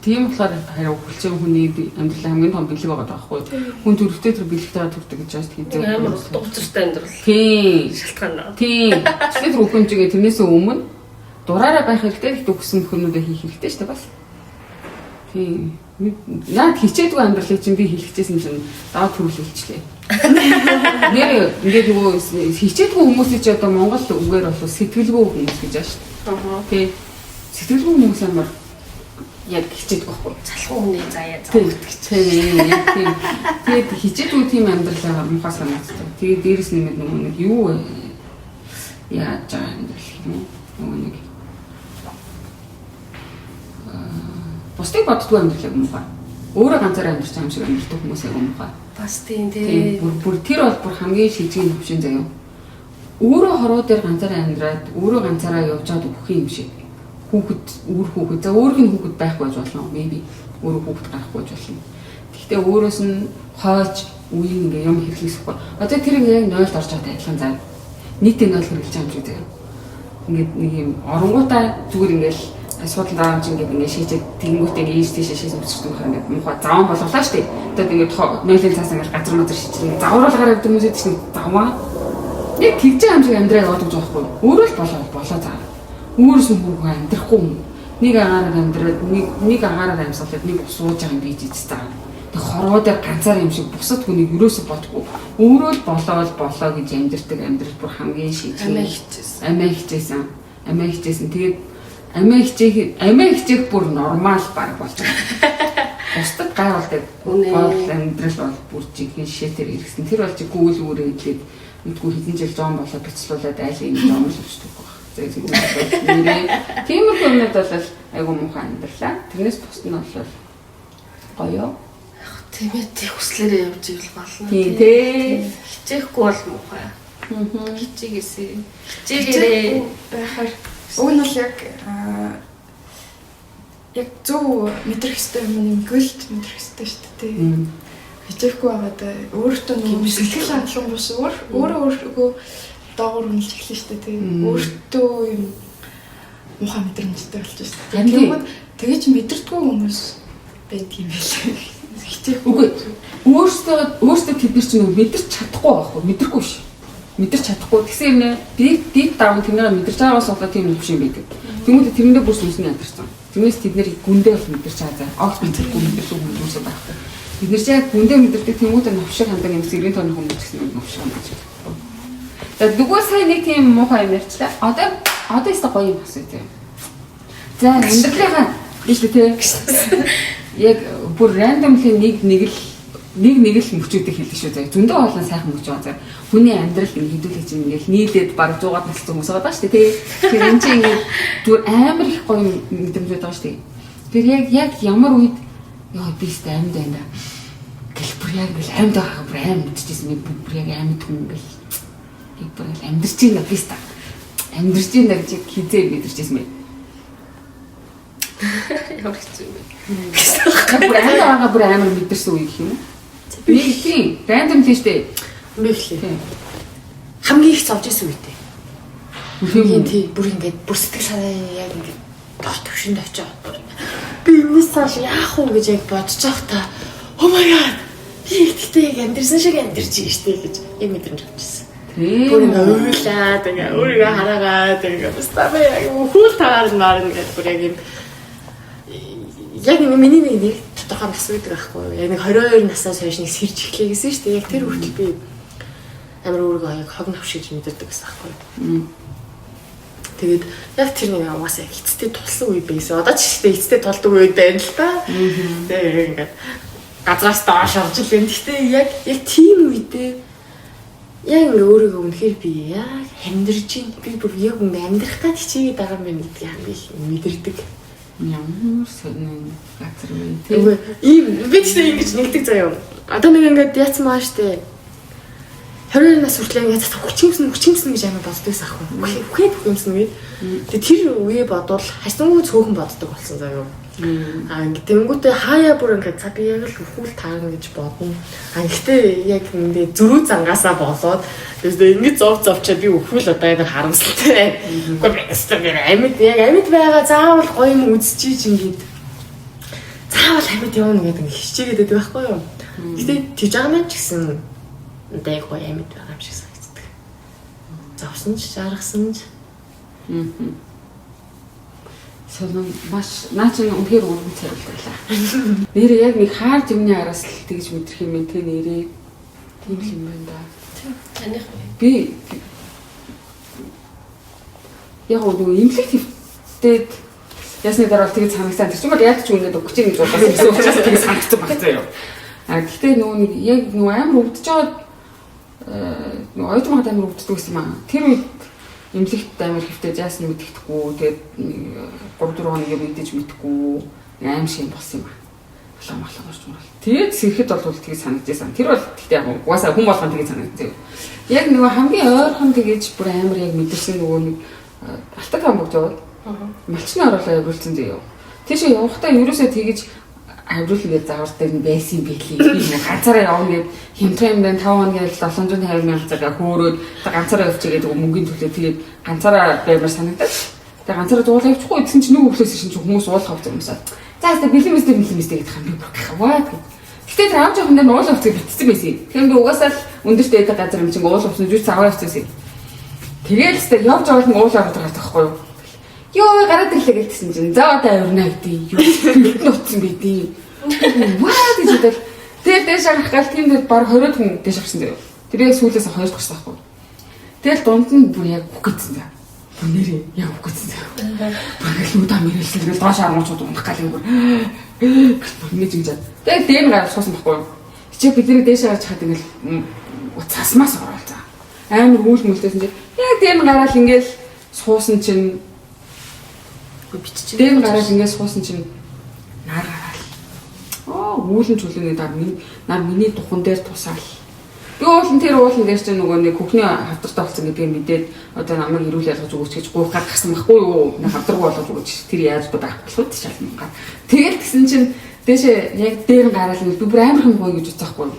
тийм болохоор хараа хүлцэн хүний амьдралын хамгийн том бэлэг байгаа байхгүй. Хүн төрөлтэй тэр бэлэгтэй төрдөг гэж бас хэлдэг. Амар утга учиртай амьдрал. Тийм. Шалтгаан. Тийм. Тэгэхээр хөхөмжигээ тэрнээс өмнө дураараа байх хэрэгтэй их өгсөн нөхөнүүдээ хийх хэрэгтэй шүү дээ бас. Тийм. Наад хичээдгүй амьдралыг чинь би хэлчихсэн чинь даа төрүүлчихлээ. Нэр ингээд нөгөө хичээдгүй хүмүүсийг чи одоо Монгол үгээр бол сэтгэлгүй хүмүүс гэж ааш. Тийм. Сэтгэлгүй хүмүүс амар яг хичээдэг байхгүй. Залхуу хүний заяа зовгт гэж. Тийм. Тэгээд хичээдгүй тийм амьдралаа мухаа санагддаг. Тэгээд дээрэс нэмээд нөгөө нэг юу яаж байгаа юм бэ? Нөгөө нэг бусдыг боддгоо амьдрал мухаа. Өөрөө ганцаараа амьдарч байгаа юм шиг амьддаг хүмүүс яг мухаа. Бас тийм тий. Бүр тэр бол бүр хамгийн шийдгийн төвшин заяа. Өөрөө хороо дээр ганцаараа амьдраад өөрөө ганцаараа явж байгаа бүх юм шиг. Хүүхэд өөр хүүхэд за өөрх нь хүүхэд байхгүй байж болно. Maybe өөрөө хүүхэд гарахгүй байж болно. Гэхдээ өөрөөс нь хойч үеийн ингээ юм хэрэглэхгүй. Одоо тэр ингээ яг 0-д орж байгаатай адилхан заа. Нийтээ 0 хэрэглэж байгаа юм шиг заяа. Ингээд нэг юм оронгуудаа зүгээр ингээл асуудал даамж ингээд шийдээд тэнгүүтээ ийш тийш шийдэж өсчихсэн хэрэг ингээд муухай заван болголаа шүү дээ. Одоо ингээд 0-ын цаас ингээд газар мазар шийдчихээ. Завруулгаар явдаг хүмүүсэд чинь заваа. Яг тэгж байгаа юм шиг амьдраа яваад гэж байгаа байхгүй. Өөрөө л болоо заа. Өөрөөс нь хүүхэн амьдрахгүй юм. Нэг агаараар амьдраад нэг агаараар амьсгалаад нэг сууж байгаа юм бий зэцтэй. Тэг хорвоо дээр ганцаар юм шиг бусад хүнийг юусоо бодохгүй. Өөрөө л болоо гэж амьдэрдэг амьдрал бүр хамгийн шийдвэр. Амиа хичээсэн. Тэгээд амиа хичээх бүр нормал баг болж байгаа. Бусдад гай болдог. Гол амьдрал бол бүр жигэн шишээр ирсэн. Тэр бол чи гүүл үүрээ идлээд мэдгүй хэдэн жил зоон болоод бицлуулаад айл юм зоон л өчтөг баг. Тиймэрхүү юмнууд бол айгу муухай амьдралаа. Тэрнээс бусд нь бол гоё. Тийм ээ, тэг хүслээрээ явж ивэл болно. Тийм. Хичээхгүй бол муухай. Хичээгээсээ. Хичээгээрээ байхаар уг нь бол яг зөв мэдрэх хэрэгтэй юм гэлт мэдрэх хэрэгтэй шүү дээ. Хичээхгүй байгаад өөртөө нэг сэтгэл хангалуун бус өөрөө доогуур үнэлж эхэлнэ шүү дээ. Өөртөө юм муухай мэдрэмжтэй болж байна. Тэгвэл тэгэж мэдэрдэггүй хүмүүс байдаг юм байна. Үгүй өөртөө тэд нар чинь мэдэрч чадахгүй байхгүй мэдэрхгүй ш. Мэдэрч чадахгүй гэсэн юм нэ дид даун тэнийг мэдэрч байгаагаас болоод тийм юм шиг байдаг. Тэмүүл тэрэндээ бүр сүнсний ядарсан. Тиймээс тэд нэр гүндээ бол мэдэрч байгаа. Огт мэдэрхгүй хүмүүс байхгүй. Бид нэр яг бүндэ мэдэрдэг тэмүүтэ новшиг хандаг юм зэргийн тооны хүмүүс гэсэн юм новшиг хандаг. Тэгээд нөгөө сайн нэг тийм муухай юм ярьчлаа. Одоо өстө гоё юм асуу тийм. За амьдралынхаа биш үү те. Яг бүр randomly нэг л мөчүүдийг хэлдэг шүү заа. Зөндөө олон сайхан мөч байгаа. Хүний амьдрал хэдүүлээ чинь ингээл нийлээд бараг 100-аад настай хүмүүс байгаа шүү дээ. Тэгэхээр энэ чинь ингээд зүгээр амар их гоё мэдрэмжүүд байгаа шүү дээ. Тэр яг ямар үед яа би сте амьд байна. Гэл бүр яг ингээл амьд байгаа бүр аим мэдчихсэн би бүр яг амьд хүн ингээл яг бүр амьдэрч байна би сте. Амьдэрч байна гэж хизээ мэдэрчсэн бэ. Ямар хэцүү юм бэ? Бүр амар бүр амар мэдэрсэн үе гэх юм уу? Би тийм random тийштэй. Мэхлээ. Хамгийн их зовж исэн үедээ. Тийм бүр ингээд бүр сэтгэл санаа яг ингээд дот төвшөнд очиод би юмс цааш яах вэ гэж яг бодож байхдаа oh my god ихтэй яг амьдэрсэн шиг амьдэрч байна штэ гэж яг мэдрэмж авчихсан. Бүр ойлаа тэгээ өөрийгөө хараагаад тэгээ стабе яг хүл тагаар нарын гэж бүр яг юм яг миний нэг тодорхой нас үйдэг байхгүй яг нэг 22 наснаас хойш нэг сэрж эхлэе гэсэн шүү дээ. Яг тэр хүртэл би амар өөрийгөө яг хог навшиж мэдэрдэг гэсэн байхгүй. Тэгээд яг тэр нэг угаасаа эцэстээ тулсан үе байсан. Одоо ч ихтэй эцэстээ тулдаг үе байна л та. Тэгээд ингээд газраас доош орж л байна. Гэхдээ яг тийм үедээ яг ингээ өөрийгөө үнэхээр би яг амьдрж байна. Би бүр яг ингээ амьдрах гад хичээгээд байгаа юм байна гэдгийг яг би мэдэрдэг. Ямар сонин газар вэ? Тэгвэл ийм би ч ингэж нэгдэг заяа. Одоо нэг ингээд яцсан маа штэ. 20 нас хүртэл ингээд хүчимсэн гэж амар боддог байсан аахгүй. Үхээд хүчимсэн үед. Тэгээ тэр үе бодвол хасангуй цөөхөн боддог болсон заяа. Ингээд тэнгүүтээ хаяа бүр ингээд за би яг л өхүүл таарна гэж бодно. Гэхдээ яг ингээд зөрүү зангаасаа болоод ингээд зовчаад би өхүүл одоо яг харамсалтай. Гэхдээ би амьд байгаа заавал гоё юм үзчихийж ингээд заавал амьд явна гэдэг ингээд хичээгээд байдаг байхгүй юу. Гэхдээ тийж байгаа маань ч гэсэн дэг гоё амьд байгаа юм шиг санагддаг. Зовсон ч жаргасан ч. Сонон маш наач үнэхээр урган царилтлаа. Нэр яг нэг хаар юмны араас л тэгж мэдрэх юм те нэрээ тийм юм байна да. Таних би яг нөгөө имплективтэй ясны дараа тэгж санагсан. Тэр чинь яг ч үнэд өгч юм гэж бодсон гэсэн учраас тэгж санагдсан баг заяа. Гэхдээ нөгөө нэг яг нөгөө амар өвдөж байгаа нөгөө оюутан амар өвддөг гэсэн юм аа. Тэр үед имлэгт амар хэвтэй жаас нь мэддэхгүй тэгээд 3-4 хоног юм мэдэж мэдхгүй аим шиг болсон юм аа. Улаан орч мөр. Тэгээд сэрхэд бол тэгж санагдсан. Тэр бол гэхдээ яг угаасаа хүн болгон тэгж санагдсан. Яг нөгөө хамгийн ойрхон тэгэж бүр амар яг мэдэрсэн нөгөө нэг алтан хамбогч яваад малчны оруулаа явуулсан заяа. Тийш явахдаа ерөөсөө тэгэж авирлыг заавар дээр нь байсан билий. Би нэг ганцаараа явна гэд хямдхан 5 хоногийн 750 мянган цагаа хөөрөөд ганцаараа явчихгээд мөнгөний төлөө тэгээд ганцаараа баймар санагдаад. Тэгээд ганцаараа дуулаа явчихгүй гэсэн чинь нөгөө өглөөс чинь хүмүүс уулах авсан юмсаа. За тест бэлэмэстэй гэдэг хам би бүр гаваад гэд. Гэтэ тэр аав жоохон дээр уул авцыг битсэн байсан. Тэгэхээр би угаасаа л өндөртэй байдаг газар юм чинь уул авсан жүз аваа авчихсан. Тэгээд тест явж байгаа нь уул аваад байгаа байхгүй юу? Йоо гараад ирлээ гэсэн чинь за одоо авирна гэдэг юу нутсан бидий. Ваа гэж бодол. Тэгээд дэш харах гал тийм дээр баг 20 хүн дэш авсан заяа. Тэр яг сүүлээс 2 дахь байхгүй. Тэгэл дунд нь бүр яг бүх гэсэн заяа. Бүр нэрээ яг бүх гэсэн заяа. Баг л удаа мэрэлсэн тэгэл доош аргуучууд унах гал юм бүр. Нэг юм жаа. Тэгээд дээр гараад суусан байхгүй. Чи бидний дэш харж хаад ингээл цасмаас орол за. Амар үйл мөлтөөсөн чинь яг дээр гараад ингээл суусан чинь дээр гараад ингээд суусан чинь нар гараал. Үүлэн чулууны нар миний духан дээр тусаал. Би уулын дээр чинь нөгөө нэг хөхний хавдартай болсон гэдгийг мэдээд одоо намайг ирүүл ялгаж өгөөч гэж гуйх гад гасан байхгүй юу? Нэг хавдаргүй болгож өгөөч. Тэр яаж бодох болохгүй шална. Тэгэл гисэн чинь дээшээ яг дээр гараал би бүр амар хэм гоё гэж бодсохгүй юу?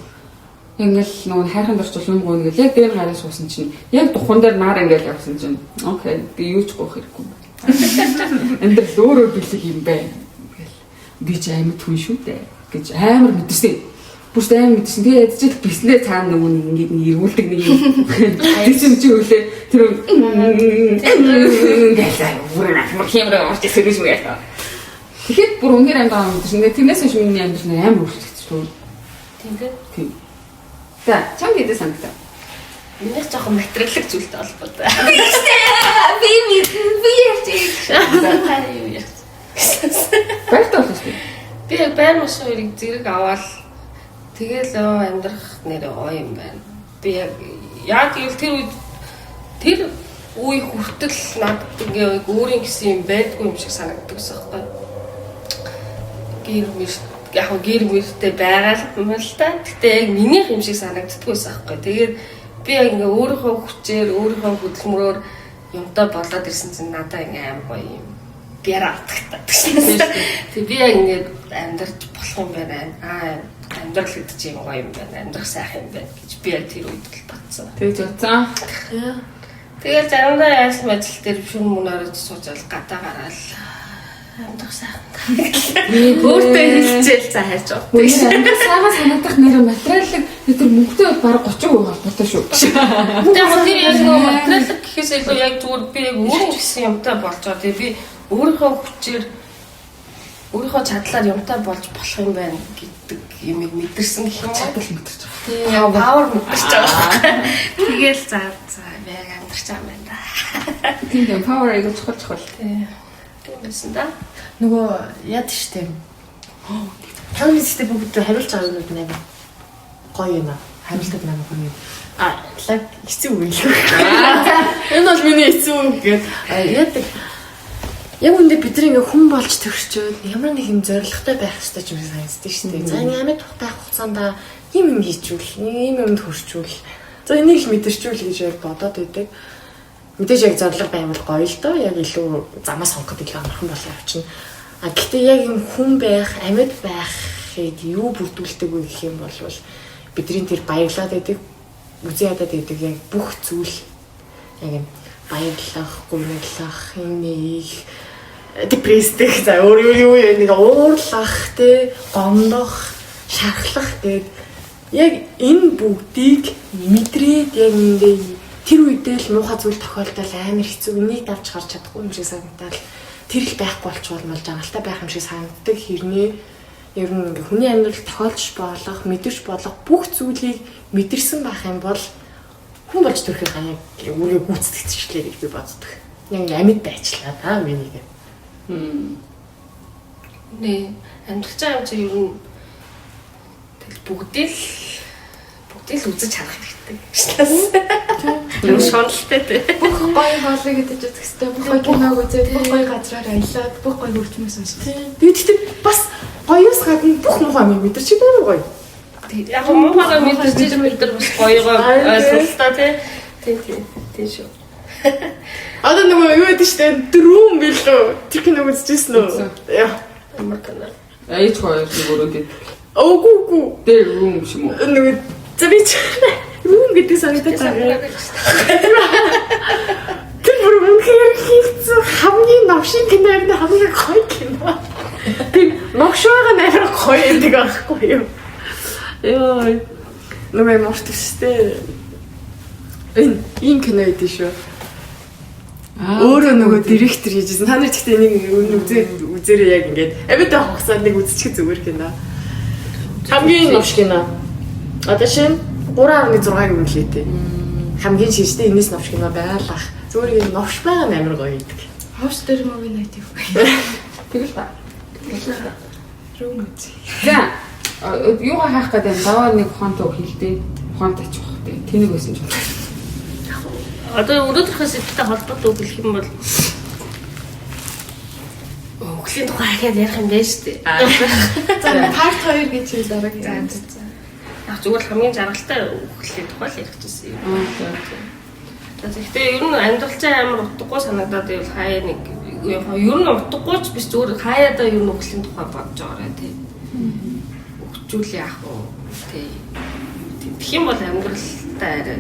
Ингээл нөгөө хайрхан дорчул юм гоё ингээл яг дээр гараад суусан чинь яг духан дээр нар ингээл явсан чинь окей би юу ч гоох хэрэггүй. Энд өөрөө бэлэг юм байна. Би ч амар түн шүү дээ гэж амар мэдэрсэн. Бүр амар мэдэрсэн. Тэгээ ядчил биснээ цаана нөгөө нэг ингээд эргүүлдэг нэг юм. Тийм чи үлээ тэр гэлээ бүр амар хэмрээ орч ирсэн гэж мэгээ. Тэгэхэд бүр үнээр амьд байгаа юм. Тэрнээс хойш миний амьдрал амар өөрчлөгдөж шүү. Тийм дээ. Тийм. За, чамд хэдэ санагдав? Миний жоохон материаллык зүйлтэй холбоотой. Би яа. Баяртай болно шүү дээ. Би байр машин хоёрыг зэрэг аваад тэгэл амьдрах нэр гоё юм байна. Би яг гэвэл тэр үе хүртэл надад ингээ өөрийн гэсэн юм байдгүй юм шиг санагддаг ус аахгүй. Гэр мөртэй байгаа юм л та. Гэтэ яг минийх юм шиг санагддаггүй ус аахгүй. Тэгээд би яг ингээ өөрийнхөө хүчээр өөрийнхөө хөдөлмөрөөр юмтай болоод ирсэн чинь надад ингээ аим гоё юм. Гэрэтгтээ. Тэг би яг ингээд амьдарч болох юм байна. Амьдрал гэдэг чинь гоё юм байна. Амьдрах сайхан юм байна гэж би яг тэр үед л бодсон. Тэгж бодсон. Тэгэл заримдаа яасан ажил дээр шүн мөнөөрөж суужаал гадаа гараал амьдрах сайхан. Өөртөө хэлчихэл за хайж байгаа. Бүгд амьдрах сайхан санагдах нэр материаллык тэр мөнгөтэй бол бараг 30% холбоотой шүү. Тэгээд тэр яг нөгөө материаллык гэхээс илүү яг зүгээр би яг өөрөө гэсэн юмтай болчоо. Тэгээ би өөрийнхөө хүчээр өөрийнхөө чадлаар юмтай болж болох юм байна гэдэг юмыг мэдэрсэн гэх юм. Чадал мэдэрч байгаа. Тийм, павер мэдэрч байгаа. Тэгэл за яг амьдрч байгаа юм байна да. Тийм, павер айгуу чухал. Тийм. Тэгсэн да. Нөгөө яд штэ. Таны систем бүгд хариулж байгаа юм байна. Гоё юм аа. Хариултад намайг гоё. Лаг хэцүү үйл. Энэ бол миний хэцүү үг гэдэг. Яадаг. Яг үндэ бидний ингээ хүн болж төрчөөд ямар нэг юм зоригтой байх хэрэгтэй ч юм санагддаг шүү дээ. За энэ ямар тухтай хугацаанд юм хийчихвэл, ийм юмд хүрчүүл. За энийг л мэдэрчүүл гэж яг бодоод байдаг. Мэдээж яг зориг байвал гоё л доо. Яг илүү замаа сонгоход илүү амархан болоо явчихна. Гэхдээ яг юм хүн байх, амьд байхыг юу бүрдүүлдэг вэ гэх юм бол бидний тэр баярлаад байдаг, үзий ядаад байдаг яг бүх зүйл яг юм баярлах, гуйрлах, нэг депресстэй за өөр нэг уурлах те гомдох шархлах гэдэг яг энэ бүгдийг мэдрээд яг ингээ тэр үедээ л муухай зүйл тохиолдол амар хэцүү энийг давж гарч чадахгүй юм шиг санагдал тэр л байхгүй болчихвол мал жаргалтай байх юм шиг санагддаг хэрнээ ер нь ингээ хүний амьдрал тохиолдож болох мэдэрч болох бүх зүйлийг мэдэрсэн байх юм бол хүн болж төрөхийг яг өөрийгөө гүйцэтгэжлээ гэж би боддог. Яг амьд байчлаа та миний гэ. Нэ амьдрах юм чи ер нь тэгэл бүгдээ л үзэж харах хэрэгтэй. Юу шоналтай те. Бүх гоё хоолыг идэж үзэх хэрэгтэй. Бүх гоё киног үзээд, бүх гоё газраар аялаад, бүх гоё хөгжмөс сонсох. Би тэгтээ бас гоёос гадна бүх муухай юм мэдэрч байгаа гоё. Яг муухайгаа мэдэрч мэдэр бас гоёгоо ойлголтоо тий шүү. Одоо нөгөө юу гэдэг чинь дрүүм билүү? Тэр киног үзчихсэн үү? Яа. Амар канал. Ээж хоёр нөгөөдөө. Оогүй. Тэр room юм уу? Нөгөө зөвич room гэдэг санагдаж байгаа. Тэр бүр үнэхээр хийцүү хамгийн новшин кино юм хамгийн гоё кино. Тэр новшоога нэр гоё гэдэг аахгүй юу? Яа. Нөгөө мортстэй. Энэ кино гэдэг шүү. Өөрөө нөгөө директор хийжсэн. Та нар ч гэхдээ энийг үзээрээ яг ингээд авида хугацаанд нэг үзчих зүгээр кино. Хамгийн новш кино. Одоо шин 3.6 юм лээ. Хамгийн шижтэй энэс новш кино байгалах. Зүгээр юм новш байгаа амар гоё идэг. Хост дээр мовын найт юу. Тэгэл та. Рүүм үгүй. За юугаа хаах гэдэг даваа нэг ухаантай хэлдэг. Ухаантай ч бах тий. Тэнийг байсан ч байна. Одоо өнөөдрийнхөө сэдвтэй холбоотой үг хэлэх юм бол өхлийн тухай ахаад ярих юм байна шүү дээ. За part 2 гэж хэл дараагийн. Яг зүгээр хамгийн жаргалтай өхлийн тухай л ярих гэсэн юм. Тэгэхдээ ер нь амьдралцаа амар утгагүй санагдаад байвал хаяа нэг ер нь утгагүй ч биш зүгээр хаяада ер нь өхлийн тухай бодож байгаарай тий. Өгчүүл яах вэ тий. Тэгэх юм бол амьдралтай арай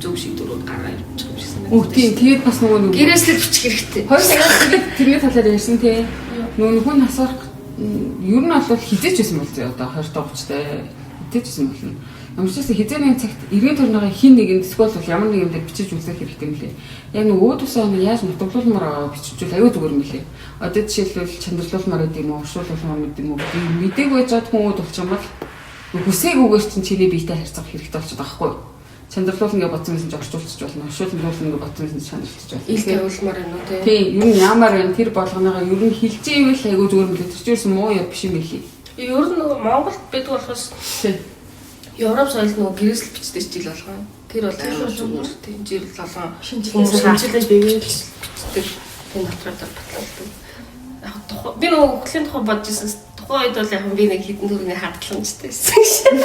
зөв шиг дөрөв гараа явуучих юм шиг санагдав. Тийм тэгээд бас нөгөө гэрээслэл бичих хэрэгтэй. Хоёр цагаас тэгээд тэрний талаар ярьсан тий. Нөгөө хүн асарах ер нь бол хизээч байсан бол зөө одоо 20 товчтой хизээч байсан болно. Ямар ч гэсэн хизээний цагт эргэн тойрныгаа хин нэгэнд эсвэл ямар нэг юм дээр бичиж үзэх хэрэгтэй юм лээ. Яг нөгөө өөдөөсөө яаж нутаглуулмаар байгаа биччихвэл аюу зүгээр юм лээ. Одоо жишээлбэл чандралуулмаар гэдэг юм уу, уршуулмаар гэдэг юм уу мэдээгүй жаад хүн өөд болчих юм бол Хүсээгүйгээр чинь чиний биетэй харьцах хэрэгтэй болчиход байгаа хгүй юу? Чандралуул ингээ бодсон гэсэн чинь орчуулчих болно. Орчуулгуул ингээ бодсон гэсэн чинь чандралчих болно. Ил тавилмаар байна уу те. Тийм, ер нь ямар байна тэр болгоноогоо ер нь хилж ивэл айгу зүгээр мөлөдөрчөөс муу яд биш юм билий. Ер нь Монголд байдаг болохоос Европ соёлд нөгөө гэрээсэл бичдэг жил болгоо. Тэр бол амар зүгээр тийм жил болгоо шинжилж бигээд бичдэг. Тэр дотроо баталдаг. Яг би нөгөө хөлийн тухай бодож ирсэн. Тухайн үед бол яг би нэг хитэн төрний хадгаламжтай байсан.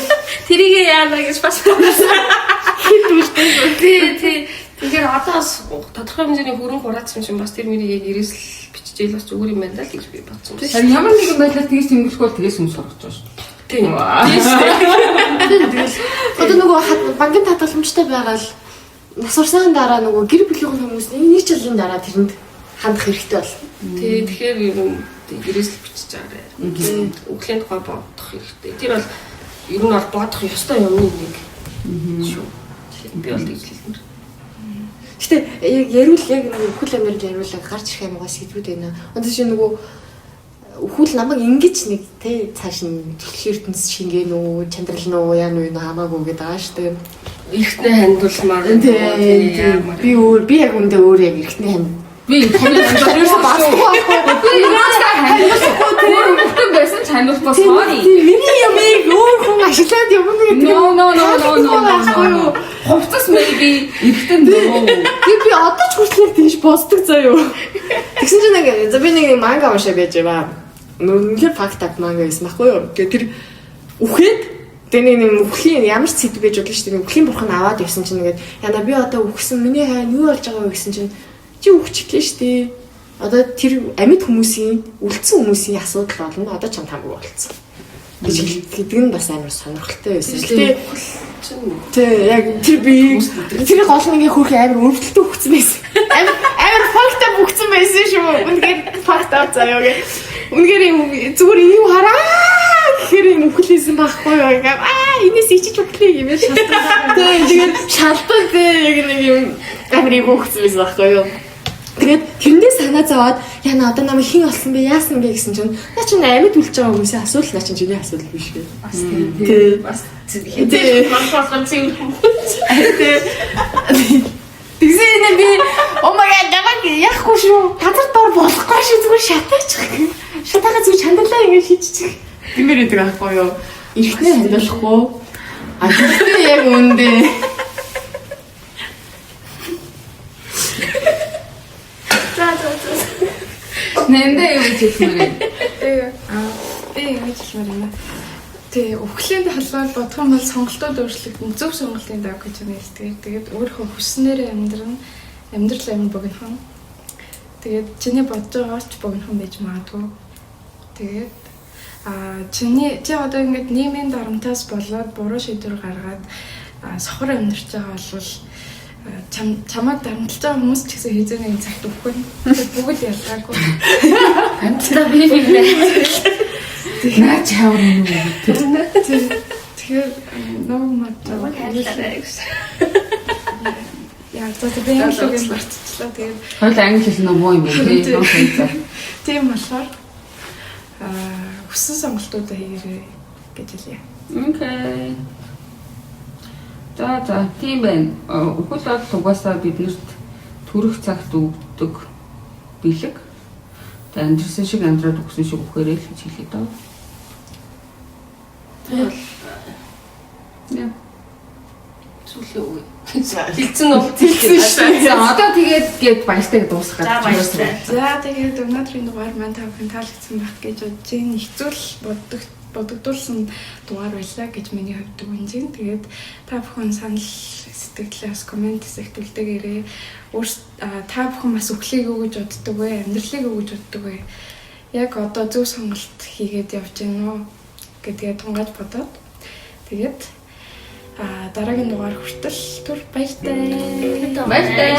Тэрийг яана гэж бас тий. Тэгэхээр одоо тодорхой хэмжээний хөрөнгө хураацсан чинь бас тэр мөрийг яг ирээсэл биччихэл бас зүгээр юм байна л гэж би бодсон. Тэгэхээр ямар нэгэн байдлаар тэгж тэмдэглэхгүй тэгээс хүн сургаж байгаа шүү дээ. Тийм. Одоо нөгөө банкны хадгаламжтай байгаа л нас урсааны дараа нөгөө гэр бүлийн хүмүүс нэг жилийн дараа тэрэнд хандах хэрэгтэй бол. Тий, тэгэхээр ер нь гэрээсэл бичиж байгаарай. Өглөөний тухай бодох хэрэгтэй. Тэр бол ер нь бол бодох ёстой юмны нэг шүү. Би бол тэгж хэлмээр. Гэтэ яг ярил яг нөгөө өхөл амирал яриулаа гарч ирэх юмгаа сэдвүүд байна. Одоо чи нөгөө өхөл намайг ингэж нэг тий цааш нь ертөнц шингэн үү, чандрал нь уу, яа нүг хамаагүй гэдэг байгаа шүү дээ. Эртний хандуулмаар би яг үндэ өөр яг эртний ханд Би ханиулсан басгүй байхгүй. Би яастаа ханиулсахгүй тэр байсан ханиулахгүй sorry. Миний ямиг өөр хүн ашиглаад юм нэг No. Хувцас maybe эртэн нөө. Би одоо ч хүртэл тийш босдог заяа. Тэгсэн чинь нэг би нэг манга уншаа байж байгаа. Үнэхээр факт манга байсан байхгүй юу? Тэгээ тэр үхээд тэний нэг үхлийн ямар ч сэдв байж болно шүү дээ. Үхлийн бурхан аваад явсан чинь ингээд яна би одоо үхсэн миний хайн юу болж байгаа вэ гэсэн чинь чи үхчихлээ шүү дээ. Одоо тэр амьд хүмүүсийн үлдсэн хүмүүсийн асуудал болно. Одоо ч хамаагүй болцсон. гэж хэлдэг нь бас амар сонирхолтой байсан. Тэг яг тэр би тэр гол нэг хөрх амар өвдөлтөй хөгцсөн байсан. Амар фактаа бүгцсэн байсан шүү. Үнэхээр фактаа заяа гэ. Үнэхээр зүгээр энэ юу хараа гэхээр юм өхлээсэн байхгүй юу. Энэс ичиж өглөө юм шалтгаан. Тэгээд шалтгаан яг нэг юм амар хөгцсөн байсан байхгүй юу. Тэгээд тэрнээ санаа зовоод яна одоо намайг хин олсон бэ яасан бэ гэсэн чинь наа чинь амьд үлж байгаа хүмүүсийн асуудал наа чинь чиний асуудал биш гэ. Бас тийм. Бас тийм. Манхаас цэвэр хүмүүс. Тэгсэн би oh my god намайг яахгүй шүү. Газар дор болохгүй шүү зүгээр шатаачих. Шатаага зүгээр чандалаа ингэ шийдчих. Тэмэр гэдэг аахгүй юу. Ирэхнээ хандуулахгүй. А тэгтээ яг үндэ. Нэмдэ юу гэж хэлмээр. Би ингэж хэлмээр байна. Тэ өвхлийн талаар бодох юм бол сонголтууд өөрчлөгдөн зөв сонголтын даг гэж нэлдэг. Тэгээд өөрийнхөө хүснээр амьдрал амин богинохон. Тэгээд чиний бодож байгаач богинохон байж магадгүй. Тэгээд чи одоо ингэж нийгмийн дарамтаас болоод буруу шийдвэр гаргаад сохор амьдарч байгаа бол чамайг дарамтлаж байгаа хүмүүс ч гэсэн хэзээ нэгэн цагт өгөхгүй. Бүгд ялгаагүй. Амттай би Наа чавар юм уу? Тэгэхээр ногмат яа за би англиг мартчихлаа. Тэгээд хоёул англи хэлнэ муу юм бэ? Тийм болохоор хүссэн сонголтуудаа хийгээрэй гэж хэлье. Окей. За тийм байна. Өхөл бол угаасаа биднэрт төрөх цагт өгдөг бэлэг. Тэ амьдрсан шиг амьдраад өгсөн шиг өгөхээрэй л гэж хэлээ даа. Яа. Сүлээ үгүй. Хэлсэн уу? Одоо тэгээд баяртай дуусгах гэж байна. За тэгээд өнөөдрийн дугаар маань та бүхэн таалагдсан байх гэж бодож байна. Хэцүүл бодогдуулсан дугаар байлаа гэж миний хувьд үнэн. Тэгээд та бүхэн санал сэтгэлээс комент хэсэгтүүлдээгээрээ та бүхэн бас өхлийг юу гэж боддог вэ? Амьдралыг юу гэж боддог вэ? Яг одоо зөв сонголт хийгээд явж байна уу гэдгээ тунгааж бодоод тэгээд дараагийн дугаар хүртэл түр баяртай. Баяртай.